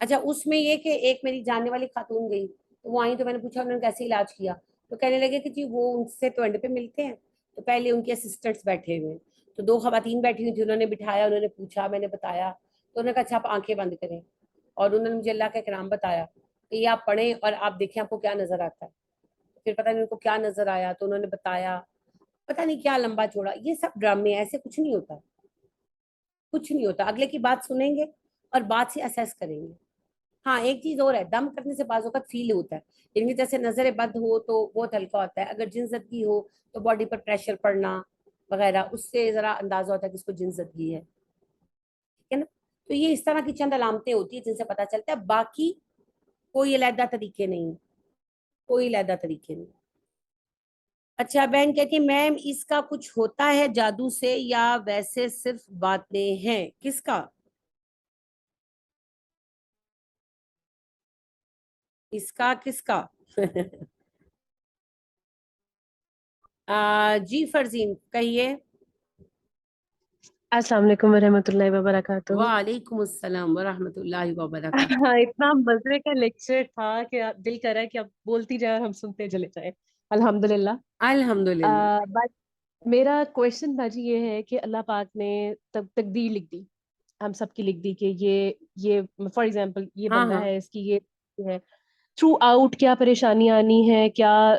اچھا اس میں یہ کہ ایک میری جاننے والی خاتون گئی, تو وہ آئی تو میں نے پوچھا انہوں نے کیسے علاج کیا, تو کہنے لگے کہ جی وہ ان سے تو اینڈ پہ ملتے ہیں, تو پہلے ان کے اسسٹنٹس بیٹھے ہوئے ہیں, تو 2 خواتین بیٹھی ہوئی تھی, انہوں نے بٹھایا, انہوں نے پوچھا, میں نے بتایا تو انہوں نے کہا اچھا آپ آنکھیں بند کریں, اور انہوں نے مجھے اللہ کا کرام بتایا کہ یہ آپ پڑھیں اور آپ دیکھیں آپ کو کیا نظر آتا ہے. پھر پتہ نہیں ان کو کیا نظر آیا تو انہوں نے بتایا, پتہ نہیں کیا لمبا چوڑا. یہ سب ڈرامے, ایسے کچھ نہیں ہوتا, کچھ نہیں ہوتا. اگلے کی بات سنیں گے اور بات سے اسیس کریں گے. ہاں ایک چیز اور ہے, دم کرنے سے بعض اوقات فیل ہوتا ہے, ان کی جیسے نظر بد ہو تو بہت ہلکا ہوتا ہے, اگر جن زدگی ہو تو باڈی پر پریشر پڑنا وغیرہ, اس سے ذرا اندازہ ہوتا ہے کہ اس کو جن زدگی ہے, ٹھیک ہے نا. تو یہ اس طرح کی چند علامتیں ہوتی ہیں جن سے پتہ چلتا ہے, باقی کوئی علیحدہ طریقے نہیں, کوئی علیحدہ طریقے نہیں. اچھا بہن کہتی ہے میم اس کا کچھ ہوتا ہے جادو سے یا ویسے صرف باتیں ہیں؟ کس کا؟ اس کا کس کا؟ جی فرزین کہیے. السلام علیکم ورحمۃ اللہ وبرکاتہ. وعلیکم السلام ورحمۃ اللہ وبرکاتہ. ہاں اتنا مزے کا لیکچر تھا کہ دل کر رہا ہے کہ اب بولتی جائے اور ہم سنتے چلے جائیں. الحمدللہ. الحمدللہ. بٹ میرا کویشچن باجی یہ ہے کہ اللہ پاک نے تقدیر لکھ دی, ہم سب کی لکھ دی کہ یہ فار ایگزامپل یہ ہاں بندہ ہاں ہے, اس کی یہ ہے, تھرو آؤٹ کیا پریشانی آنی ہے, کیا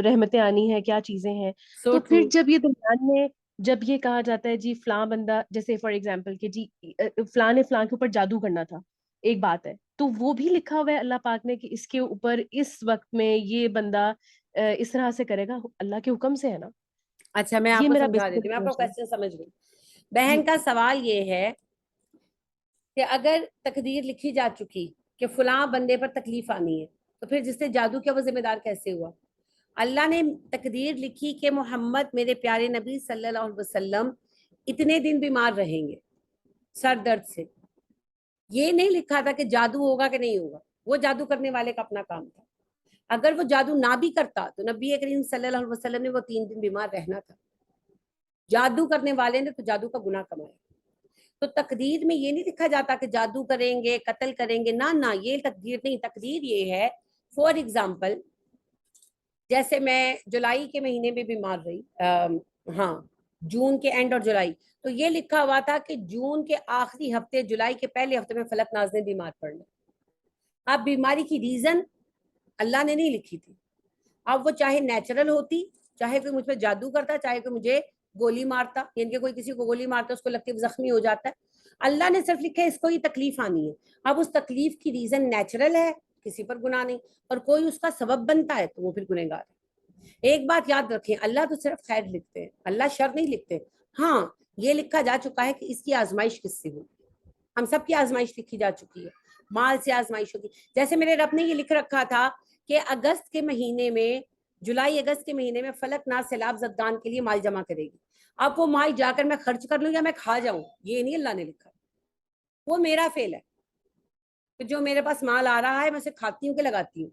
رحمتیں آنی ہے, کیا چیزیں ہیں. سو تو ٹرو. پھر جب یہ درمیان میں جب یہ کہا جاتا ہے جی فلاں بندہ, جیسے فار ایگزامپل کہ جی فلاں نے فلاں کے اوپر جادو کرنا تھا, ایک بات ہے, تو وہ بھی لکھا ہوا ہے اللہ پاک نے کہ اس کے اوپر اس وقت میں یہ بندہ اس طرح سے کرے گا, اللہ کے حکم سے ہے نا. اچھا میں آپ یہ کو میرا سمجھا دیتی ہوں, میں آپ کا بیسیکلی کویسچن سمجھ گئی. جی بہن کا سوال یہ ہے کہ اگر تقدیر لکھی جا چکی کہ فلاں بندے پر تکلیف آنی ہے, تو پھر جس نے جادو کیا وہ ذمہ دار کیسے ہوا؟ اللہ نے تقدیر لکھی کہ محمد میرے پیارے نبی صلی اللہ علیہ وسلم اتنے دن بیمار رہیں گے سر درد سے. یہ نہیں لکھا تھا کہ جادو ہوگا کہ نہیں ہوگا, وہ جادو کرنے والے کا اپنا کام تھا. اگر وہ جادو نہ بھی کرتا تو نبی کریم صلی اللہ علیہ وسلم نے وہ 3 دن بیمار رہنا تھا. جادو کرنے والے نے تو جادو کا گناہ کمایا. تو تقدیر میں یہ نہیں لکھا جاتا کہ جادو کریں گے, قتل کریں گے, نہ یہ تقدیر نہیں. تقدیر یہ ہے, فور ایگزامپل جیسے میں جولائی کے مہینے میں بیمار رہی, ہاں جون کے اینڈ اور جولائی, تو یہ لکھا ہوا تھا کہ جون کے آخری ہفتے جولائی کے پہلے ہفتے میں فلک ناز نے بیمار پڑنا. اب بیماری کی ریزن اللہ نے نہیں لکھی تھی. اب وہ چاہے نیچرل ہوتی, چاہے کوئی مجھ پہ جادو کرتا, چاہے کوئی مجھے گولی مارتا, یعنی کہ کوئی کسی کو گولی مارتا اس کو لگتی ہے زخمی ہو جاتا ہے, اللہ نے صرف لکھا ہے اس کو یہ تکلیف آنی ہے. اب اس تکلیف کی ریزن نیچرل ہے, کسی پر گناہ نہیں, اور کوئی اس کا سبب بنتا ہے تو وہ پھر گنہگار ہے. ایک بات یاد رکھیں, اللہ تو صرف خیر لکھتے ہیں, اللہ شر نہیں لکھتے. ہاں یہ لکھا جا چکا ہے کہ اس کی آزمائش کس سے ہوگی. ہم سب کی آزمائش لکھی جا چکی ہے, مال سے آزمائش ہوگی. جیسے میرے رب نے یہ لکھ رکھا تھا کہ اگست کے مہینے میں, جولائی اگست کے مہینے میں فلک ناز سیلاب زدگان کے لیے مال جمع کرے گی. اب وہ مال جا کر میں خرچ کر لوں یا میں کھا جاؤں, یہ نہیں اللہ نے لکھا, وہ میرا فیل ہے. تو جو میرے پاس مال آ رہا ہے میں اسے کھاتی ہوں کہ لگاتی ہوں,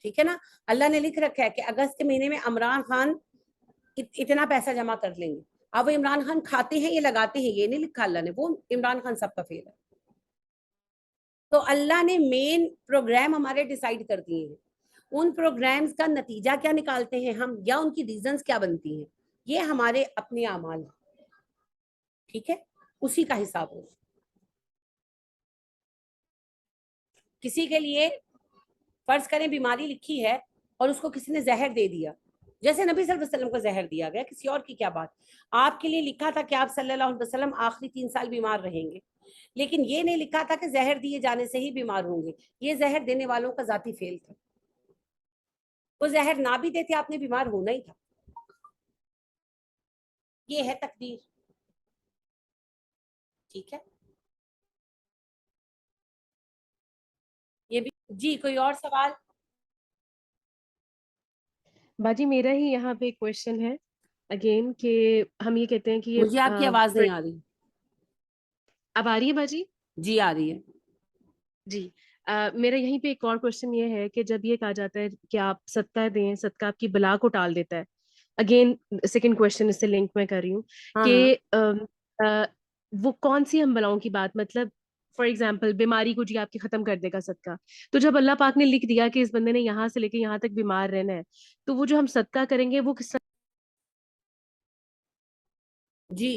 ٹھیک ہے نا. اللہ نے لکھ رکھا ہے کہ اگست کے مہینے میں عمران خان اتنا پیسہ جمع کر لیں گے. اب وہ عمران خان کھاتے ہیں یہ لگاتے ہیں, یہ نہیں لکھا اللہ نے, وہ عمران خان سب کا فیل ہے. تو اللہ نے مین پروگرام ہمارے ڈیسائیڈ کر دیے ہیں, ان پروگرامز کا نتیجہ کیا نکالتے ہیں ہم, یا ان کی ریزنز کیا بنتی ہیں, یہ ہمارے اپنے اعمال ہیں, ٹھیک ہے, اسی کا حساب ہو. کسی کے لیے فرض کریں بیماری لکھی ہے اور اس کو کسی نے زہر دے دیا, جیسے نبی صلی اللہ علیہ وسلم کو زہر دیا گیا, کسی اور کی کیا بات. آپ کے لیے لکھا تھا کہ آپ صلی اللہ علیہ وسلم آخری 3 سال بیمار رہیں گے, لیکن یہ نہیں لکھا تھا کہ زہر دیے جانے سے ہی بیمار ہوں گے. یہ زہر دینے والوں کا ذاتی فیل تھا, وہ زہر نہ بھی دیتے آپ نے بیمار ہونا ہی تھا. یہ ہے تقدیر, ٹھیک ہے. یہ بھی جی, کوئی اور سوال؟ باجی میرا ہی یہاں پہ ایک کویشچن ہے اگین کہ ہم یہ کہتے ہیں کہ یہ مجھے آپ کی آواز نہیں آ رہی. اب آ رہی ہے باجی؟ جی آ رہی ہے. جی میرا یہیں پہ ایک اور کوشچن یہ ہے کہ جب یہ کہا جاتا ہے کہ آپ صدقہ دیں, صدقہ آپ کی بلا کو ٹال دیتا ہے. اگین سیکنڈ کوشچن اس سے لنک میں کر رہی ہوں ہاں کہ وہ کون سی ہم بلاؤں کی بات, مطلب فار ایگزامپل بیماری کو جی آپ کی ختم کر دے گا صدقہ, تو جب اللہ پاک نے لکھ دیا کہ اس بندے نے یہاں سے لے کے یہاں تک بیمار رہنا ہے, تو وہ جو ہم صدقہ کریں گے وہ کس طرح؟ جی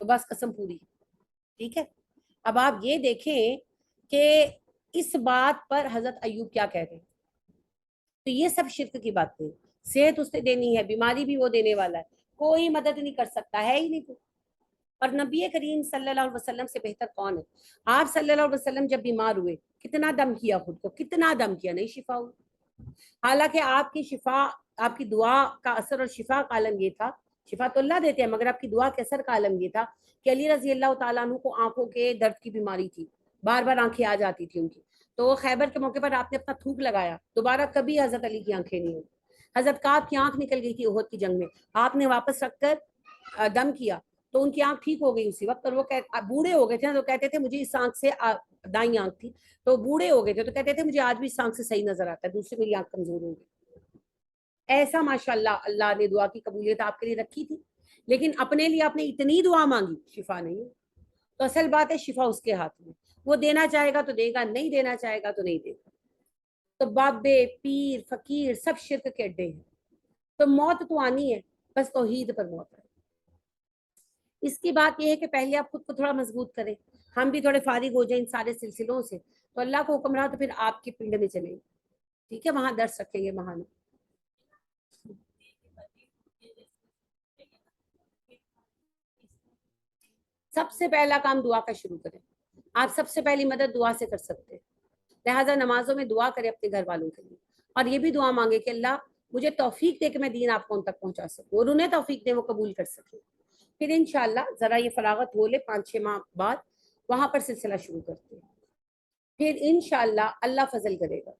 تو بس قسم پوری. ٹھیک ہے. اب آپ یہ دیکھیں کہ اس بات پر حضرت ایوب کیا کہتے ہیں. تو یہ سب شرک کی باتیں. صحت اس نے دینی ہے, بیماری بھی وہ دینے والا ہے, کوئی مدد نہیں کر سکتا ہے ہی نہیں کوئی. اور نبی کریم صلی اللہ علیہ وسلم سے بہتر کون ہے؟ آپ صلی اللہ علیہ وسلم جب بیمار ہوئے کتنا دم کیا خود کو, کتنا دم کیا, نہیں شفا ہوئی. حالانکہ آپ کی شفا, آپ کی دعا کا اثر اور شفا کا عالم یہ تھا, شفا تو اللہ دیتے ہیں, مگر آپ کی دعا کے اثر کا عالم یہ تھا کہ علی رضی اللہ تعالیٰ عنہ کو آنکھوں کے درد کی بیماری تھی, بار بار آنکھیں آ جاتی تھی ان کی. تو خیبر کے موقع پر آپ نے اپنا تھوک لگایا, دوبارہ کبھی حضرت علی کی آنکھیں نہیں ہوئی. حضرت کعب کی آنکھ نکل گئی تھی احد کی جنگ میں, آپ نے واپس رکھ کر دم کیا تو ان کی آنکھ ٹھیک ہو گئی اسی وقت. اور وہ بوڑھے ہو گئے تھے تو کہتے تھے مجھے اس آنکھ سے, دائیں آنکھ تھی تو بوڑھے ہو گئے تھے تو کہتے تھے مجھے آج بھی اس آنکھ سے صحیح نظر آتا ہے, دوسری میری آنکھ کمزور ہو گئی. ایسا ماشاءاللہ اللہ نے دعا کی قبولیت آپ کے لیے رکھی تھی, لیکن اپنے لیے آپ نے اتنی دعا مانگی, شفا نہیں ہے. تو اصل بات ہے شفا اس کے ہاتھ میں, وہ دینا چاہے گا تو دے گا, نہیں دینا چاہے گا تو نہیں دے گا. تو بابے, پیر, فقیر سب شرک کے اڈے ہیں. تو موت تو آنی ہے, بس توحید پر موت ہے. اس کی بات یہ ہے کہ پہلے آپ خود کو تھوڑا مضبوط کریں, ہم بھی تھوڑے فارغ ہو جائیں ان سارے سلسلوں سے, تو اللہ کو حکم رہا تو پھر آپ کے پنڈ میں چلیں. ٹھیک ہے, وہاں درس رکھیں گے وہاں. سب سے پہلا کام دعا کا شروع کریں. آپ سب سے پہلی مدد دعا سے کر سکتے ہیں, لہٰذا نمازوں میں دعا کریں اپنے گھر والوں کے لیے, اور یہ بھی دعا مانگے کہ اللہ مجھے توفیق دے کہ میں دین آپ کو ان تک پہنچا سکوں, اور انہیں توفیق دے وہ قبول کر سکیں. پھر انشاءاللہ ذرا یہ فراغت ہو لے 5-6 ماہ بعد, وہاں پر سلسلہ شروع کرتے ہیں. پھر انشاءاللہ اللہ فضل کرے گا,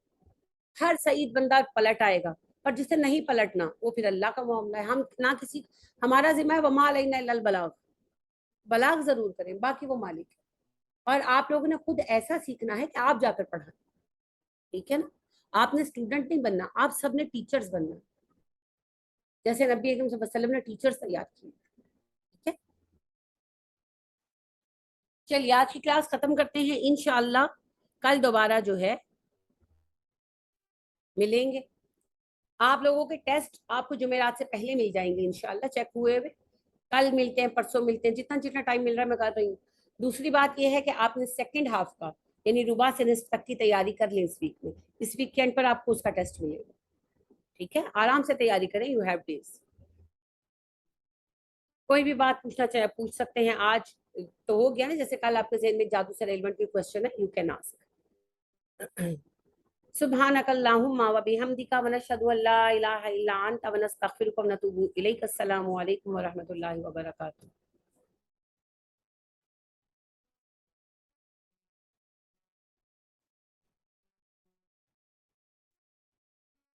ہر سعید بندہ پلٹ آئے گا, اور جسے نہیں پلٹنا وہ پھر اللہ کا معاملہ ہے. ہم نہ کسی, ہمارا ذمہ ہے وما علینا الا البلاغ, بلاغ ضرور کریں, باقی وہ مالک ہے. اور آپ لوگوں نے خود ایسا سیکھنا ہے کہ آپ جا کر پڑھائیں. ٹھیک ہے نا, آپ نے اسٹوڈنٹ نہیں بننا, آپ سب نے ٹیچرز بننا, جیسے نبی اکرم صلی اللہ علیہ وسلم نے ٹیچرز تیار کیے. ٹھیک ہے, چلیے آج کی کلاس ختم کرتے ہیں. انشاءاللہ کل دوبارہ جو ہے ملیں گے. آپ لوگوں کے ٹیسٹ آپ کو جمعرات سے پہلے مل جائیں گے انشاءاللہ, چیک ہوئے ہوئے. کل ملتے ہیں, پرسوں ملتے ہیں, جتنا ٹائم مل رہا ہے میں کر رہی ہوں. دوسری بات یہ ہے کہ آپ نے سیکنڈ ہاف کا یعنی ربع سے نصف تک کی تیاری کر لیں اس ویک میں. اس ویک کے اینڈ پر آپ کو اس کا ٹیسٹ ملے گا. ٹھیک ہے, آرام سے تیاری کریں, یو ہیو ڈیز. کوئی بھی بات پوچھنا چاہے پوچھ سکتے ہیں. آج تو ہو گیا نا, جیسے کل آپ کے ذہن میں جادو سے ریلیونٹ کوئی کوشچن ہے, یو کین آسک. سبحانک اللہم و بحمدک ونشہد ان لا الہ الا انت ونستغفرک ونتوب الیک. السلام علیکم ورحمۃ اللہ وبرکاتہ.